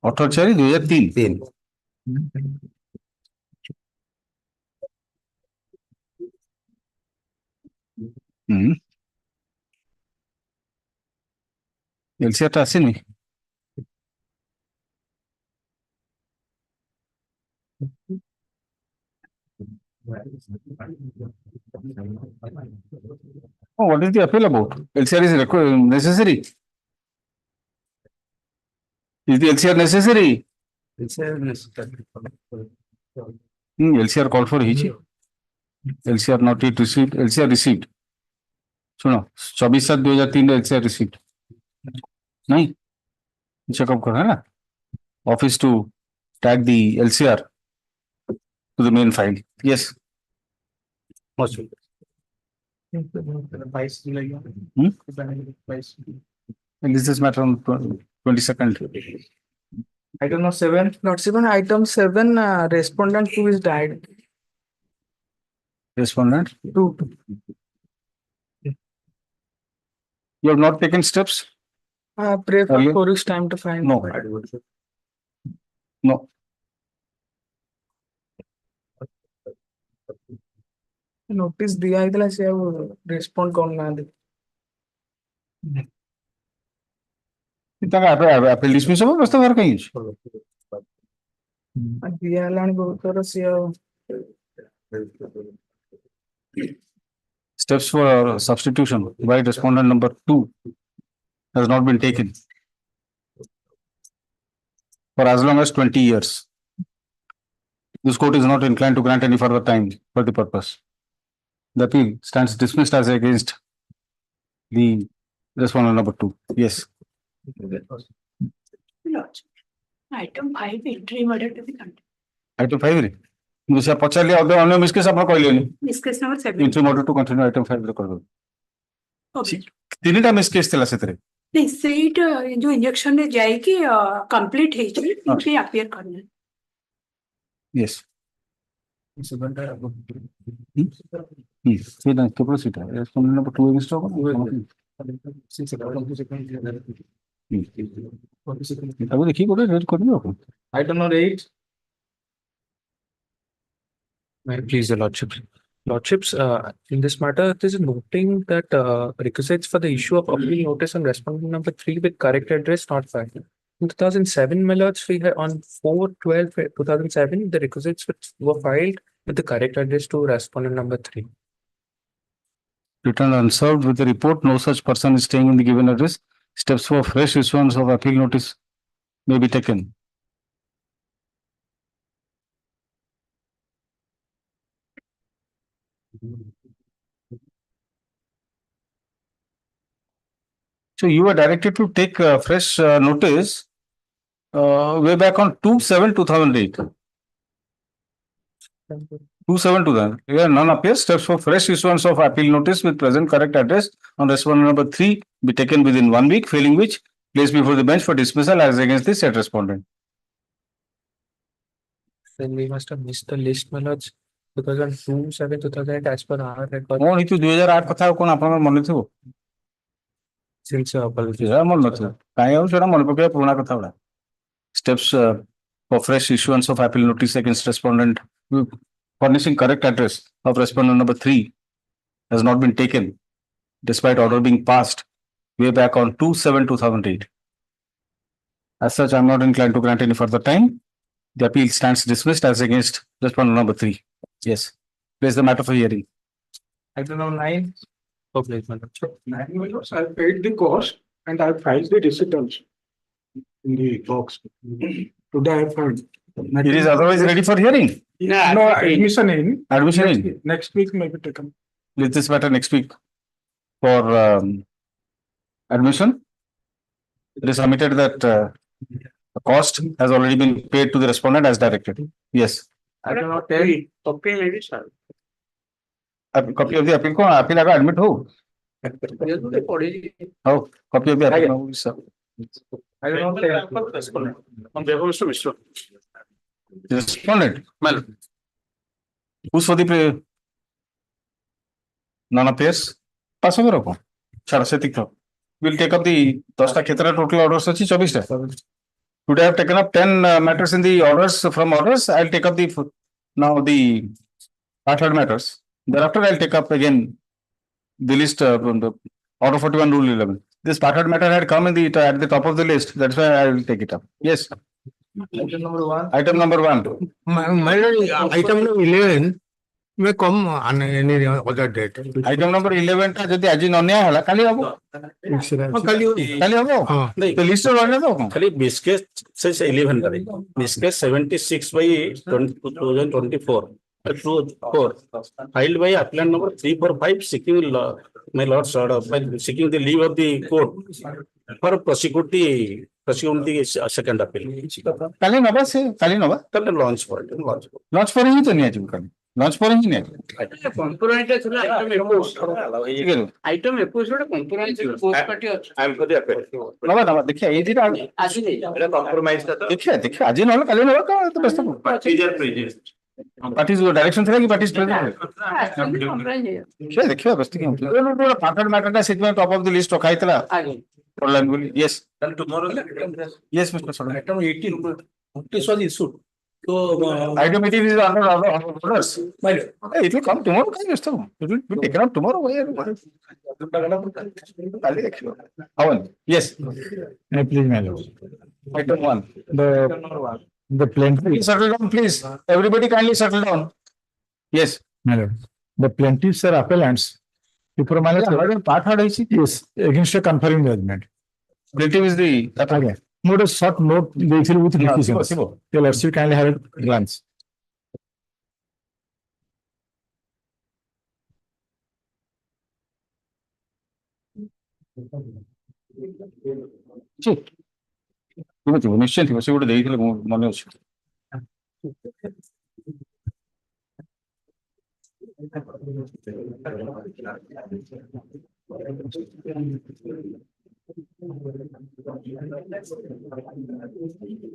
18/4/2003 LCR টা আসেনি Oh, what is the appeal about? LCR is necessary. Is the LCR necessary? LCR call for ହେଇଛି LCR not yet received. LCR received. सुनो 24/7/2003 LCR received. नहीं चेकअप करो है ना office to tag the LCR to the main file. Yes. And this is matter on 22nd. Item number 7, Lordship, on item 7, respondent who is died. Respondent 2. You have not taken steps? Pray for Earlier? 4 weeks time to find. No. No. Notice दिया इधर से वो respond करना दे. इतना appeal dismiss होगा बस तो बाहर कहीं दिया लाने बहुत तरह से Steps for substitution by respondent number 2 has not been taken. for as long as 20 years. This court is not inclined to grant any further time for the purpose. The appeal stands dismissed as against the respondent number 2. Yes. Item 5 entry order to be continued. Item 5 रे मुझे पचाली और अन्य miss case आपन कहलियोनी Miss case number 7. Entry order to continue item 5 रे कर दो Okay. तीनटा miss case थिला सेतरे नहीं ସେଇଟା जो इंजेक्शन रे जायकी कंप्लीट हे छी इनके अपीयर करना. yes सीधा केवल सीधा respondent number 2 against अब देखिए कोड रेड कर दियो अपन Item number 8. May it please the lordship. Lordships, in this matter, it is noting that requisites for the issue of appeal notice on respondent number 3 with correct address not filed. In 2007, my lords, we had on 4/12/2007, the requisites were filed with the correct address to respondent number 3. returned unserved with the report no such person is staying in the given address. Steps for fresh issuance of appeal notice may be taken. So you were directed to take fresh notice way back on 2/7/2008. 2/7/2000. Here none appears. Steps for fresh issuance of appeal notice with present correct address on respondent number 3 be taken within 1 week, failing which placed before the bench for dismissal as against the said respondent. Then we must have missed the list, my lords, because on 2/7/2008, as per our record. कौन इतु 2008 कथा कोन आपन मन थिबो Since apologies. मन नथिबो काई हो सेटा मन पके पुराना कथा बडा steps for fresh issuance of appeal notice against respondent furnishing correct address of respondent number 3 has not been taken despite order being passed way back on 2/7/2008. As such, I am not inclined to grant any further time. The appeal stands dismissed as against respondent number 3. Yes, place the matter for hearing. Item number 9. Oh, please, my lord. 9 minutes, I paid the cost and I filed the receipt also in the box. Today I filed. It is otherwise ready for hearing. Yeah, no admission in. Admission in. Next week may be taken. Let this matter next week for admission. It is submitted that the cost has already been paid to the respondent as directed. Yes. I do not tell. Copy maybe, sir. Copy of the appeal को appeal आगे admit हो. Oh, copy of the appeal हो sir. I do not tell. On behalf of Mr. Mishra. Respondent. Well, who's for the none appears. Pass over को. छाड़ से तिक्तो. We'll take up the 10 टा कितना total orders अच्छी 24 टा. Today I have taken up 10 matters in the orders from orders. I'll take up the now the part-heard matters. Thereafter, I'll take up again the list from the order 41 rule 11. This part-heard matter had come in the at the top of the list. That's why I will take it up. Yes. Item number 1. Item number 1. My lord, item number 11 may come on any other date. Item number 11 टा जदि आज नन्या हला काली हबो काली हबो तो list रहने दो खाली मिसकेस से 11 करे मिसकेस 76 by 2024 filed by appellant number 345 seeking my lord's order by seeking the leave of the court for prosecute the second appeal. काली नबा से काली नबा कल लॉन्च पर ही तो नहीं आज काली लॉन्च पर ही नहीं कंप्रोमाइज ଥିଲା आइटम 21 ରେ कंप्रोमाइज पोस्ट पार्टी ଅଛି I am for the appeal नबा देखिए ये दिरा ଆଜି नहीं एटा कंप्रोमाइज था देखिए आज नहले काली नबा का तो बेस्ट प्रोसीजर प्रेजेंट पार्टीज को डायरेक्शन था कि पार्टीज प्रेजेंट कंप्रोमाइज क्या देखिए बेस्ट की हम पूरा पार्टनर मैटर का सिग्मेंट टॉप ऑफ द लिस्ट रखाइतला आगे ऑनलाइन बोली यस कल टुमारो यस मिस्टर सोना item 18 notice was issued. So item 18 is under orders. It will come tomorrow. Can you stop? It will be taken up tomorrow. Yes. Please, my lord. Item 1. The plaintiff. Please settle down, please. Everybody kindly settle down. Yes. My lord. The plaintiffs are appellants. Part hard yes, against a conferring judgment. Plaintiff is the Again. ମୁଁ ଗୋଟେ short note ଦେଇଥିଲି with revisions. ଥିବ। Your lordship kindly have a glance. ଥିବ ନିଶ୍ଚୟ ଥିବ ସେ ଗୋଟେ ଦେଇଥିଲେ ମୋ ମନେ ଅଛି।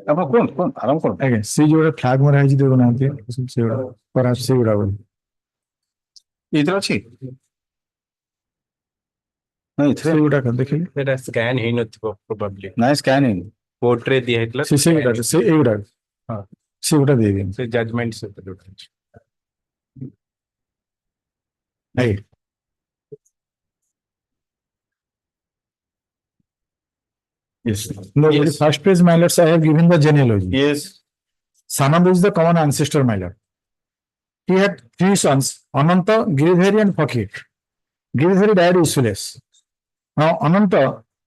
ଆପଣ କୁହନ୍ତୁ ଆରାମ କରନ୍ତୁ। ଆଜ୍ଞା ସେ ଯୋଉଟା flag ମରା ହେଇଛି ଦେଖୁନାହାନ୍ତି ସେଗୁଡା perhaps ସେଗୁଡା ବୋଲି। ଏଇଥିରେ ଅଛି ନାଇଁ ଏଥିରେ ସେଗୁଡାକ ଦେଖିଲି ସେଟା ସ୍କାନ ହେଇନଥିବ probably ନାଇଁ ସ୍କାନ ହେଇନି କୋର୍ଟରେ ଦିଆ ହେଇଥିଲା ସେଗୁଡାକ ସେ ଏଇଗୁଡାକ ହଁ ସେଗୁଡା ଦେଇଦିଅନ୍ତୁ। ସେ ଜଜମେଣ୍ଟ ସହିତ ଯୋଉଟା ଅଛି। Right. Yes. No, Yes. the first page, my lords, I have given the genealogy. Yes. Sanam is the common ancestor, my lord. He had three sons, Ananta, Giridhari, and Fakir. Giridhari died useless. Now, Ananta,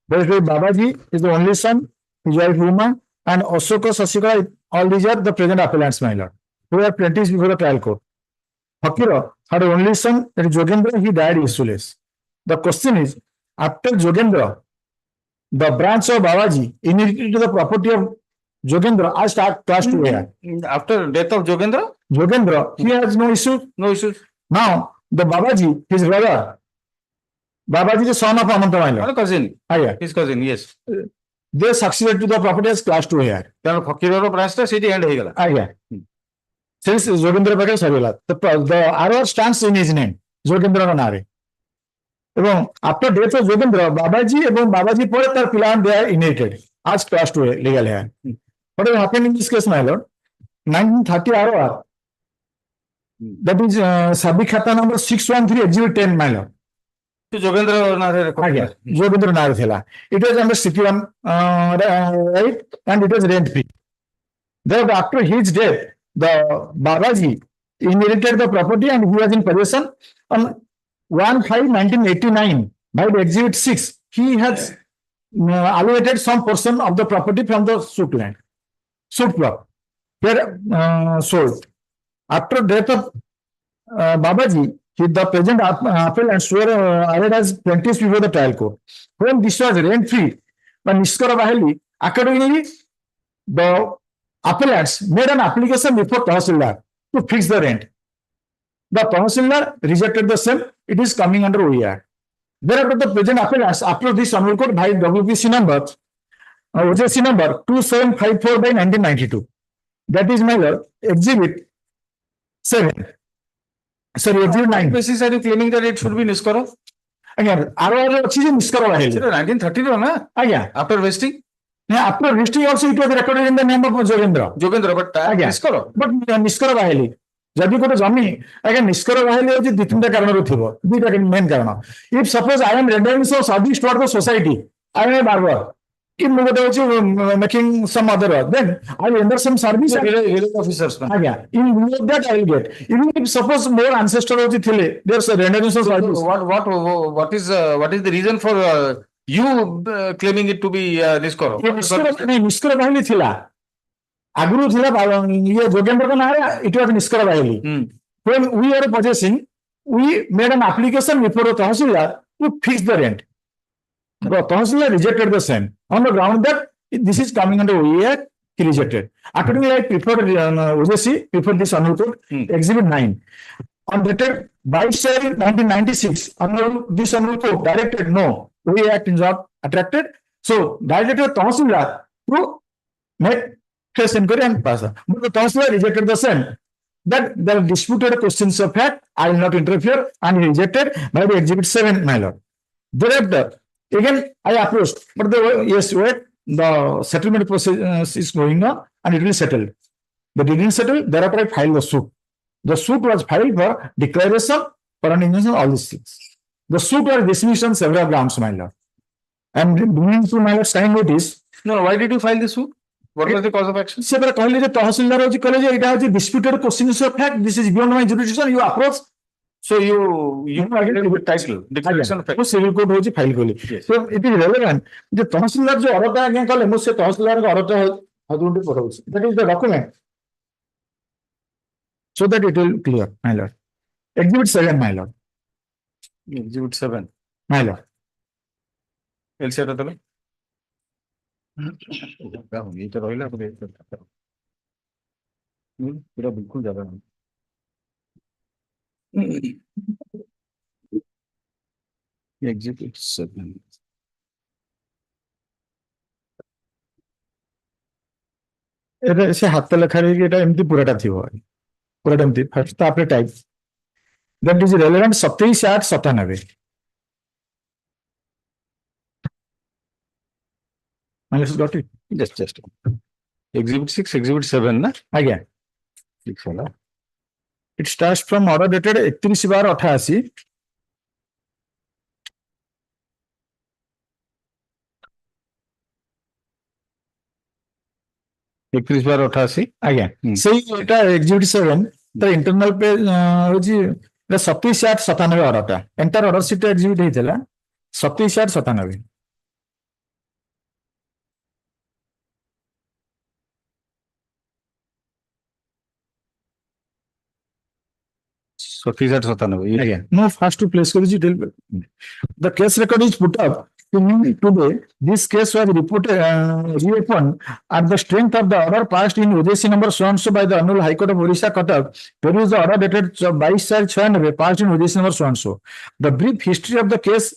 by Babaji, is the only son, his wife Ruma, and Ashoka, Sashikanta, all these are the present appellants, my lord, who were apprenticed before the trial court. Fakira had an only son, that is Jogendra, he died useless. The question is, after Jogendra, the branch of Babaji inherited the property of Jogendra as class 2 here. After death of Jogendra, he has no issues. No issues. Now, the Babaji, his brother, Babaji is the son of Ananta Mailar. cousin. Yeah. His cousin, yes. They succeeded to the property as class 2 here. କାରଣ ଫକୀରର ବ୍ରାଞ୍ଚଟା ସେଇଠି and ହେଇଗଲା। Yeah. Since Jogendra ପାଖରେ ସରିଗଲା, the ROR stands in his name, Jogendraର ନାଁରେ। এবং after death of Jogendra, Babaji এবং Babaji ପରେ ତାର ପିଲାମାନେ they are inherited as class 2 legal here. What has happened in this case, my lord? 1930 ROR, that is Sabi Khata number 613 exhibit 10, my lord. Yogendra ନାଁରେ ଆଜ୍ଞା ଯୋଗେନ୍ଦ୍ର ନାଁରେ ଥିଲା। It was under CP1 right, and it was rent free. Therefore, after his death, the Babaji inherited the property and he was in possession on 1/5/1989 by the exhibit 6. He has allocated some portion of the property from the suit land, suit plot, where sold. After death of Babaji, the present appellants were added as plaintiffs before the trial court. When this was rent free, by Niskara Bahali, accordingly, the appellants made an application before Tahsildar to fix the rent. The Tahsildar rejected the same. It is coming under OER. Thereafter, the present appellants, after this Hon'Ble Court by WPC number, OJC number 2754/1992. That is my lord, exhibit 7. Sorry, exhibit 9. basis are you claiming that it should be Niskara? Again, ROR ଅଛି ଯେ ନିଷ୍କର ବାହାରିଲେ। 1930 ର ନା? ଆଜ୍ଞା। After vesting? After vesting also it was recorded in the name of Jogendra, but ନିଷ୍କର। But ନିଷ୍କର ବାହାରିଲି। ଯଦି ଗୋଟେ ଜମି ଆଜ୍ଞା ନିଷ୍କର ବାହାରିଲେ ହଉଛି ଦି ତିନିଟା କାରଣରୁ ଥିବ, ଦୁଇଟା ମେନ୍ କାରଣ। If suppose I am rendering some service toward the society, I am a barber, କି ମୁଁ ଗୋଟେ ହଉଛି making some other work, then I will render some service. Village officers ଆଜ୍ଞା, in lieu of that I will get. Even if suppose more ancestor ହଉଛି ଥିଲେ, there's a rendering some service. What is the reason for you claiming it to be Niskara? ନିଷ୍କର ବାହିଲି ଥିଲା ଆଗରୁ ଥିଲା ଇଏ ଯୋଗେନ୍ଦ୍ରଙ୍କ ନାଁରେ it was ନିଷ୍କର ବାହିଲି। When we are possessing, we made an application before the Tahsildar to fix the rent. The Tahsildar rejected the same on the ground that this is coming under OER. He rejected. Accordingly, I preferred OJC, preferred this Hon'Ble Court, exhibit 9. On dated 22/1996, this Hon'Ble Court directed no, OER Act is not attracted. So, directed Tahsildar to make case inquiry and pass. But the Tahsildar rejected the same. That there are disputed questions of fact, I will not interfere, and he rejected by the exhibit 7, my lord. Thereafter, again, I approached, but yes, wait, the settlement process is going on and it will settle. But it didn't settle, thereafter I filed the suit. The suit was filed for declaration, for an injunction, all these things. The suit was dismissed on several grounds, my lord. And bringing to my lord's time notice. No, why did you file the suit? What was the cause of action? ସେ ପରା କହିଲେ ଯେ ତହସିଲଦାର ହଉଛି କହିଲେ ଯେ ଏଇଟା ହଉଛି disputed questions of fact, this is beyond my jurisdiction, you approach So you with title declaration of fact. Civil court होची file कली. So it is relevant. जो तहसीलदार जो ऑर्डर आगे कले मु से तहसीलदार का order हदुंडी पठाउछि. That is the document. So that it will clear, my lord. Exhibit 7, my lord. Exhibit 7. My lord. LC ଟା ଦେଲେ ଏଇଟା ରହିଲା ପରେ ପୁରା ବିଲକୁଲ ଜାଗା ନାହିଁ. Exhibit 7. एटा से हाथ लेखारे एटा एमती पूराटा थिबो पूराटा एमती फर्स्ट तापर type that is relevant 27/8/97 minus got it just Exhibit 6, Exhibit 7 ना again 6 वाला. it starts from order dated 31/12/88 31/88 ଆଜ୍ଞା ସେଇ ଏଟା ଏକ୍ଜିବିଟ୍ 7 ତା ଇଣ୍ଟରନାଲ ପେଜ ହଉଛି 27/8/97 ଅର୍ଡରଟା ଏଣ୍ଟାର ଅର୍ଡର ସିଟ୍ ଏକ୍ଜିବିଟ୍ ହେଇଥିଲା 27/8/97 37/97. Again, no fast to place the case record is put up to me today. This case was reported reopened at the strength of the order passed in OJC number so and so by the Hon'Ble High Court of Orissa Cuttack. There is the order dated 22/96 passed in OJC number so and so. The brief history of the case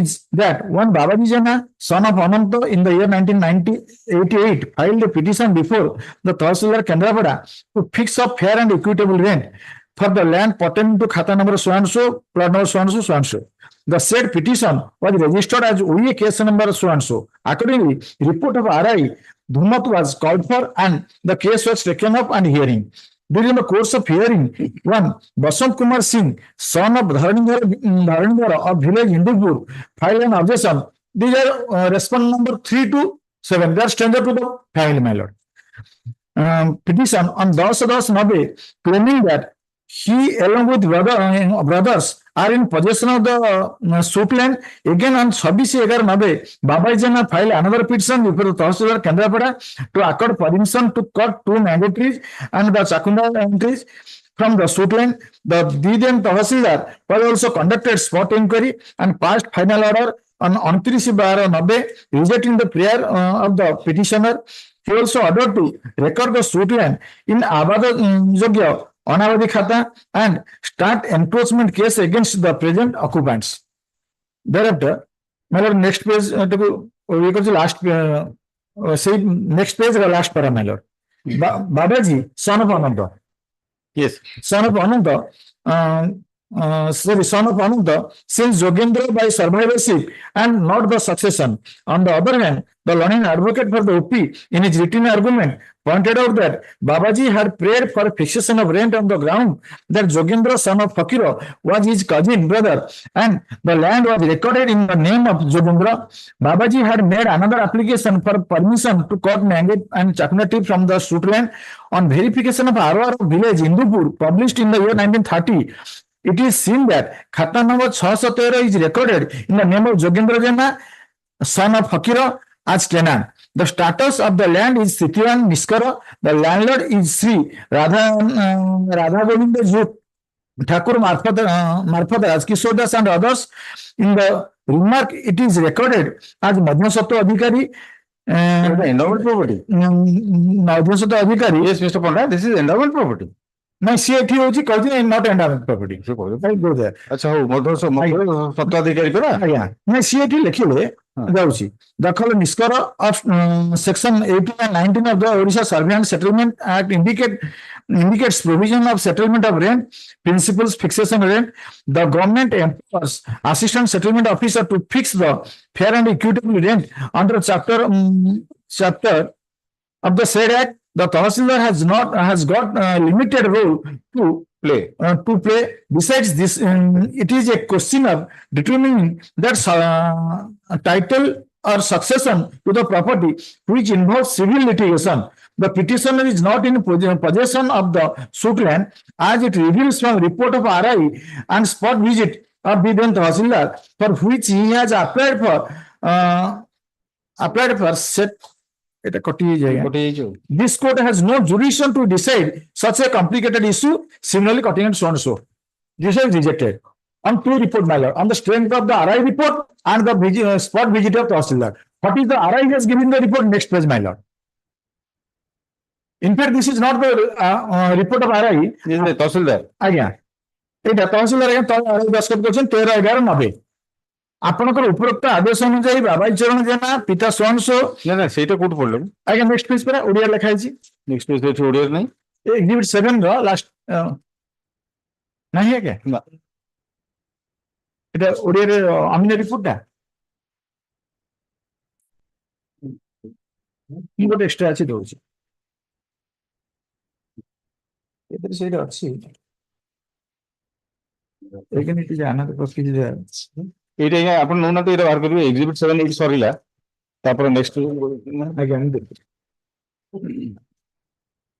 is that one Babaji Jana, son of Ananta, in the year 1988, filed a petition before the Tahsildar Kendrapada to fix up fair and equitable rent for the land pertaining to Khata number so and so, plot number so and so, so and so. The said petition was registered as OA case number so and so. Accordingly, report of RI Dhumat was called for and the case was taken up and hearing. During the course of hearing, one Basant Kumar Singh, son of Dharanidhar of village Hindupur, filed an objection. These are response number 3 to 7. They are stranger to the file, my lord. Petition on 10/10/90 claiming that he along with brothers are in possession of the suit land. Again on 26/11/90, Babaji Jana filed another petition before the Tahsildar Kendrapada to accord permission to cut 2 mandatories and the Chakunda entries from the suit land. The then Tahsildar was also conducted spot inquiry and passed final order on 29/12/90 rejecting the prayer of the petitioner. He also ordered to record the suit land in Abada Jogya Anavadi Khata and start encroachment case against the present occupants. Thereafter, my lord, next page, last say next page last para, my lord. Babaji, son of Ananda. Yes. Son of Ananda, son of Ananda, since Jogendra by survivorship and not the succession. On the other hand, the learned advocate for the OP in his written argument pointed out that Babaji had prayed for fixation of rent on the ground that Jogendra, son of Fakira, was his cousin brother and the land was recorded in the name of Jogendra. Babaji had made another application for permission to cut mango and chakna tree from the suit land. On verification of ROR village Hindupur published in the year 1930, it is seen that Khata number 613 is recorded in the name of Jogendra Jana, son of Fakira, as tenant. The status of the land is Sitivan Niskara. The landlord is Sri Radha Govinda Jut Thakur Marfadas Kisodas and others. In the remark, it is recorded as Madhyasato Adhikari. Endowment property. Madhyasato Adhikari. Yes, Mr. Pandra, this is endowment property. No, CAT is not endowment property. I go there. अच्छा हो मधुर सत्ताधिकारी परा आज्ञा मैं CAT लिखिले जाउची दखल निष्कर of section 18 and 19 of the Orissa Survey and Settlement Act indicates provision of settlement of rent, principles fixation rent. The government empowers assistant settlement officer to fix the fair and equitable rent under chapter of the said act. The Tahsildar has got limited role to play. Besides this, it is a question of determining that title or succession to the property which involves civil litigation. the petitioner is not in possession of the suit land as it reveals from report of RI and spot visit of the then Tahsildar for which he has applied for set. This court has no jurisdiction to decide such a complicated issue, similarly cutting and so on so. This is rejected on two report, my lord, on the strength of the RI report and the spot visit of Tahsildar. What is the RI has given the report? Next page, my lord. In fact, this is not the report of RI. This is the Tahsildar. Again, এটা তহসিলদার আগে দস্তখত করছেন 13/11/90 আপনাদের উপরোক্ত আদেশ অনুযায়ী বাবাই চরণ জেনা পিতা সোনসো না সেইটা কোড পড়লাম আগে নেক্সট পেজ পরে ওড়িয়া লেখা আছে নেক্সট পেজ আছে ওড়িয়া নাই এক্সিবিট 7 র লাস্ট নাই আগে না এটা ওড়িয়ার আমিনা রিপোর্টটা কি ଗୋଟେ এক্সট্রা আছে দଉଛି এদের সেইটা আছে এখানে কি জানা তো কিছু এইটা আপনি নৌনা তো এটা বার করবে এক্সিবিট 7 এইট সরিলা তারপরে নেক্সট আগে আমি দেখি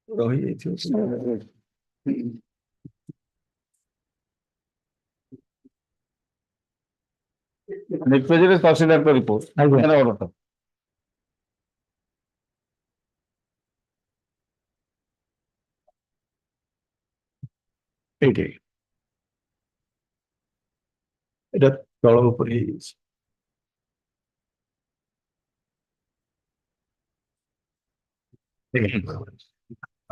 রহি এইছে নেক্সট পেজে তহসিলদার का রিপোর্ট এখানে অর্ডারটা এইটাই এটা তଳ উপরে ହେଇଯାଇଛି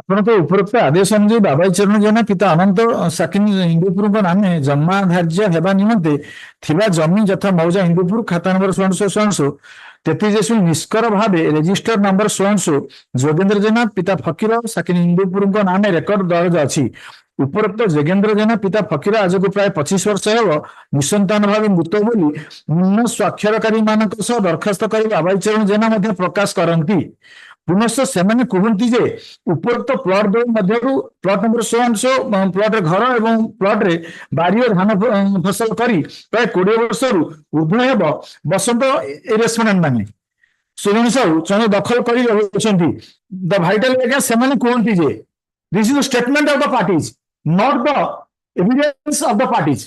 ଆପଣଙ୍କ ଉପରୋକ୍ତ ଆଦେଶ ଅନୁଯାୟୀ ବାବାଇ ଚରଣ ଜେନା ପିତା ଅନନ୍ତ ସାକିନି ଇନ୍ଦୁପୁରଙ୍କ ନାମେ ଜନ୍ମାଧାର୍ଯ୍ୟ ହେବା ନିମନ୍ତେ ଥିବା ଜମି ଯଥା ମୌଜା ଇନ୍ଦୁପୁର ଖାତା ନମ୍ବର 33 ନିଷ୍କର ଭାବେ ରେଜିଷ୍ଟର ନମ୍ବର ଯୋଗେନ୍ଦ୍ର ଜେନା ପିତା ଫକୀର ସାକିନି ଇନ୍ଦୁପୁରଙ୍କ ନାମେ ରେକର୍ଡ ଦରଜ ଅଛି। ଉପରୋକ୍ତ ଯୋଗେନ୍ଦ୍ର ଜେନା ପିତା ଫକୀର ଆଜକୁ ପ୍ରାୟ 25 ବର୍ଷ ହେବ ନିଃସନ୍ତାନ ଭାବେ ମୃତ ବୋଲି ନିମ୍ନ ସ୍ୱାକ୍ଷରକାରୀ ମାନଙ୍କ ସହ ଦରଖାସ୍ତ କରି ବାବାଇ ଚରଣ ଜେନା ମଧ୍ୟ ପ୍ରକାଶ କରନ୍ତି। ପୁନଶ୍ଚ ସେମାନେ କୁହନ୍ତି ଯେ ଉପରୋକ୍ତ ପ୍ଲଟ ଦୁଇ ମଧ୍ୟରୁ ପ୍ଲଟ ନମ୍ବର ପ୍ଲଟରେ ଘର ଏବଂ ପ୍ଲଟରେ ବାରି ଓ ଧାନ ଫସଲ କରି ପ୍ରାୟ 20 ବର୍ଷରୁ ଉର୍ଦ୍ଧ୍ୱ ହେବ ବସନ୍ତ ରେସ୍ପଣ୍ଡେଣ୍ଟ ମାନେ ସୁରେଶ ସାହୁ ଜଣେ ଦଖଲ କରି ରହୁଛନ୍ତି। ଦ ଭାଇଟାଲ ଆଜ୍ଞା ସେମାନେ କୁହନ୍ତି ଯେ this is the statement of the parties not the evidence of the parties.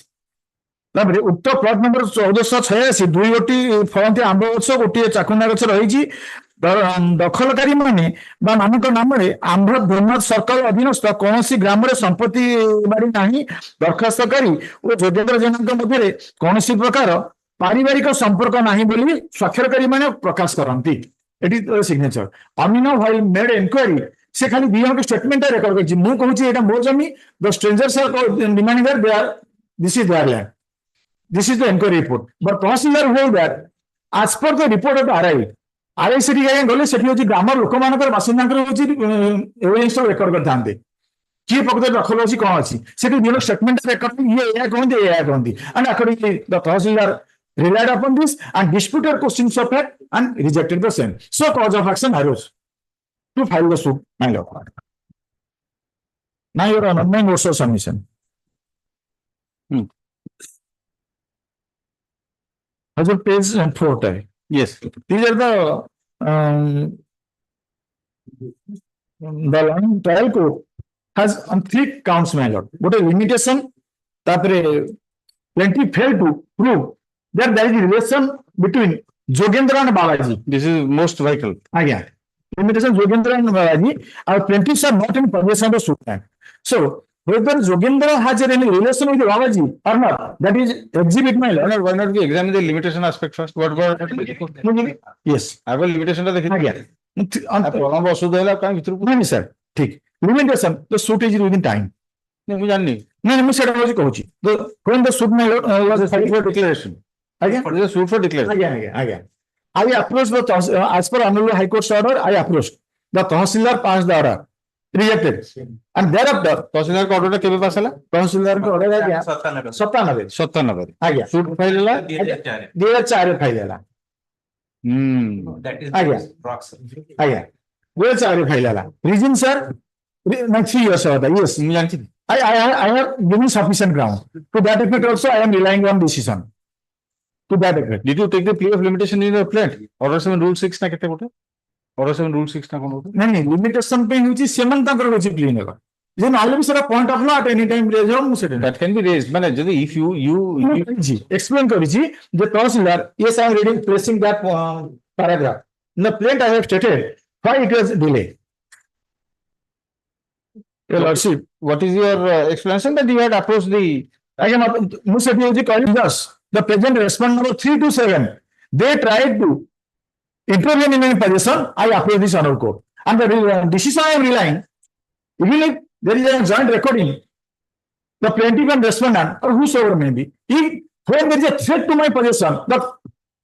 ତାପରେ ଉକ୍ତ ପ୍ଲଟ ନମ୍ବର 1486 ଦୁଇ ଗୋଟି ଫଳନ୍ତି ଆମ୍ବ ଗଛ ଗୋଟିଏ ଚାକୁଣ୍ଡା ଗଛ ରହିଛି। ଦଖଲକାରୀ ମାନେ ବା ମାନଙ୍କ ନାମରେ ଆମ୍ଭ ଧର୍ମନାଥ ସର୍କଲ ଅଧୀନସ୍ଥ କୌଣସି ଗ୍ରାମରେ ସମ୍ପତ୍ତି ବାଡ଼ି ନାହିଁ। ଦରଖାସ୍ତକାରୀ ଓ ଯୋଗେନ୍ଦ୍ର ଜେନାଙ୍କ ମଧ୍ୟରେ କୌଣସି ପ୍ରକାର ପାରିବାରିକ ସମ୍ପର୍କ ନାହିଁ ବୋଲି ସ୍ୱାକ୍ଷରକାରୀ ମାନେ ପ୍ରକାଶ କରନ୍ତି। ଏଠି ସିଗ୍ନେଚର ଅମିନ ହ୍ୱାଇଲ ମେଡ୍ ଏନକ୍ୱାରି ସେ ଖାଲି ଦି ଜଣଙ୍କ ଷ୍ଟେଟମେଣ୍ଟ ରେକର୍ଡ କରିଛି। ମୁଁ କହୁଛି ଏଇଟା ମୋ ଜମି the strangers are demanding that this is their land this is the enquiry report but tahsildar hold that as per the report of RI ସେଠି ଗଲେ ସେଠି ହଉଛି ଗ୍ରାମର ଲୋକମାନଙ୍କର ବାସିନ୍ଦାଙ୍କର ହଉଛି ଏଭିଡେନ୍ସ ରେକର୍ଡ କରିଥାନ୍ତେ କିଏ ପ୍ରକୃତରେ ଦଖଲ ଅଛି କଣ ଅଛି ସେଠି ଦିନ ଷ୍ଟେଟମେଣ୍ଟ ରେକର୍ଡ ଇଏ ଏହା କହନ୍ତି ଏହା କହନ୍ତି and accordingly the tahsildar relied upon this and disputed questions of fact and rejected the same. So cause of action arose to file the suit, my lord. Now your honor, my notes of submission. Hazur page 4. Yes. These are the long trial court has on 3 counts, my lord. What a limitation, tapre plaintiff failed to prove that there is a relation between Jogendra and Balaji. This is most vital. Again, limitation Jogendra and Balaji. Our plaintiffs are not in possession of the suit land. So, whether Jogendra has any relation with Balaji or not, that is exhibit, my lord. Why not we examine the limitation aspect first? What about yes, I will limitation to the again. program also there. No, sir. Take limitation. The suit is within time. No, we don't need. No, I said I was coaching. When the suit, my lord, was filed for declaration. Again, what is the suit for declaration? Again. I approached the as per Hon'Ble High Court's order. I approached the Tahsildar passed the order, rejected, and thereafter Tahsildar का order केबे पास हला? Tahsildar का order है क्या? 97. Again, suit file हला? 2004 file हला. That is Again, 2004 file हला. Reason sir, 3 years होता है. Yes, I have given sufficient ground. To that effect also, I am relying on decision. To that effect. Did you take the plea of limitation in your plant? Order 7 rule 6 ना कितने बोलते? Order 7 rule 6 ନା କଣ ଗୋଟେ? ନାଇଁ ନାଇଁ limitation ପାଇଁ ହଉଛି ସେମାନେ ତାଙ୍କର କିଛି ପ୍ଲି ନେବ ଯେ ନହେଲେ ବି ସେଟା point of law at any time raise ହେବ ମୁଁ ସେଟା That can be raised ମାନେ ଯଦି if you explain କରିଛି ଯେ ତହସିଲଦାର yes I am reading placing that paragraph in the plaint I have stated why it was delay. Your Lordship, what is your explanation that you had approached the Again, ମୁଁ ସେଠି ହଉଛି କହିଲି just the present respondent number 327 they tried to intervene in my possession I approach this honor court and the decision I am relying even if there is a joint recording the plaintiff and respondent or whosoever may be if when there is a threat to my possession the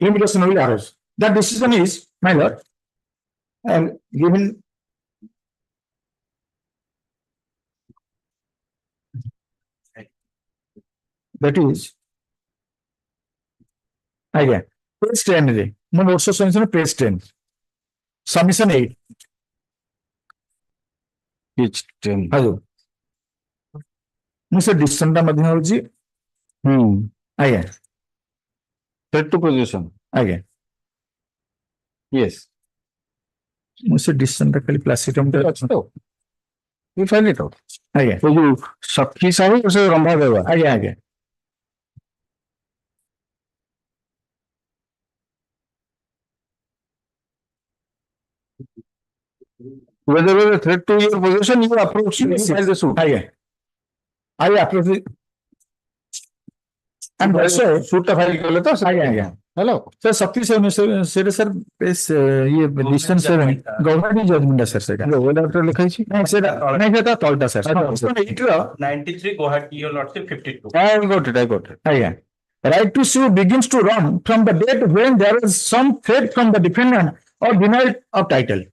limitation will arise that decision is my lord and given that is again page 10 रे ମୁଁ ବର୍ଷ ଶୁଣିଛି page 10 submission 8 page 10 ହାଜୁ ମୁଁ ସେ decision ଟା ମଧ୍ୟ ହଉଛି ଆଜ୍ଞା threat to possession ଆଜ୍ଞା yes ମୁଁ ସେ decision ଟା ଖାଲି ପ୍ଲାସିଟମ ଟା ଅଛି ତ you find it out ଆଜ୍ଞା ସେ ଯୋଉ ସଖୀ ସାହୁ ସେ ରମ୍ଭା ଦେବା ଆଜ୍ଞା ଆଜ୍ଞା whether there is a threat to your possession you approach you file the suit ଆଜ୍ଞା I approach it and also suit ଟା file କଲେ ତ ଆଜ୍ଞା ଆଜ୍ଞା hello sir ଶକ୍ତି ସେଟା sir ଇଏ distance ଗଭର୍ଣ୍ଣମେଣ୍ଟ ଜଜମେଣ୍ଟ sir ସେଟା ଓଏଲଆର ଲେଖା ହେଇଛି ନାଇଁ ସେଟା ତଳଟା sir 93 Guwahati, your lordship 52. I got it ଆଜ୍ଞା right to sue begins to run from the date when there is some threat from the defendant or denial of title.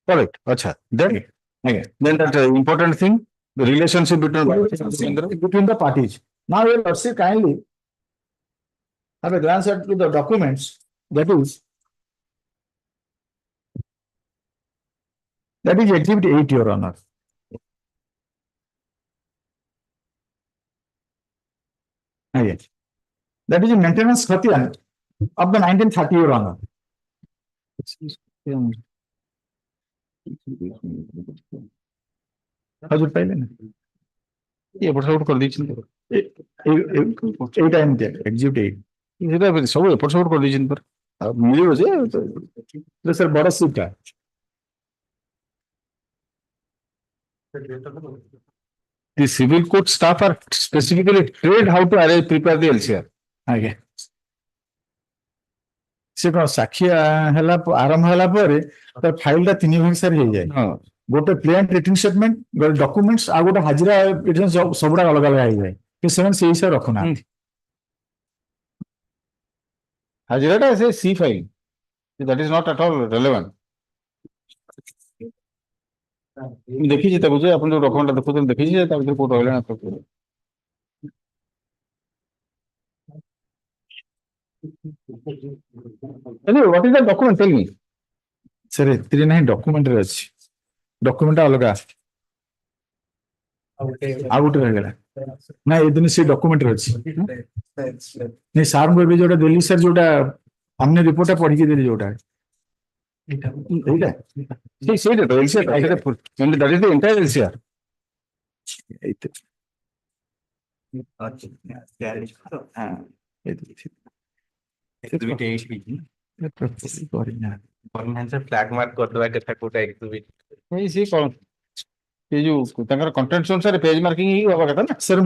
Correct. Acha. Then that important thing, the relationship between the parties. Now your lordship kindly have a glance at the documents that is exhibit 8 your honor. Yes. That is a maintenance khatian of the 1930 your honor. हजुर पाइले ना ये एपट सेपट कर दीछन एटा एमते exit 8 सेटा सब एपट सेपट कर दीछन पर मिलियो जे तो सर बड़ा सीट है the civil court staff are specifically trained how to arrange prepare the LCR आगे से कौन साक्षी हला आरंभ हला पर तर फाइल टा तीन भाग सर हो जाए गोटे प्लेन रिटन स्टेटमेंट गोटे डॉक्यूमेंट्स आ गोटे हाजिरा एविडेंस सबडा अलग अलग हो जाए कि सेवन से हिसाब रखना हाजिरा टा से सी file that is not at all relevant देखी जे तबुजे अपन जो डॉक्यूमेंट देखो देखी जे तब जो कोड रहले ना तो अरे what is the document tell me sir इतने नहीं डॉक्यूमेंट रे अछि डॉक्यूमेंट अलग आउट रह गेला ना ए दिन से डॉक्यूमेंट रे अछि नहीं सर को भी जोटा दिल्ली सर जोटा हमने रिपोर्ट पढ़ी के देली जोटा एटा से तो LCR that is the entire LCR Exhibit 8 flag mark कर दवा के कोटा एक्जिबिट नहीं सी कौन ये जो तंकर कंटेंट्स अनुसार पेज मार्किंग ही होबा कथा ना सर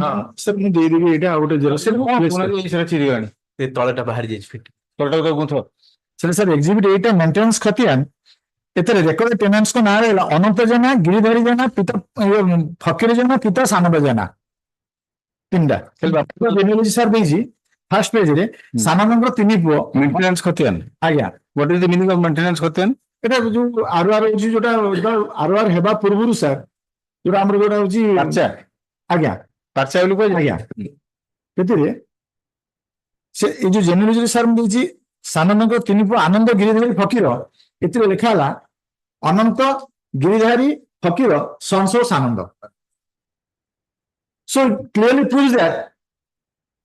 मैं दे देबी एटा आउट जरा सर कोना ये सर चिरी गानी ते तळटा बाहर जाई फिट तळटा तो गुंथो सर एग्जिबिट 8 मेंटेनेंस खतियान एतरे रेकॉर्ड टेनेंट्स को नाम रहला अनंत जना गिरिधरी जना पिता फकीर जना पिता सानब जना तीनटा खेल बाप जेनेरली सर देजी फर्स्ट पेज रे सानबंकर तीन पुओ मेंटेनेंस खतियान आज्ञा what is the meaning of maintenance खतियान एटा जो आरआर होची जोटा आरआर हेबा पूर्वरु सर जोटा हमर जोटा होची पर्चा आज्ञा पर्चा बोली को आज्ञा केतिरे से ए जो जेनेरली सर देजी सानबंकर तीन पुओ आनंद गिरिधरी फकीर एतिरे लिखा हला अनंत गिरिधारी फकीर संसो सानंद so it clearly proves that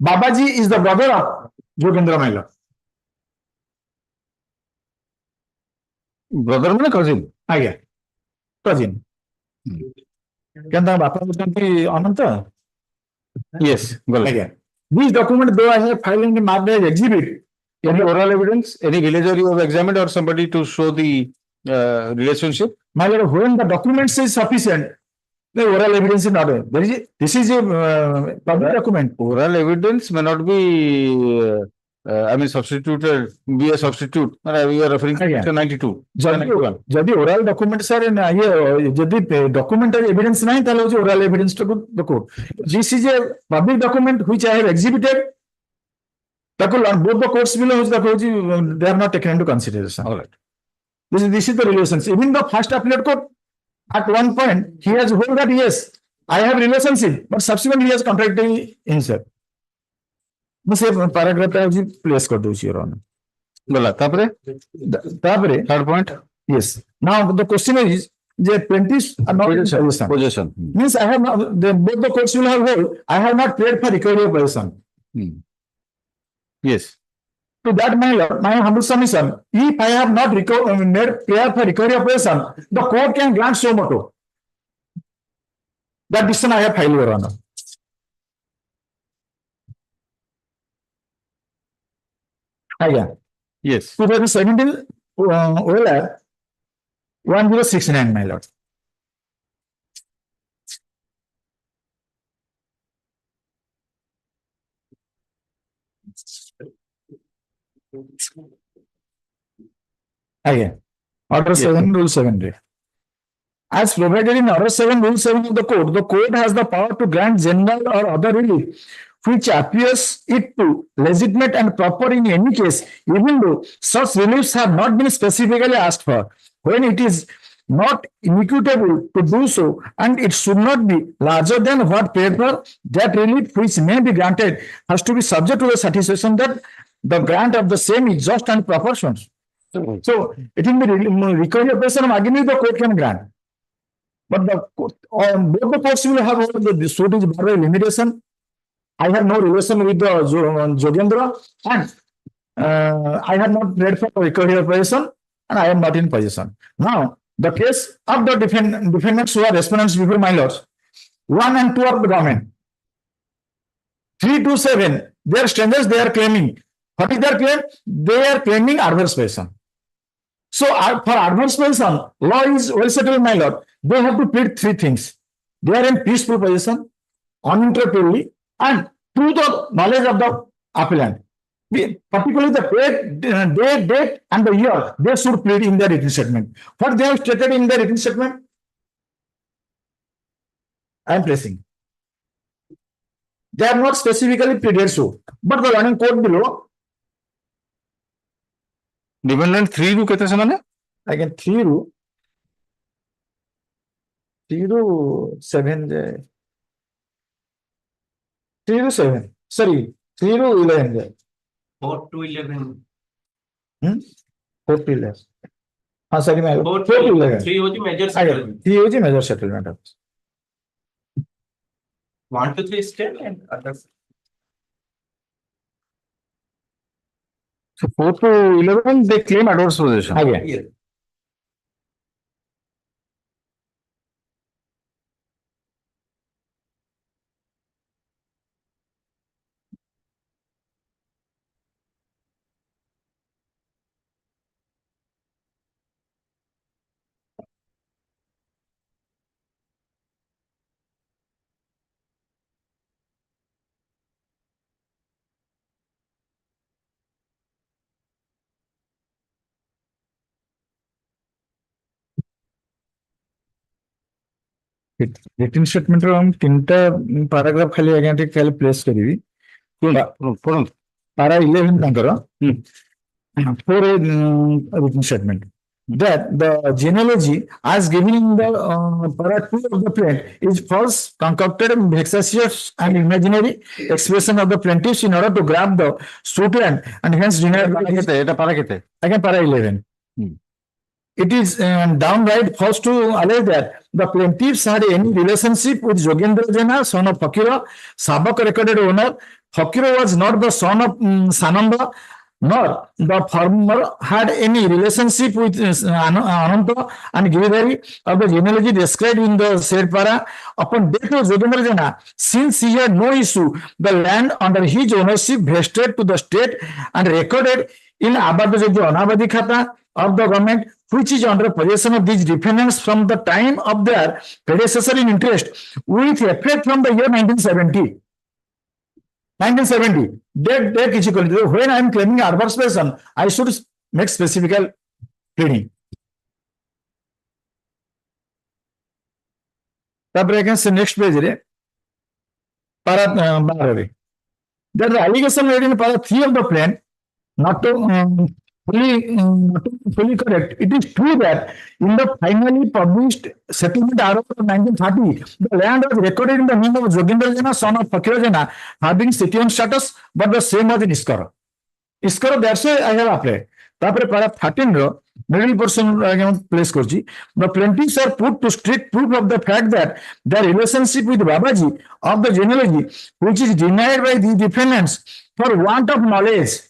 Babaji is the brother of Yogendra Maila. Brother ମାନେ cousin? ଆଜ୍ଞା cousin କେନ୍ ତାଙ୍କ ବାପା ହଉଛନ୍ତି ଅନନ୍ତ Yes, ଗଲା। ଆଜ୍ଞା this document though I have filed and marked as exhibit Any oral evidence, any villager you have examined or somebody to show the relationship? my lord when the documents is sufficient the oral evidence is not there is this is a public document. Oral evidence may not be, I mean, substituted, be a substitute. You are referring to Aଜ୍ଞା। section 92. ଯଦି oral document sir ଇଏ ଯଦି documentary evidence ନାହିଁ ତାହେଲେ ହଉଛି oral evidence ଟାକୁ ଦେଖୁ this is a public document which I have exhibited ତାକୁ both the courts below ହଉଛି ତାକୁ ହଉଛି they are not taken into consideration this is the relations even the first appellate court at one point he has hold that yes I have relationship but subsequently he has contradicted himself ମୁଁ ସେ paragraph ଟା ହଉଛି place କରିଦଉଛି your honor ଗଲା ତାପରେ third point. Yes. Now the question is, the plaintiffs are not in possession. Means I have not, both the courts will have held, I have not paid for recovery of possession. Yes. To that, my lord, my humble submission, if I have not made prayer for recovery of possession, the court can grant so moto. That decision I have filed, your honor. Again. Yes. 2017 OLR 1069, my lord. Again, Order 7, Rule 7. As provided in Order 7, Rule 7 of the court has the power to grant general or other relief which appears it to legitimate and proper in any case, even though such reliefs have not been specifically asked for, when it is not inequitable to do so, and it should not be larger than what paid for, that relief which may be granted has to be subject to the satisfaction that the grant of the same is just and proportions. So, it will be recovery of person again the court can grant. But the both the courts will have the suit is by limitation. I have no relation with the Jogendra and I have not paid for recovery of possession and I am not in possession. Now, the case of the defendants who are respondents before my lords, 1 and 2 of the government, 3 to 7, they are strangers, they are claiming. What is their claim? They are claiming adverse possession. So, for adverse possession, law is well settled, my lord. They have to plead 3 things. They are in peaceful possession, uninterruptedly, and through the knowledge of the appellant. Particularly the date, and the year, they should plead in their written statement. What they have stated in their written statement? I am placing. They are not specifically pleaded so, but the learning court below. Defendant 3 ରୁ କେତେ ସେମାନେ? Again 3 ରୁ 7 ଯାଏ 3 ରୁ 7 sorry 3 ରୁ 11 ଯାଏ 4 to 11. 4 to 11 हाँ sorry मैं 4 to 11 3 होती major settlement. 3 होती major settlement. 1 to 3 state and others. So 4 to 11 they claim adverse possession. Again. Written statement ର हम 3ଟା paragraph खाली आगे ଟିକେ ଖାଲି place କରିବି. Para 11 ତାଙ୍କର for a written statement that the genealogy as given in the para 2 of the plaint is false, concocted, vexatious and imaginary expression of the plaintiffs in order to grab the suit and hence denied. এটা para কেতে? Again para 11. It is downright false to allege that the plaintiffs had any relationship with Jogendra Jena, son of Fakira, Sabak recorded owner. Fakira was not the son of Sananda nor the former had any relationship with Ananta and Giridhari of the genealogy described in the said para. Upon death of Jogendra Jena, since he had no issue, the land under his ownership vested to the state and recorded in Abadajogya Anabadi Khata of the government, which is under possession of these defendants from the time of their predecessor in interest, with effect from the year 1970. 1970. When I am claiming adverse possession, I should make specific pleading. Next page. That the allegation made in para 3 of the plan not to fully correct. It is true that in the finally published settlement of 1930, the land was recorded in the name of Jogendra Jena, son of Fakir Jena, having citizen status, but the same was in Iskara. Iskara, that's why I have applied. Tapre para 13 ro middle portion place korchi. The plaintiffs are put to strict proof of the fact that their relationship with Babaji of the genealogy, which is denied by the defendants for want of knowledge.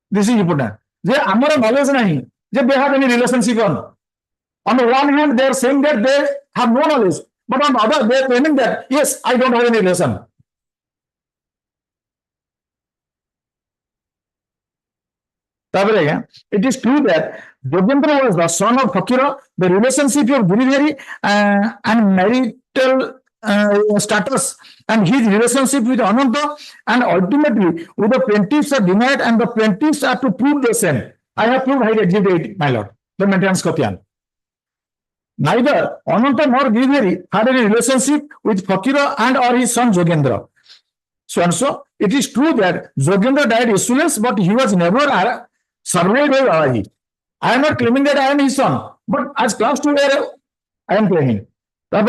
This is important. They amara knowledge nahi. They have any relationship on. On the one hand, they are saying that they have no knowledge, but on the other, they are claiming that yes, I don't have any relation. It is true that Jogendra was the son of Fakira, the relationship of Giridhari and marital status and his relationship with Ananta and ultimately with the plaintiffs are denied and the plaintiffs have to prove the same. I have proved high exhibit, my lord, the maintenance copy. Neither Ananta nor Giridhari had any relationship with Fakira and or his son Jogendra. So and so, it is true that Jogendra died issueless, but he was never surveyed by Babaji. I am not claiming that I am his son, but as class 2 I am claiming. Can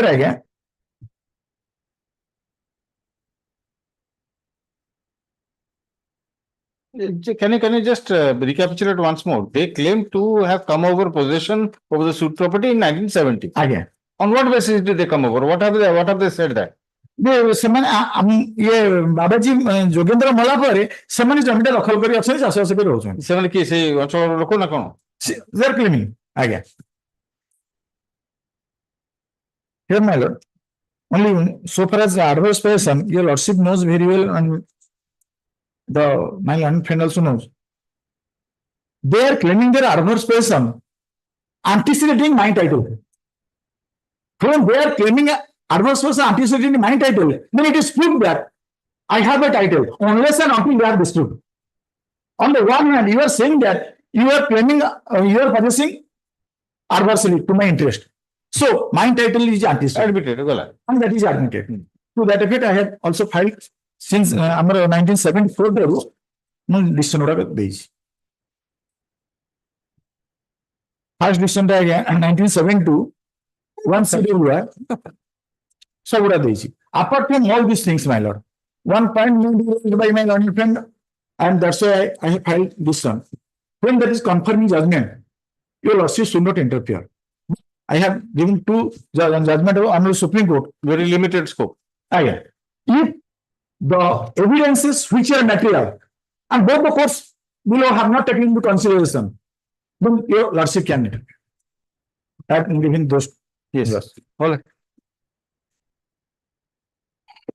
you just recapitulate once more? They claim to have come over possession of the suit property in 1970. Again. On what basis did they come over? What have they said that? ବାବାଜୀ ଯୋଗେନ୍ଦ୍ର ମଲା ପରେ ସେମାନେ ଜମିଟା ଦଖଲ କରି ଅଛନ୍ତି ଚାଷବାସ କରି ରହୁଛନ୍ତି ସେମାନେ କିଏ ସେଇ ଅଞ୍ଚଳର ଲୋକ ନା କଣ? they are claiming ଆଜ୍ଞା here my lord only so far as the adverse possession your lordship knows very well and my learned friend also knows they are claiming their adverse possession anteceding my title when they are claiming adverse possession anteceding my title, then it is proved that I have a title unless and until they are disproved. On the one hand, you are saying that you are claiming you are possessing adversely to my interest. So my title is antecedent. And that is admitted. To that effect, I have also filed since 1974 decision first decision again 1972 one CWR. So apart from all these things, my lord, one point made by my learned friend, and that's why I have filed this one. When there is confirming judgment, your lordship should not interfere. I have given two judgment of Honorable Supreme Court, very limited scope. If the evidences which are material, and both the courts below have not taken into consideration, then your lordship can interfere. I have given those. Yes. All right.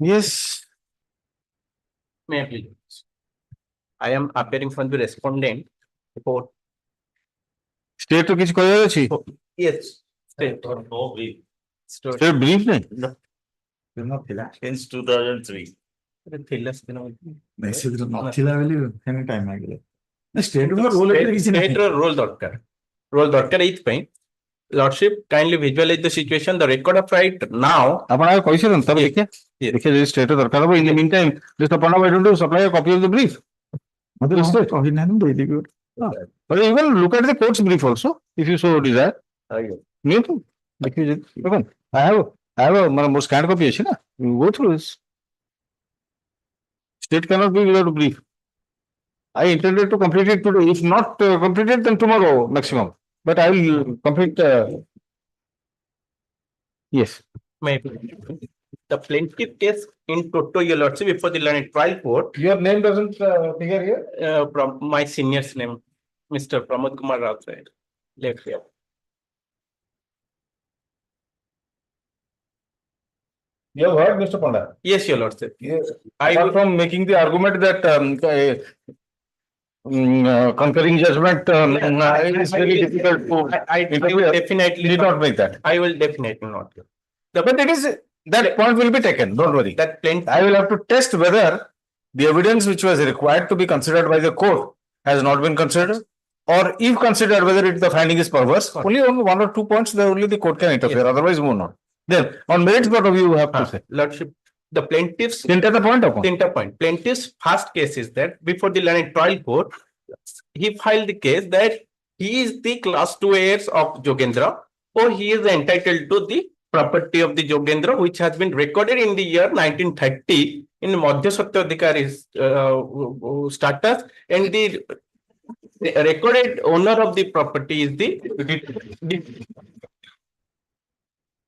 Yes. May I please? I am appearing from the respondent report. State to किसी कोई अच्छी? Yes. State or no brief. State brief नहीं? No. Since 2003. Message नथिला वाली any time आगे. State का role है किसी ने? State role दरकार. Role दरकार इस पे. Lordship, kindly visualize the situation. The record of right now. आप कैसे तब देखिए देखिए स्टेट दरकार हो. In the meantime, just upon why don't you supply a copy of the brief? But even look at the court's brief also, if you so desire. Me too. I have a more scanned copy. You go through this. State cannot be without a brief. I intended to complete it today. If not completed, then tomorrow maximum. But I will complete. Yes. May the plaintiff case in toto, your lordship, before the learned trial court. Your name doesn't figure here? From my senior's name, Mr. Pramod Kumar Rao, left here. You have heard, Mr. Panda? Yes, your lordship. Yes. I Apart will- from making the argument that concurring judgment is very difficult to. I will definitely Did not make that. I will definitely not. But it is, that point will be taken, don't worry. That plaintiff. I will have to test whether the evidence which was required to be considered by the court has not been considered, or if considered, whether the finding is perverse. Only on 1 or 2 points, there only the court can interfere, otherwise move not. Then, on merits point of view, you have to say. Lordship, the plaintiff's point. Plaintiff's first case is that before the learned trial court, he filed the case that he is the class 2 heirs of Jogendra, or he is entitled to the property of the Jogendra, which has been recorded in the year 1930 in Madhya Satyadhikari's status, and the recorded owner of the property is the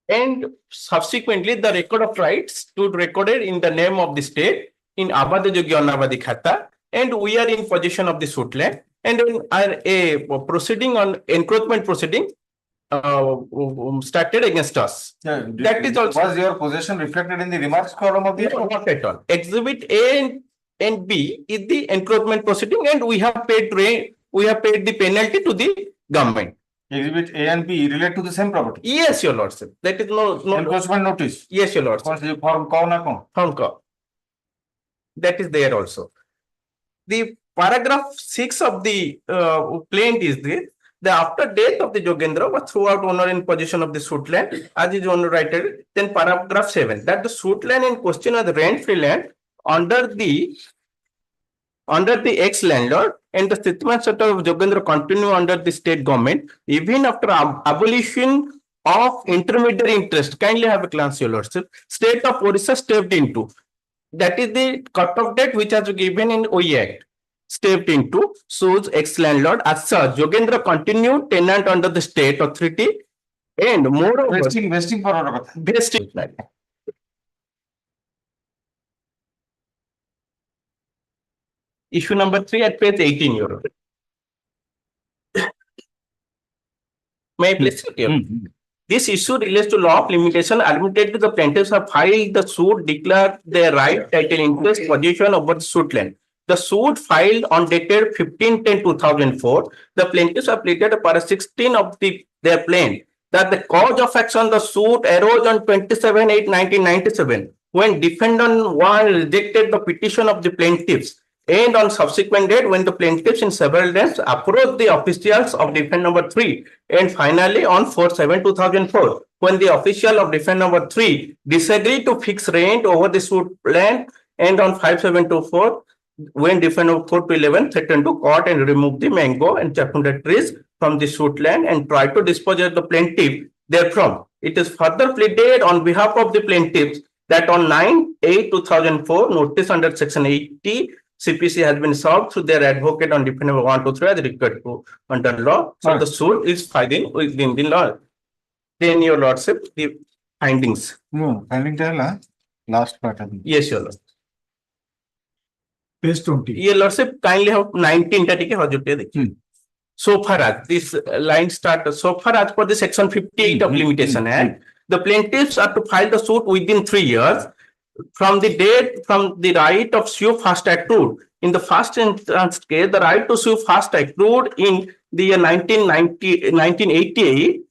and subsequently the record of rights stood recorded in the name of the state in Abadi Jogi Anabadi Khata, and we are in possession of the suit land, and a proceeding on encroachment proceeding started against us. That is also. Was your possession reflected in the remarks column of the? No, not at all. Exhibit A and B is the encroachment proceeding, and we have paid the penalty to the government. Exhibit A and B relate to the same property? Yes, your lordship. That is no encroachment notice? Yes, your lordship. Form that is there also. The paragraph 6 of the plaint is this: the after death of the Jogendra was throughout owner in possession of the suit land as his owner writer. Then paragraph 7, that the suit land in question was rent-free land under the ex-landlord, and the settlement of Jogendra continue under the state government even after abolition of intermediary interest. Kindly have a glance, your lordship. State of Orissa stepped into. That is the cut-off date which has given in OE Act. Stepped into, shows ex-landlord. As such, Jogendra continued tenant under the state authority, and moreover, vesting for vesting. Issue number 3 at page 18, your Honor. May I please sit here? This issue relates to law of limitation. Admitted, the plaintiffs have filed the suit, declared their right, title, interest, position over the suit land. The suit filed on dated 15/10/2004. The plaintiffs have pleaded para 16 of their plaint that the cause of action the suit arose on 27/8/1997 when defendant 1 rejected the petition of the plaintiffs, and on subsequent date when the plaintiffs in several times approached the officials of defendant number 3, and finally on 4/7/2004 when the official of defendant number 3 disagreed to fix rent over the suit land, and on 5/7/2004 when defendant 4 to 11 threatened to cut and remove the mango and chapunda trees from the suit land and tried to dispose of the plaintiff therefrom. It is further pleaded on behalf of the plaintiffs that on 9/8/2004 notice under section 80 CPC has been served through their advocate on defendant number 1 to 3 as required to under law. So the suit is filed within the law. Then your lordship, the findings. No, finding last part. Yes, your lordship. Page 20. Your lordship, kindly have 19 so far as this line starts, so far as per the section 58 of limitation act, the plaintiffs are to file the suit within 3 years from the date from the right of sue first accrued. In the first instance case, the right to sue first accrued in the year 1988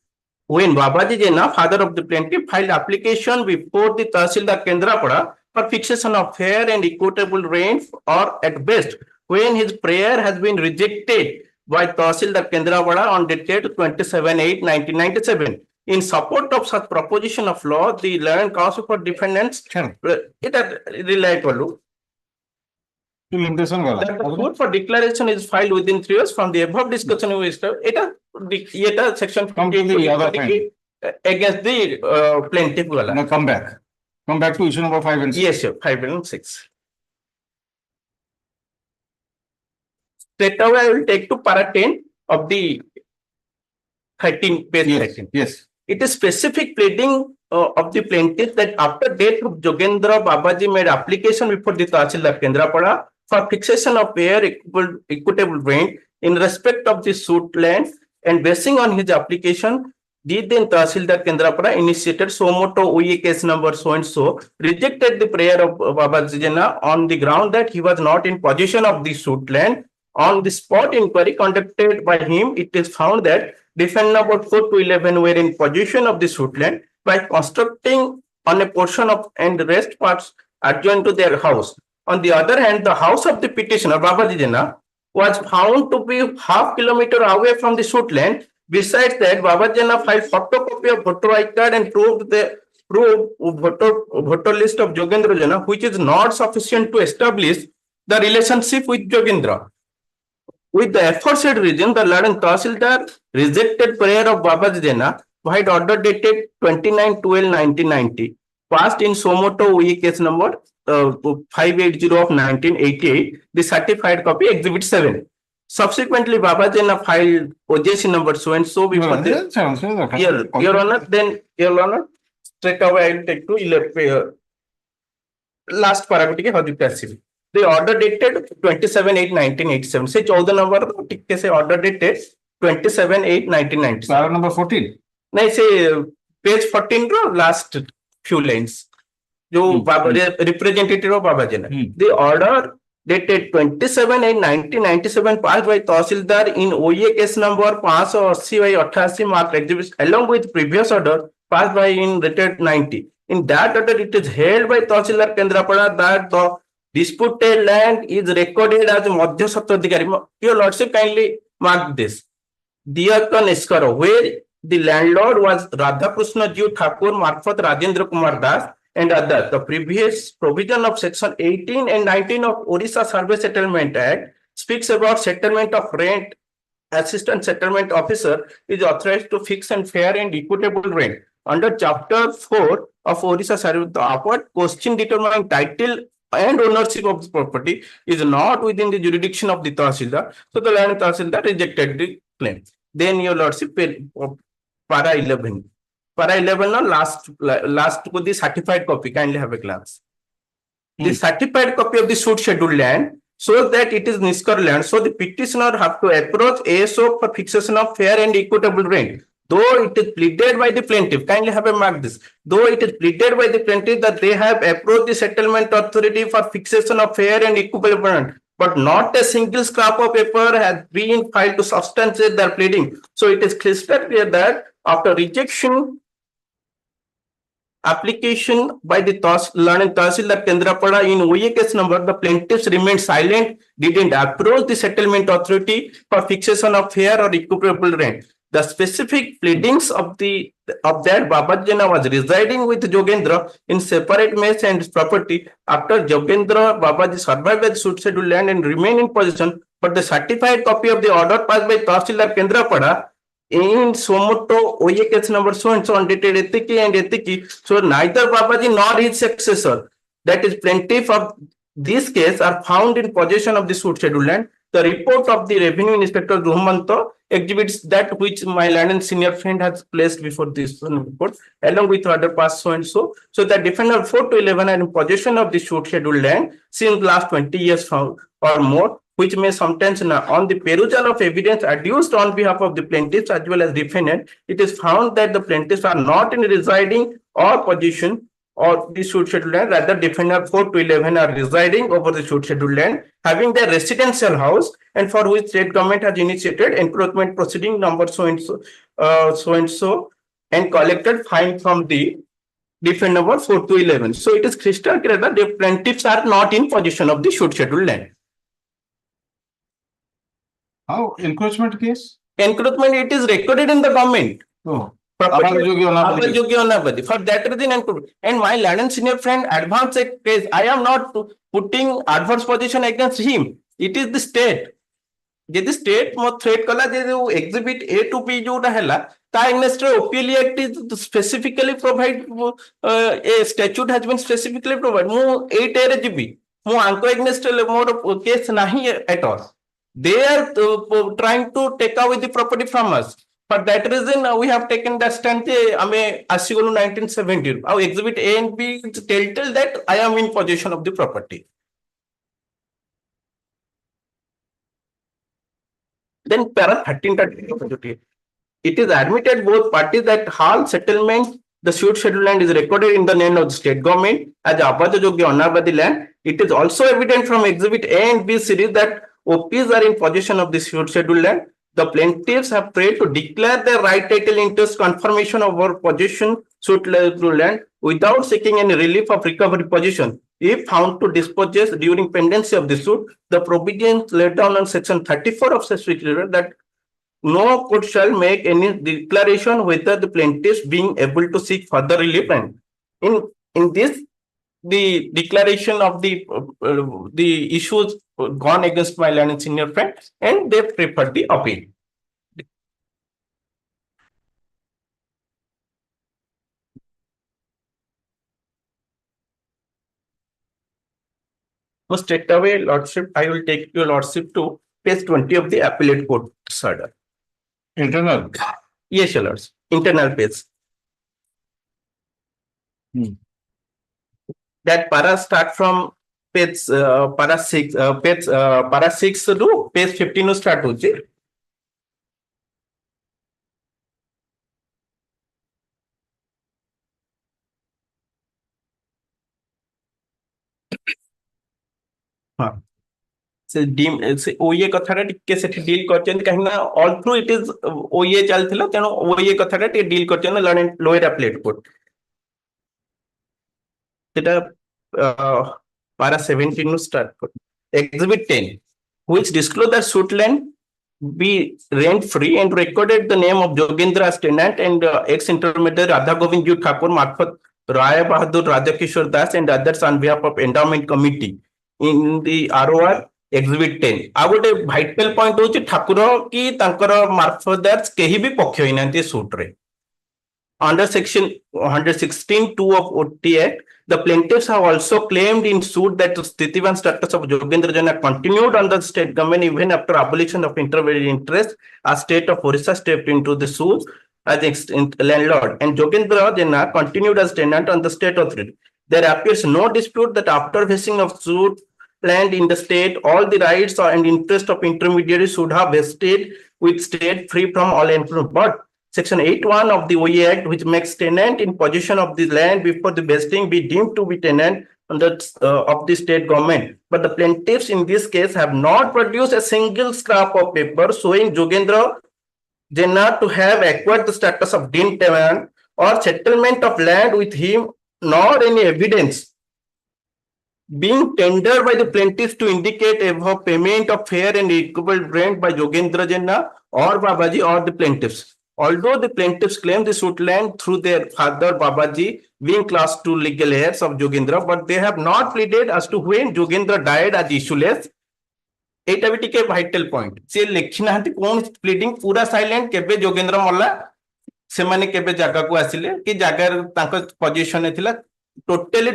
when Babaji Jena, father of the plaintiff, filed application before the Tahsildar Kendrapada for fixation of fair and equitable rent, or at best when his prayer has been rejected by Tahsildar Kendrapada on the date 27/8/1997. In support of such proposition of law, the Learned Counsel for Defendants relied on that the suit for declaration is filed within 3 years from the above discussion section 58 against the plaintiff. Now come back to issue number 5 and 6. Yes, sir, 5 and 6. Straight away I will take to para 10 of the 13 page 13. Yes. it is specific pleading of the plaintiff that after death of Jogendra, Babaji made application before the Tahsildar Kendrapada for fixation of fair equitable rent in respect of the suit land, and basing on his application, the then Tahsildar Kendrapada initiated Somoto OE case number so and so, rejected the prayer of Babaji Jena on the ground that he was not in possession of the suit land. On the spot inquiry conducted by him, it is found that defendant number 4 to 11 were in possession of the suit land by constructing on a portion of and the rest parts adjoined to their house. On the other hand, the house of the petitioner, Babaji Jena, was found to be half kilometer away from the suit land. Besides that, Babaji Jena filed photocopy of voter ID card and proved voter list of Jogendra Jena, which is not sufficient to establish the relationship with Jogendra. With the aforesaid reason, the Ladan Tahsildar rejected prayer of Babaji Jena by order dated 29/12/1990, passed in Somoto OE case number 580 of 1988, the certified copy Exhibit 7. Subsequently, Babaji Jena filed OJC number so and so before the Your Honor, then Your Honor, straight away I will take to last paragraph. The order dated 27/8/1987. Say 14 number से order dated 27/8/1997. Paragraph number 14. नहीं say page 14 रो last few lines. जो representative of Babaji Jena. The order dated 27/8/1997 passed by Tahsildar in OA case number 580/88 marked exhibits along with previous order passed by in dated 90. In that order, it is held by Tahsildar Kendrapada that the disputed land is recorded as Madhya Sattadhikari. Your Lordship, kindly mark this. Diyatan Eskaro, where the landlord was Radhakrishna Jiu Thakur Marfat Rajendra Kumar Das and others. The previous provision of section 18 and 19 of Orissa Survey Settlement Act speaks about settlement of rent. Assistant settlement officer is authorized to fix and fair and equitable rent. Under chapter 4 of Orissa Survey, the upward question determining title and ownership of the property is not within the jurisdiction of the Tahsildar. So the land Tahsildar rejected the claim. Then Your Lordship, para 11. Para 11 no last to the certified copy. Kindly have a glance. The certified copy of the suit scheduled land shows that it is Niskar land. So the petitioner have to approach ASO for fixation of fair and equitable rent. Though it is pleaded by the plaintiff, kindly have a mark this. Though it is pleaded by the plaintiff that they have approached the settlement authority for fixation of fair and equitable rent, but not a single scrap of paper has been filed to substantiate their pleading. So it is crystal clear that after rejection application by the learned Tahsildar Kendrapada in OA case number, the plaintiffs remained silent, didn't approach the settlement authority for fixation of fair or equitable rent. The specific pleadings of that Babaji Jena was residing with Jogendra in separate mess and property after Jogendra Babaji survived the suit scheduled land and remain in possession, but the certified copy of the order passed by Tahsildar Kendrapada in Somoto OA case number so and so on dated Etiki and Etiki. So neither Babaji nor his successor, that is plaintiff of this case, are found in possession of the suit scheduled land. The report of the Revenue Inspector Ruhamanto exhibits that which my land and senior friend has placed before this report, along with other past so and so. So the defendant 4 to 11 are in possession of the suit scheduled land since last 20 years or more, which may sometimes on the perusal of evidence adduced on behalf of the plaintiffs as well as defendant, it is found that the plaintiffs are not in residing or possession or the suit scheduled land, rather defendant 4 to 11 are residing over the suit scheduled land, having their residential house, and for which state government has initiated encroachment proceeding number so and so, and collected fine from the defendant number 4 to 11. So it is crystal clear that the plaintiffs are not in possession of the suit scheduled land. How encroachment case? Encroachment, it is recorded in the government. Oh. For that reason, and my land and senior friend advance a case. I am not putting adverse position against him. It is the state. The state threat kala exhibit A to B जोटा हैला ता against OPL Act is specifically provide a statute has been specifically provided. मु 8 रे GB मु आंको against मोर case नहीं at all. They are trying to take away the property from us. For that reason, we have taken the stand. Ame asigolu 1970. Our exhibit A and B is telltale that I am in possession of the property. Then para 1330. It is admitted both parties that all settlement, the suit schedule land is recorded in the name of the state government as Abadajogya Anabadi land. It is also evident from exhibit A and B series that OPs are in possession of the suit schedule land. The plaintiffs have prayed to declare their right title interest confirmation of our possession suit land without seeking any relief of recovery position. If found to dispossess during pendency of the suit, the provisions laid down on section 34 of such that no court shall make any declaration whether the plaintiffs being able to seek further relief. And in this, the declaration of the issues gone against my land and senior friend, and they preferred the appeal. So straight away, Lordship, I will take your Lordship to page 20 of the appellate court order. Internal? Yes, your Lords. Internal page. That para start from page para 6 to page 15 start hoche. से deem से ओए कथाटा टिके सेठी deal करचन कहिना all through it is ओए चलथिला तेनो ओए कथाटा टिके deal करचन lower appellate court सेटा para 17 नु स्टार्ट कर exhibit 10 which disclose that suit land be rent free and recorded the name of Jogendra as tenant and ex intermediary Radha Govind Ju Thakur Marfat Rai Bahadur Rajakishore Das and others on behalf of endowment committee in the ROR exhibit 10. आ गोटे vital point होची ठाकुर की तांकर मार्फत केही भी पक्ष होई नांती suit रे. Under section 116(2) of OT Act, the plaintiffs have also claimed in suit that the Sthitivan status of Jogendra Jana continued under the state government even after abolition of intermediary interest as state of Orissa stepped into the suit as landlord and Jogendra Jana continued as tenant on the state authority. There appears no dispute that after vesting of suit land in the state, all the rights and interest of intermediaries should have vested with state free from all influence. But Section 8(1) of the OE Act, which makes tenant in possession of the land before the vesting be deemed to be tenant under of the state government. But the plaintiffs in this case have not produced a single scrap of paper showing Jogendra Jana to have acquired the status of deemed tenant or settlement of land with him, nor any evidence being tendered by the plaintiffs to indicate a payment of fair and equal rent by Jogendra Jana or Babaji or the plaintiffs. Although the plaintiffs claim the suit land through their father Babaji being class 2 legal heirs of Jogendra, but they have not pleaded as to when Jogendra died as issueless. एटा भी टिके vital point. से लेखि नाहंती कोन pleading पूरा silent केबे Jogendra मल्ला से माने केबे जागा को आसिले कि जागा तांको पोजीशन ने थिला totally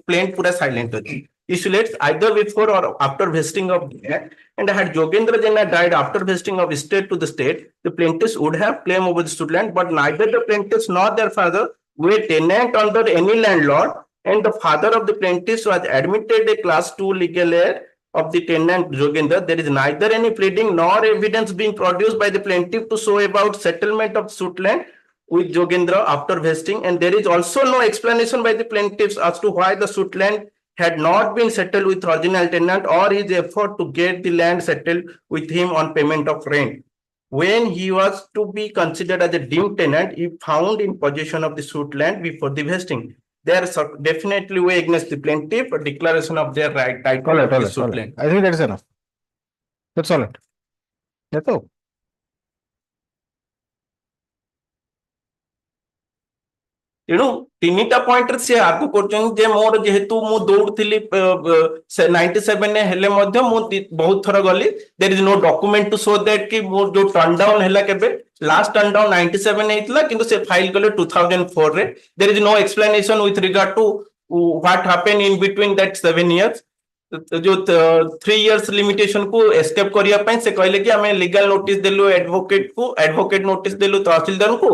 plain पूरा silent अछि. Issueless either before or after vesting of land, and had Jogendra Jana died after vesting of estate to the state, the plaintiffs would have claim over the suit land, but neither the plaintiffs nor their father were tenant under any landlord, and the father of the plaintiffs was admitted a class 2 legal heir of the tenant Jogendra. There is neither any pleading nor evidence being produced by the plaintiff to show about settlement of suit land with Jogendra after vesting, and there is also no explanation by the plaintiffs as to why the suit land had not been settled with original tenant or his effort to get the land settled with him on payment of rent. When he was to be considered as a deemed tenant, he found in possession of the suit land before the vesting. There is definitely way against the plaintiff a declaration of their right title of the suit land. I think that is enough. That's all. That's all. तेणु तीनिटा point से आगु करछन जे मोर जेहेतु मु दौड़थिली 97 ने हेले मध्ये मु बहुत थरा गली there is no document to show that कि मोर जो टर्न डाउन हैला केबे लास्ट टर्न डाउन 97 ने हितला किंतु से फाइल गले 2004 रे there is no explanation with regard to what happened in between that 7 years जो 3 years लिमिटेशन को एस्केप करिया पई से कहले कि हमें लीगल नोटिस देलु एडवोकेट नोटिस देलु तहसीलदार को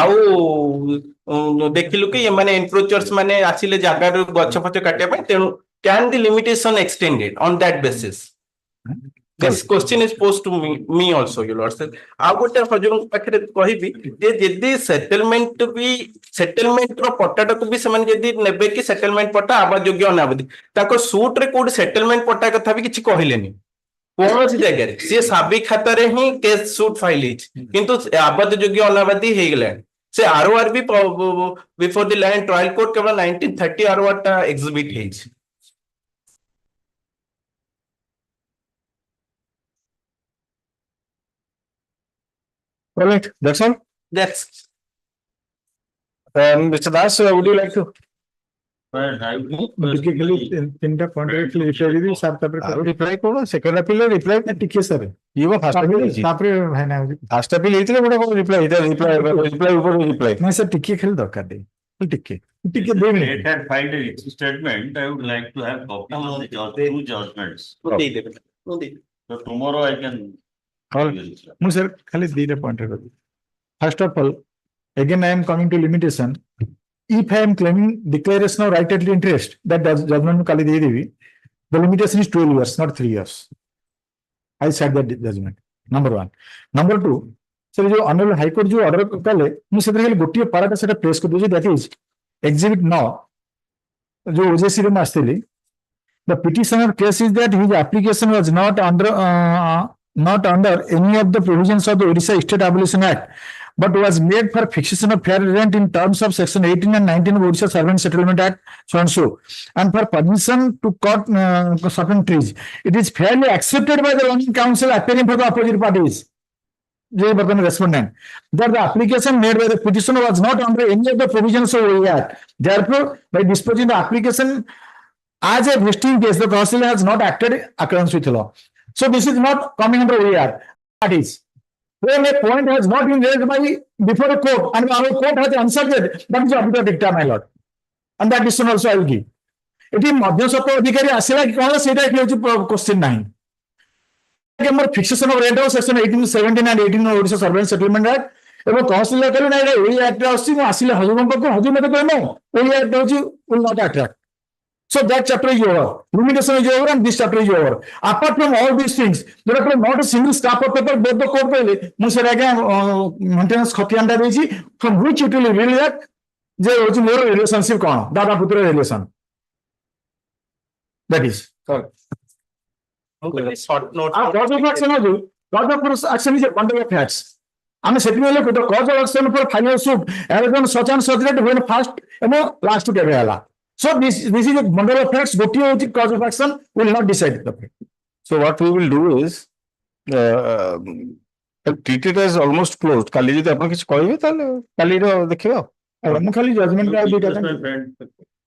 आउ देखिलु कि ये माने एनक्रोचर्स माने आसिले जागा गछ फछ काटिया पई तेनु can the limitation extended on that basis? This question is posed to me also, your lordship. आ गोटे हजूर पाखरे कहिबी जे जदी सेटलमेंट रो पट्टाटा को भी समान जदी नेबे कि सेटलमेंट पट्टा आबाद योग्य अनाबादी ताको सूट रे कोड सेटलमेंट पट्टा कथा भी किछि कहिलेनी कोन सी जगह रे से साबी खाता रे ही केस सूट फाइल हिच किंतु आबाद योग्य अनाबादी हे गेले से आरओआर भी before the land trial court केवल 1930 आरओआर टा exhibit hitch. All right, that's all. That's. Mr. Das, would you like to? তিনটা কন্ট্রাক্ট রিপ্লাই সার তারপরে রিপ্লাই করো সেকেন্ড আপিল রিপ্লাই না টিকে স্যার ইও ফার্স্ট আপিল তারপরে ভাই না ফার্স্ট আপিল এইতলে বড় কোন রিপ্লাই এটা রিপ্লাই উপর রিপ্লাই না স্যার টিকে খেল দরকার নেই টিকে দেই না It had filed a written statement. I would like to have copy of the two judgments. So tomorrow I can. ମୁଁ sir ଖାଲି ଦିଟା ପଏଣ୍ଟ କରିବି. First of all, again I am coming to limitation. If I am claiming declaration of right title interest, that judgment kali deyi debi. The limitation is 12 years, not 3 years. I said that judgment. Number one. Number two, sir जो honorable high court जो order kale ମୁଁ ସେଥିରେ ଖାଲି ଗୋଟିଏ ପାରାଟା ସେଟା place କରି ଦଉଛି, that is exhibit 9 जो OJC ରେ ମୁଁ ଆସିଥିଲି. The petitioner case is that his application was not under any of the provisions of the Orissa State Abolition Act, but was made for fixation of fair rent in terms of section 18 and 19 of Orissa Servant Settlement Act, so and so, and for permission to cut certain trees. It is fairly accepted by the Learning Council appearing for the opposite parties. Respondent that the application made by the petitioner was not under any of the provisions of OE Act. Therefore, by disposing the application as a vesting case, the council has not acted accordance with law. So this is not coming under OE Act. That is, when a point has not been raised by before a court and our court has answered it, that is arbiter dicta, my lord. And that decision also I will give. It is madhyasatwa adhikari asila ki kala seta question nahi. Fixation of rent of section 18, 17 and 18 of Orissa Servant Settlement Act. এবং তহসিলদার কইলে না ওই act আসছে মু আসিলে হজুর পাখু হজুর মতে কইলো ওই অ্যাক্ট হচ্ছে will not attract. So that chapter is over. Limitation is over and this chapter is over. Apart from all these things, there are not a single scrap of paper both the court kale mu sir again maintenance khatianda deji from which it will reveal that je hochi more relationship kon dada putra relation. That is short note. Cause of action is a bundle of facts. আমি সেটি হলে কত cause of action for final suit এরকম such and such that when first এবং last two কেবে হলা. So this is a bundle of facts. Gotiye hochi cause of action will not decide the fate. So what we will do is treat it as almost closed. Kali jodi apna kichh kohibe tale kali ro dekhiba. ମୁଁ ଖାଲି judgement ଟା ଦୁଇଟା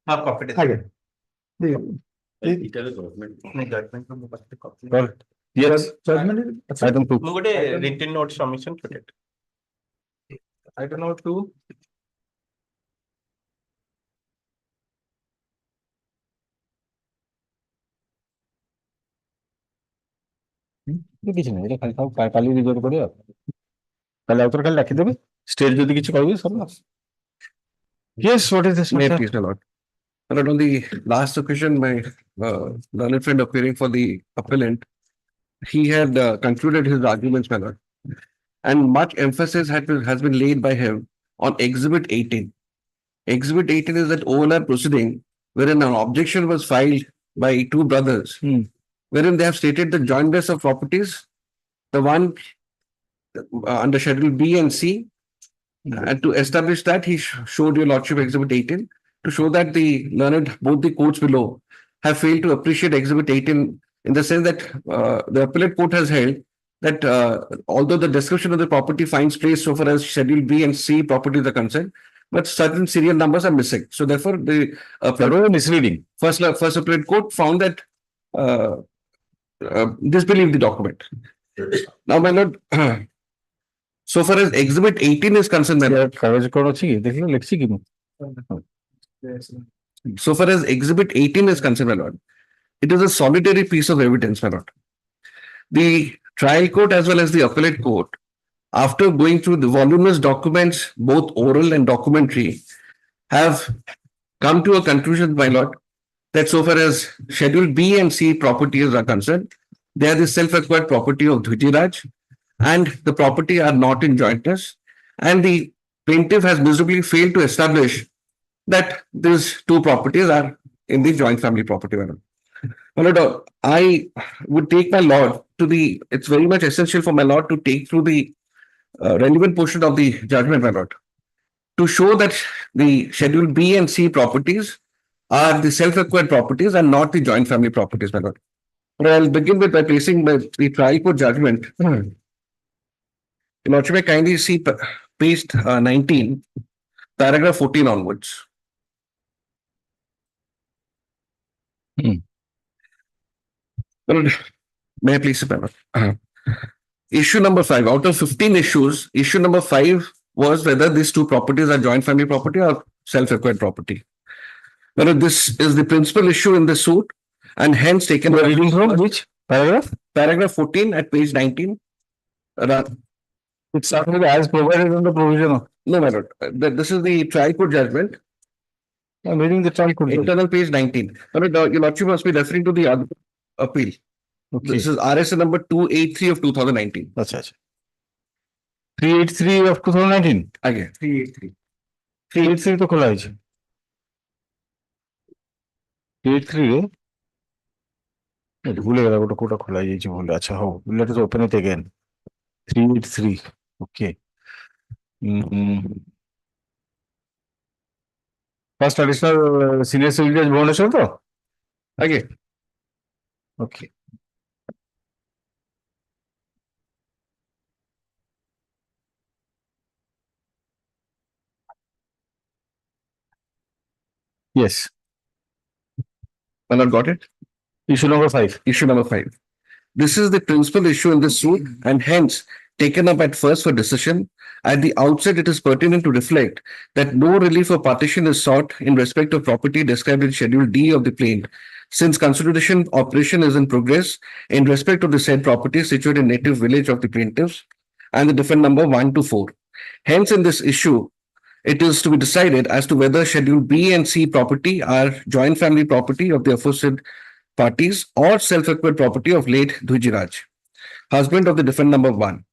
हां copy ଆଜ୍ଞା Yes, judgement item 2. ମୁଁ ଗୋଟେ written note submission छोटे item number 2. କିଛି ନାହିଁ ଖାଲି ଥାଉ କାଲି ରିଜର୍ଭ କରିବା କାଲି ଆଉଥରେ ଖାଲି ଲେଖିଦେବେ ଷ୍ଟେଜ ଯଦି କିଛି କହିବେ ସରିଲା. Yes, what is this? May I please, my lord? My lord, on the last occasion, my learned friend appearing for the appellant, he had concluded his arguments, my lord, and much emphasis has been laid by him on Exhibit 18. Exhibit 18 is that OLR proceeding wherein an objection was filed by two brothers, wherein they have stated the jointness of properties, the one under Schedule B and C, and to establish that, he showed your lordship Exhibit 18 to show that the learned, both the courts below, have failed to appreciate Exhibit 18 in the sense that the appellate court has held that although the description of the property finds place so far as Schedule B and C properties are concerned, but certain serial numbers are missing. So therefore, the misleading. First appellate court found that disbelieved the document. Now, my lord, so far as Exhibit 18 is concerned, my lord, so far as Exhibit 18 is concerned, my lord, it is a solitary piece of evidence, my lord. The trial court as well as the appellate court, after going through the voluminous documents, both oral and documentary, have come to a conclusion, my lord, that so far as Schedule B and C properties are concerned, they are the self-acquired property of Dhujiraj, and the property are not in jointness, and the plaintiff has miserably failed to establish that these two properties are in the joint family property. My lord, I would take my lord to the, it's very much essential for my lord to take through the relevant portion of the judgment, my lord, to show that the Schedule B and C properties are the self-acquired properties and not the joint family properties, my lord. But I'll begin with by placing the trial court judgment. Your lordship, may kindly see page 19, paragraph 14 onwards. Well, may I please sit down? Issue number 5, out of 15 issues, issue number 5 was whether these two properties are joint family property or self-acquired property. Well, this is the principal issue in the suit and hence taken. You are reading from which paragraph? Paragraph 14 at page 19. It's actually as provided in the provision of. No, my lord. This is the trial court judgment. I'm reading the trial court. Internal page 19. My lord, your lordship must be referring to the other appeal. Okay. This is RSA number 283 of 2019. Acha, acha. 383 of 2019. Again, 383. 383 तो खुला है 383 रे भूले गया वो कोटा खुला है जो बोले अच्छा हो let us open it again 383 okay first additional senior civil judge Bhubaneswar तो again okay yes. My lord, got it? Issue number 5. Issue number 5. This is the principal issue in this suit and hence taken up at first for decision. At the outset, it is pertinent to reflect that no relief or partition is sought in respect of property described in Schedule D of the plaint, since consolidation operation is in progress in respect of the said property situated in native village of the plaintiffs and the different number 1 to 4. Hence, in this issue, it is to be decided as to whether Schedule B and C property are joint family property of the aforesaid parties or self-acquired property of late Dhujiraj, husband of the defendant number 1.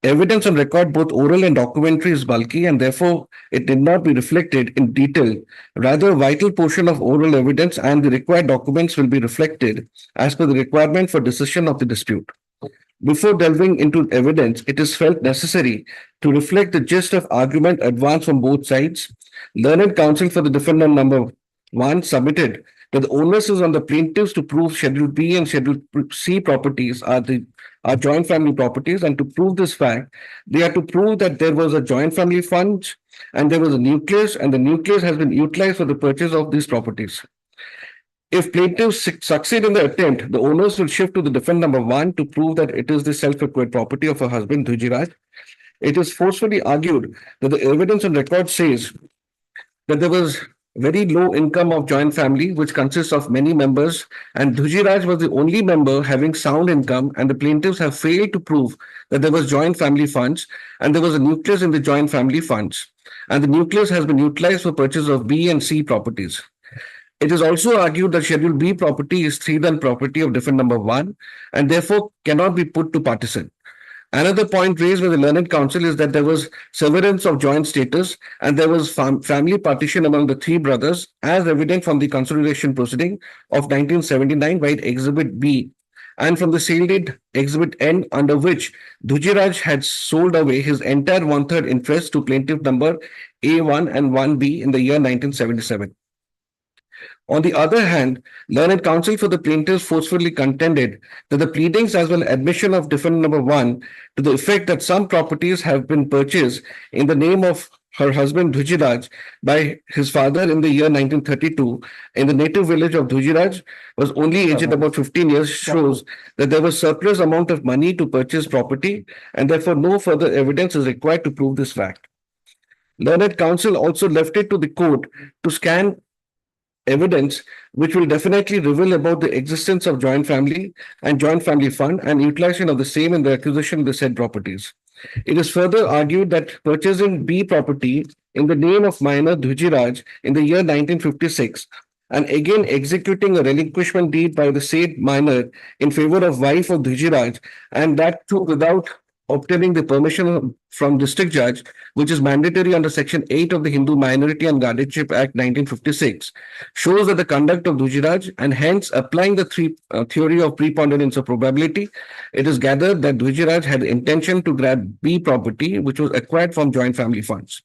Evidence on record, both oral and documentary, is bulky and therefore it did not be reflected in detail. Rather, a vital portion of oral evidence and the required documents will be reflected as per the requirement for decision of the dispute. Before delving into evidence, it is felt necessary to reflect the gist of argument advanced from both sides. Learned counsel for the defendant number 1 submitted that the onus is on the plaintiffs to prove Schedule B and Schedule C properties are joint family properties, and to prove this fact, they are to prove that there was a joint family fund and there was a nucleus, and the nucleus has been utilized for the purchase of these properties. If plaintiffs succeed in the attempt, the onus will shift to the defendant number 1 to prove that it is the self-acquired property of her husband, Dhujiraj. It is forcefully argued that the evidence on record says that there was very low income of joint family, which consists of many members, and Dhujiraj was the only member having sound income, and the plaintiffs have failed to prove that there was joint family funds, and there was a nucleus in the joint family funds, and the nucleus has been utilized for purchase of B and C properties. It is also argued that Schedule B property is three-done property of defendant number 1 and therefore cannot be put to partition. Another point raised by the learned counsel is that there was severance of joint status and there was family partition among the 3 brothers, as evident from the consolidation proceeding of 1979 by Exhibit B and from the sale deed Exhibit N, under which Dhujiraj had sold away his entire 1/3 interest to plaintiff number A1 and 1B in the year 1977. On the other hand, learned counsel for the plaintiffs forcefully contended that the pleadings as well admission of defendant number 1 to the effect that some properties have been purchased in the name of her husband Dhujiraj by his father in the year 1932 in the native village of Dhujiraj was only aged about 15 years, shows that there was surplus amount of money to purchase property, and therefore no further evidence is required to prove this fact. Learned counsel also left it to the court to scan evidence which will definitely reveal about the existence of joint family and joint family fund and utilization of the same in the acquisition of the said properties. It is further argued that purchasing B property in the name of minor Dhujiraj in the year 1956 and again executing a relinquishment deed by the said minor in favor of wife of Dhujiraj, and that too without obtaining the permission from district judge, which is mandatory under section 8 of the Hindu Minority and Guardianship Act 1956, shows that the conduct of Dhujiraj, and hence applying the theory of preponderance of probability, it is gathered that Dhujiraj had the intention to grab B property which was acquired from joint family funds.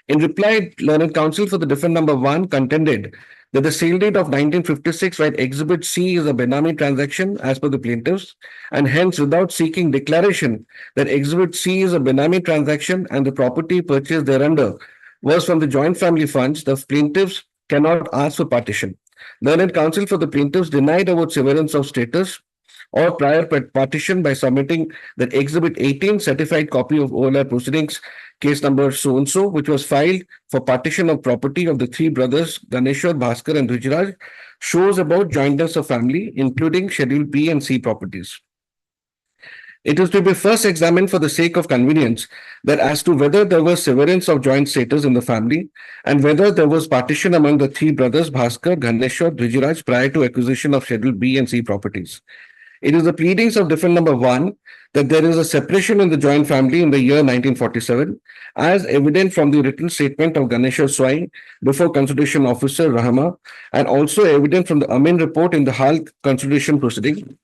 In reply, learned counsel for the defendant number 1 contended that the sale date of 1956, right, Exhibit C is a Benami transaction as per the plaintiffs, and hence without seeking declaration that Exhibit C is a Benami transaction and the property purchased thereunder was from the joint family funds, the plaintiffs cannot ask for partition. Learned counsel for the plaintiffs denied about severance of status or prior partition by submitting that Exhibit 18 certified copy of OLR proceedings case number so-and-so, which was filed for partition of property of the three brothers Ganeshwar, Bhaskar and Dhujiraj, shows about jointness of family, including Schedule B and C properties. It is to be first examined for the sake of convenience that as to whether there was severance of joint status in the family and whether there was partition among the three brothers Bhaskar, Ganeshwar, Dhujiraj prior to acquisition of Schedule B and C properties. It is the pleadings of defendant number 1 that there is a separation in the joint family in the year 1947, as evident from the written statement of Ganeshwar Swai before Consultation Officer Rahama, and also evident from the Amin report in the Hal Consultation proceeding.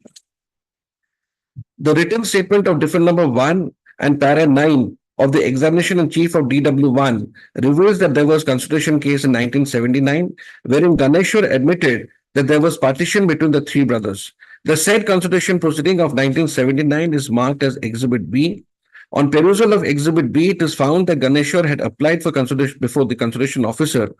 The written statement of defendant number 1 and para 9 of the examination in chief of DW1 reveals that there was consultation case in 1979, wherein Ganeshwar admitted that there was partition between the three brothers. The said consultation proceeding of 1979 is marked as Exhibit B. On perusal of Exhibit B, it is found that Ganeshwar had applied for consultation before the consultation officer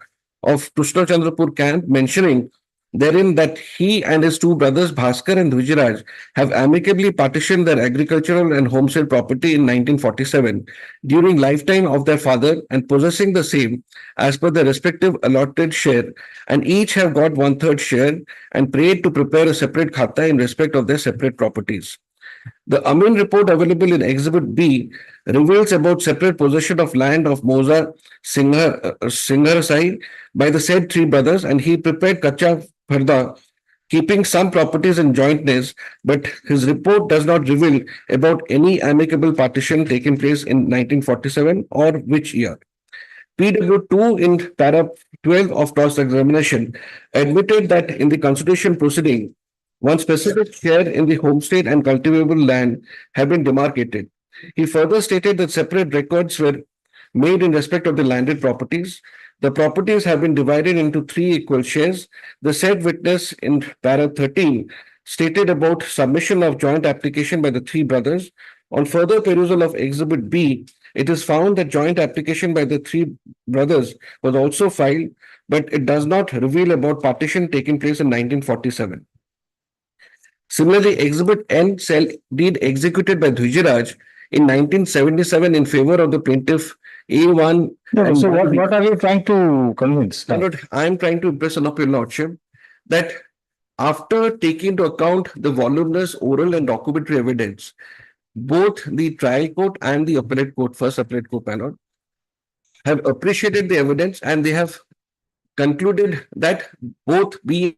of Krishna Chandrapur camp, mentioning therein that he and his two brothers Bhaskar and Dhujiraj have amicably partitioned their agricultural and homestead property in 1947 during lifetime of their father and possessing the same as per their respective allotted share, and each have got 1/3 share and prayed to prepare a separate khata in respect of their separate properties. The Amin report available in Exhibit B reveals about separate possession of land of Moza Singhar by the said three brothers, and he prepared Kacha Farda, keeping some properties in jointness, but his report does not reveal about any amicable partition taking place in 1947 or which year. PW2 in para 12 of cross-examination admitted that in the consultation proceeding, one specific share in the homestead and cultivable land have been demarcated. He further stated that separate records were made in respect of the landed properties. The properties have been divided into 3 equal shares. The said witness in para 13 stated about submission of joint application by the three brothers. On further perusal of Exhibit B, it is found that joint application by the three brothers was also filed, but it does not reveal about partition taking place in 1947. Similarly, Exhibit N cell deed executed by Dhujiraj in 1977 in favor of the plaintiff A1. No, so what are you trying to convince? I am trying to impress upon your lordship that after taking into account the voluminous oral and documentary evidence, both the trial court and the appellate court, first appellate court panel, have appreciated the evidence and they have concluded that both B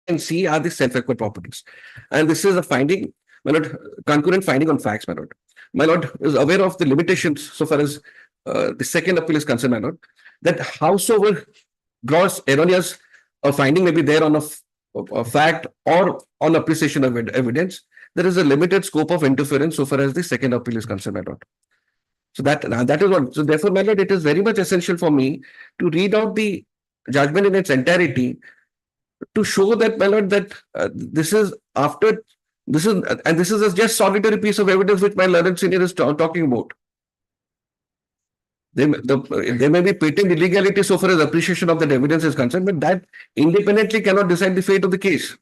and C are the self-acquired properties. And this is a finding, my lord, concurrent finding on facts, my lord. My lord is aware of the limitations so far as the second appeal is concerned, my lord, that howsoever gross erroneous finding may be there on a fact or on appreciation of evidence, there is a limited scope of interference so far as the second appeal is concerned, my lord. So that is what. So therefore, my lord, it is very much essential for me to read out the judgment in its entirety to show that, my lord, that this is just solitary piece of evidence which my learned senior is talking about. There may be patent illegality so far as appreciation of that evidence is concerned, but that independently cannot decide the fate of the case.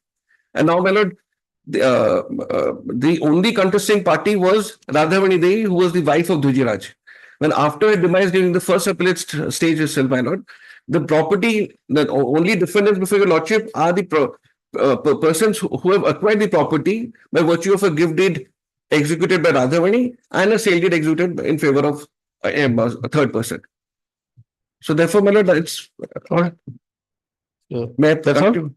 And now, my lord, the only contesting party was Radhavani Devi, who was the wife of Dhujiraj. When after her demise during the first appellate stage itself, my lord, The property, the only defendants before your lordship are the persons who have acquired the property by virtue of a gift deed executed by Radhavani and a sale deed executed in favor of a third person. So therefore, my lord, it's all right. May I That's all? continue?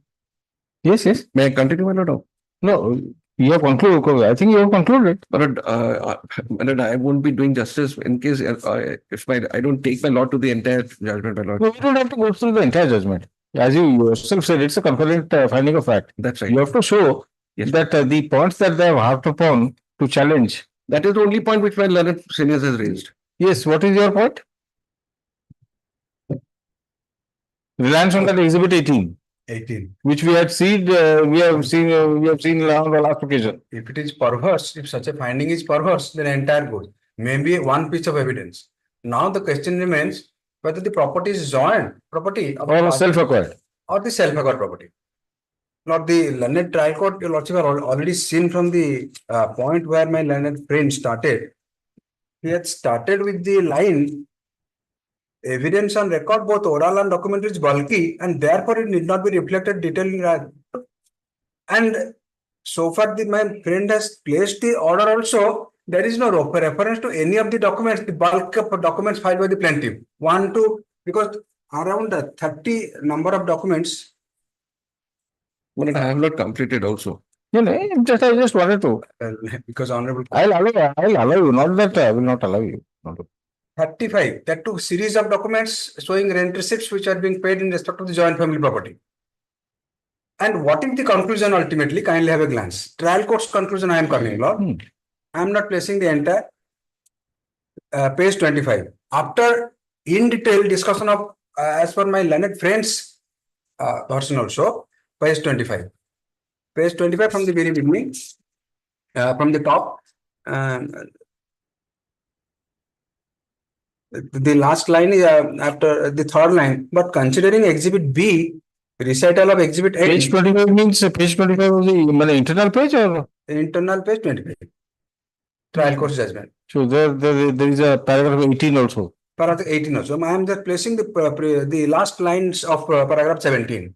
Yes, yes. May I continue, my lord? No, you have concluded. I think you have concluded. But my lord, I won't be doing justice in case if I don't take my lord to the entire judgment, my lord. No, you don't have to go through the entire judgment. As you yourself said, it's a concurrent finding of fact. That's right. You have to show that the points that they have harped upon to challenge. That is the only point which my learned seniors has raised. Yes, what is your point? Reliance on that exhibit 18. 18. Which we have seen on the last occasion. If it is perverse, if such a finding is perverse, then entire goes. Maybe one piece of evidence. Now the question remains whether the property is joint property or self-acquired or the self-acquired property. Not the learned trial court, your lordship have already seen from the point where my learned friend started. He had started with the line evidence on record, both oral and documentary is bulky, and therefore it need not be reflected detailing. And so far, my friend has placed the order also. There is no reference to any of the documents, the bulk of documents filed by the plaintiff. 1, 2, because around 30 number of documents. But I have not completed also. You know, I just wanted to. Because honorable. I'll allow you, not that I will not allow you. 35. That took series of documents showing rent receipts which are being paid in respect of the joint family property. And what is the conclusion ultimately? Kindly have a glance. Trial court's conclusion I am coming, Lord. I am not placing the entire page 25. After in detail discussion of as per my learned friends version also, page 25. Page 25 from the very beginning, from the top. The last line is after the third line, but considering exhibit B, recital of exhibit A. Page 25 means page 25 of the internal page or? Internal page 25. Trial court judgment. So there is a paragraph 18 also. Paragraph 18 also. I am just placing the last lines of paragraph 17.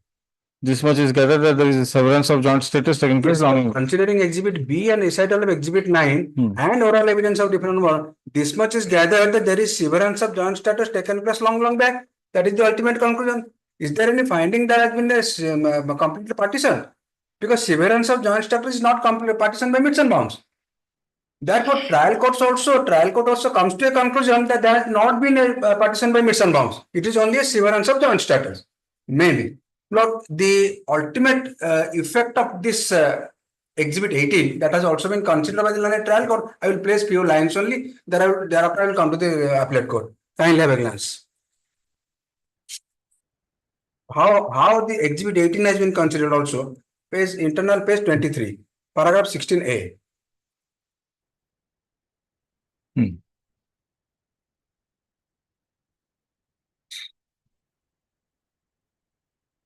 This much is gathered that there is a severance of joint status taking place. Considering exhibit B and recital of exhibit 9 and oral evidence of different number, this much is gathered that there is severance of joint status taken place long back. That is the ultimate conclusion. Is there any finding that has been completely partitioned? Because severance of joint status is not completely partitioned by midst and bounds. Therefore, trial court also comes to a conclusion that there has not been a partition by midst and bounds. It is only a severance of joint status. Maybe. Now, the ultimate effect of this exhibit 18 that has also been considered by the learned trial court, I will place few lines only. Thereafter, I will come to the appellate court. Kindly have a glance. How the exhibit 18 has been considered also. Internal page 23, paragraph 16A.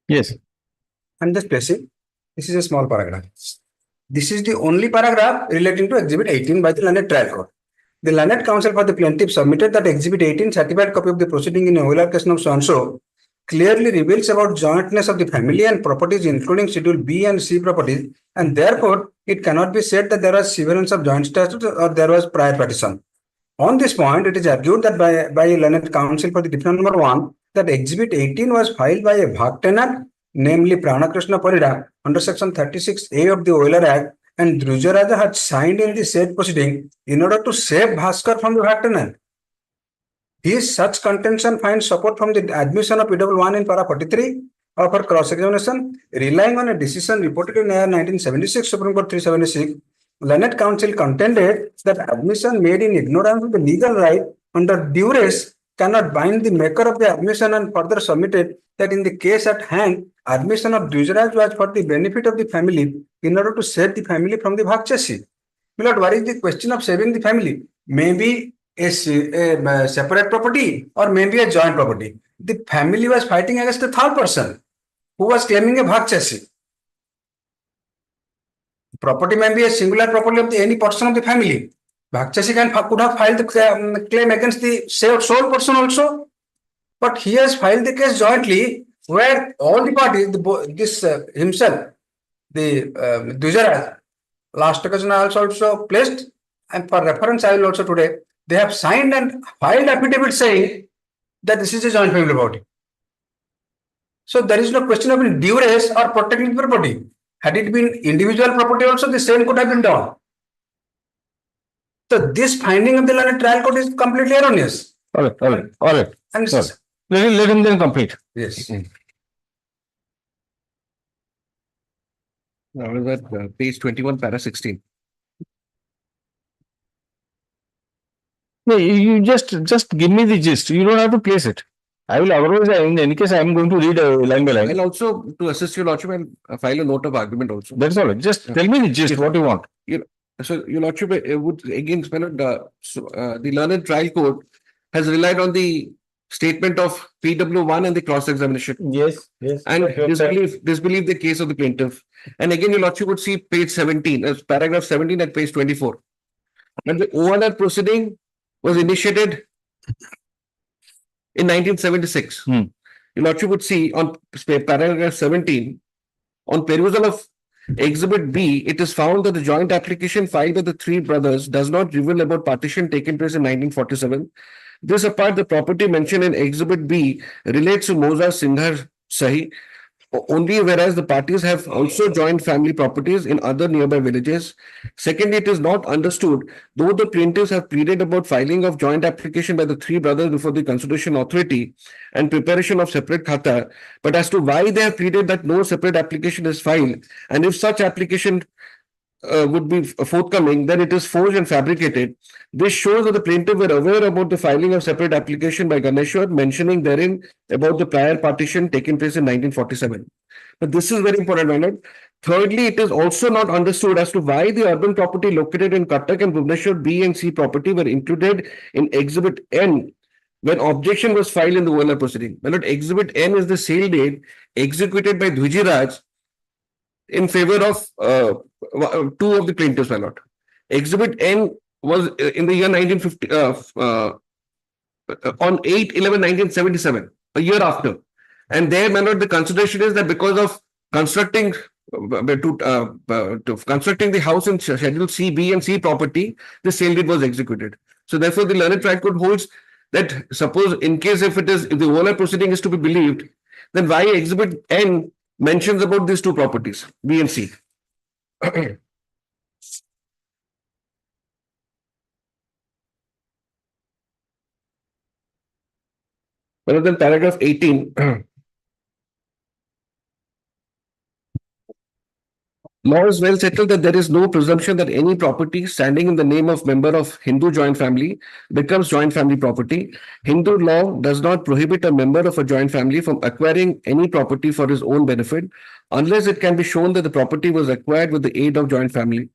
Yes. I'm just placing. This is a small paragraph. This is the only paragraph relating to exhibit 18 by the learned trial court. The learned counsel for the plaintiff submitted that exhibit 18 certified copy of the proceeding in a Euler case number so clearly reveals about jointness of the family and properties including schedule B and C properties, and therefore it cannot be said that there was severance of joint status or there was prior partition. On this point, it is argued that by learned counsel for the defendant number 1 that exhibit 18 was filed by a Bhag tenant, namely Pranakrishna Parida, under section 36A of the Euler Act, and Drujaraja had signed in the said proceeding in order to save Bhaskar from the Bhag tenant. His such contention finds support from the admission of PW1 in para 43 of her cross-examination, relying on a decision reported in 1976, Supreme Court 376. Learned counsel contended that admission made in ignorance of the legal right under duress cannot bind the maker of the admission, and further submitted that in the case at hand, admission of Drujaraj was for the benefit of the family in order to save the family from the Bhag chassis. Milord, what is the question of saving the family? Maybe a separate property or maybe a joint property. The family was fighting against a third person who was claiming a Bhag chassis. Property may be a singular property of any person of the family. Bhag chassis could have filed the claim against the sole person also. But he has filed the case jointly where all the parties, himself, the Dujaraj, last occasion I also placed, and for reference I will also today, they have signed and filed affidavit saying that this is a joint family property. So there is no question of duress or protecting property. Had it been individual property also, the same could have been done. So this finding of the learned trial court is completely erroneous. All right. And Sure. Let him then complete. Yes. Now is that page 21, para 16. No, you just give me the gist. You don't have to place it. I will otherwise, in any case, I am going to read line by line. I'll also, to assist your lordship, I'll file a note of argument also. That's all right. Just tell me the gist, what you want. So your lordship would again spell it, the learned trial court has relied on the statement of PW1 and the cross-examination. Yes. And disbelieve the case of the plaintiff. And again, your lordship would see page 17, as paragraph 17 at page 24. And the ONR proceeding was initiated in 1976. Your lordship would see on paragraph 17, on perusal of Exhibit B, it is found that the joint application filed by the three brothers does not reveal about partition taken place in 1947. This apart, the property mentioned in Exhibit B relates to Moza Singhar Sahi only, whereas the parties have also joined family properties in other nearby villages. Secondly, it is not understood, though the plaintiffs have pleaded about filing of joint application by the three brothers before the Constitution Authority and preparation of separate khata, but as to why they have pleaded that no separate application is filed, and if such application would be forthcoming, then it is forged and fabricated. This shows that the plaintiff were aware about the filing of separate application by Ganeshwar, mentioning therein about the prior partition taking place in 1947. But this is very important, my lord. Thirdly, it is also not understood as to why the urban property located in Cuttack and Bhubaneswar B and C property were included in Exhibit N when objection was filed in the ONR proceeding. My lord, Exhibit N is the sale date executed by Dhwijiraj in favor of two of the plaintiffs, my lord. Exhibit N was in the year 1950, on 8/11/1977, a year after. And there, my lord, the consideration is that because of constructing constructing the house in Schedule C, B and C property, the sale deed was executed. So therefore, the learned trial court holds that suppose in case if the ONR proceeding is to be believed, then why Exhibit N mentions about these two properties, B and C. Rather than paragraph 18, law is well settled that there is no presumption that any property standing in the name of member of Hindu joint family becomes joint family property. Hindu law does not prohibit a member of a joint family from acquiring any property for his own benefit unless it can be shown that the property was acquired with the aid of joint family.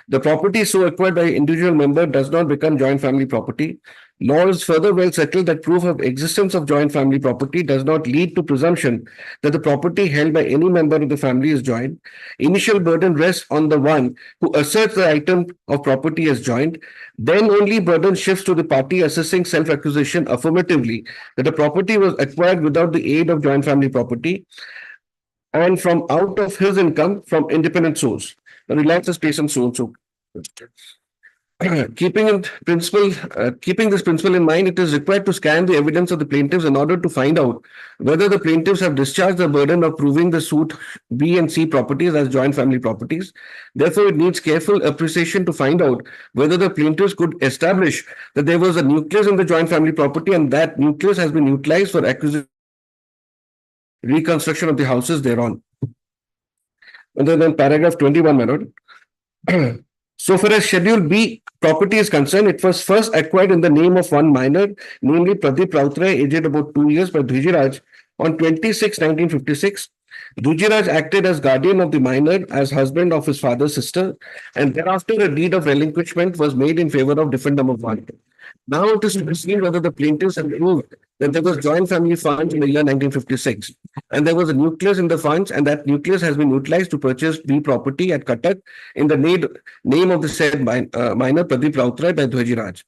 The property so acquired by an individual member does not become joint family property. Law is further well settled that proof of existence of joint family property does not lead to presumption that the property held by any member of the family is joint. Initial burden rests on the one who asserts the item of property as joint. Then only burden shifts to the party assessing self-accusation affirmatively that the property was acquired without the aid of joint family property and from out of his income from independent source. The reliance is placed on so and so. Keeping this principle in mind, it is required to scan the evidence of the plaintiffs in order to find out whether the plaintiffs have discharged the burden of proving the suit B and C properties as joint family properties. Therefore, it needs careful appreciation to find out whether the plaintiffs could establish that there was a nucleus in the joint family property and that nucleus has been utilized for acquisition, reconstruction of the houses thereon. And then paragraph 21, my lord. So far as Schedule B property is concerned, it was first acquired in the name of one minor, namely Pradeep Rautray, aged about 2 years, by Dhwijiraj on 26/1956. Dhwijiraj acted as guardian of the minor as husband of his father's sister, and thereafter a deed of relinquishment was made in favor of defendant number one. Now it is to be seen whether the plaintiffs have proved that there was joint family funds in the year 1956 and there was a nucleus in the funds and that nucleus has been utilized to purchase B property at Cuttack in the name of the said minor Pradeep Rautray by Dhwijiraj.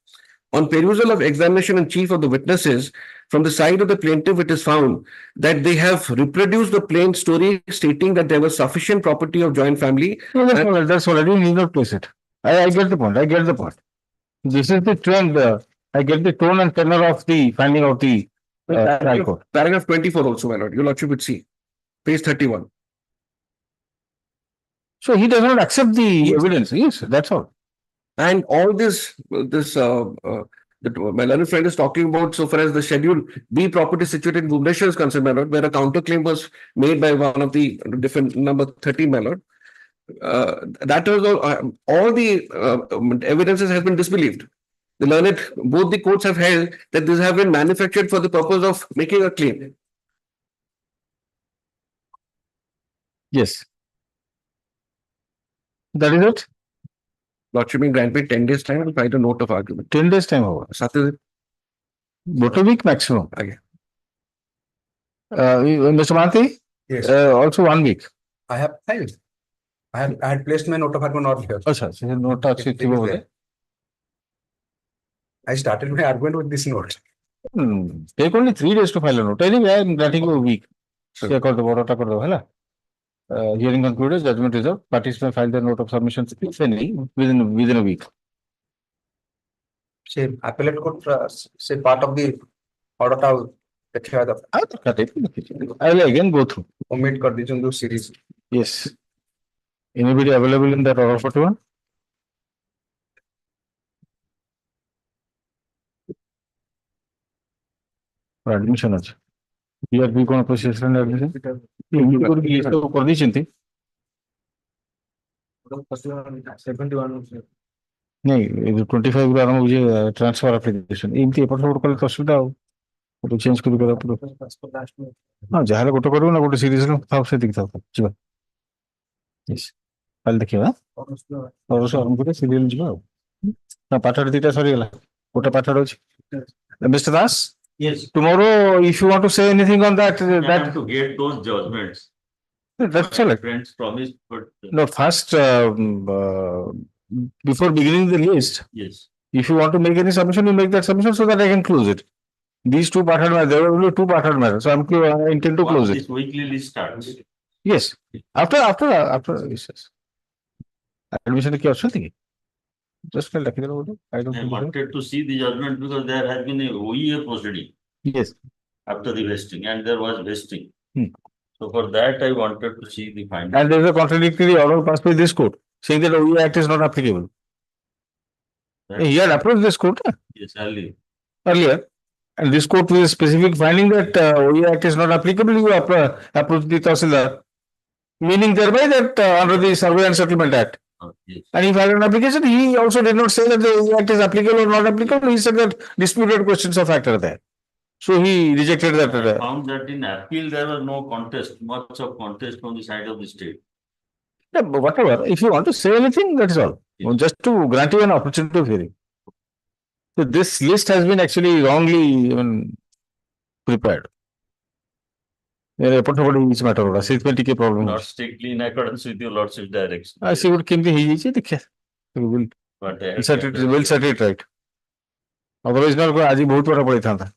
On perusal of examination in chief of the witnesses, from the side of the plaintiff, it is found that they have reproduced the plain story stating that there was sufficient property of joint family. No, that's all. I didn't need not place it. I get the point. I get the point. This is the trend. I get the tone and tenor of the finding of the High Court. Paragraph 24 also, my lord, your lordship would see, page 31. So he does not accept the evidence. Yes, that's all. And all this, my learned friend is talking about, so far as the Schedule B property situated in Bhubaneswar is concerned, my lord, where a counterclaim was made by one of the different number 13, my lord. That was all the evidences has been disbelieved. The learned, both the courts have held that these have been manufactured for the purpose of making a claim. Yes. That is it. Lordship may grant me 10 days time and write a note of argument. 10 days time over. What a week maximum. Okay. Mr. Manti? Yes. Also 1 week. I have filed. I had placed my note of argument not here. I started my argument with this note. Take only 3 days to file a note. Anyway, I am granting you a week. Hearing concluded, judgment reserved. Parties may file their note of submission within a week. Say appellate court, say part of the order of I will again go through. Omit kar dijon series. Yes. Anybody available in that order 41? Admission আছে PRP কোন procession admission এমনি করে কি list করে দিয়েছেন नहीं ये 25 গুলো আরম্ভ হইছে ট্রান্সফার অ্যাপ্লিকেশন এমনি এপট সেপট করলে তো অসুবিধা হবে ওটা চেঞ্জ করে করা পুরো হ্যাঁ যাহলে গোটা করব না গোটা সিরিজ থাও সে দিক থাও ଯିବା yes কাল ଦେଖିବା ଅବଶ୍ୟ ଆରମ୍ଭ করে ସିରିଏଲ ଯିବା ଆଉ ନା ପାଠରେ ଦିଟା ସରିଗଲା ଗୋଟେ ପାଠରେ ଅଛି Mr. Das? Yes. Tomorrow, if you want to say anything on that, I have to get those judgments. That's all. Friends promised, but No, first, before beginning the list, yes. If you want to make any submission, you make that submission so that I can close it. These two part matter, there were only two part matter, so I intend to close it. This weekly list starts. Yes. After yes. Admission ki option thi? Just I wanted to see the judgment because there has been a OEA proceeding. Yes. After the vesting, and there was vesting. So for that, I wanted to see the findings. And there is a contradictory order passed by this court saying that OEA Act is not applicable. He had approached this court. Yes, earlier. Earlier. And this court with a specific finding that OEA Act is not applicable, you approach the Tahsildar. Meaning thereby that under the Survey and Settlement Act. Yes. And he filed an application. He also did not say that the act is applicable or not applicable. He said that disputed questions of fact are there. So he rejected that. I found that in appeal there was no contest, much of contest from the side of the state. Yeah, but whatever. If you want to say anything, that is all. Just to grant you an opportunity of hearing. So this list has been actually wrongly prepared. Each matter problem. Not strictly in accordance with your lordship's direction. I see what came to we'll set it right. Otherwise, not go aji bahut bada padi thanta.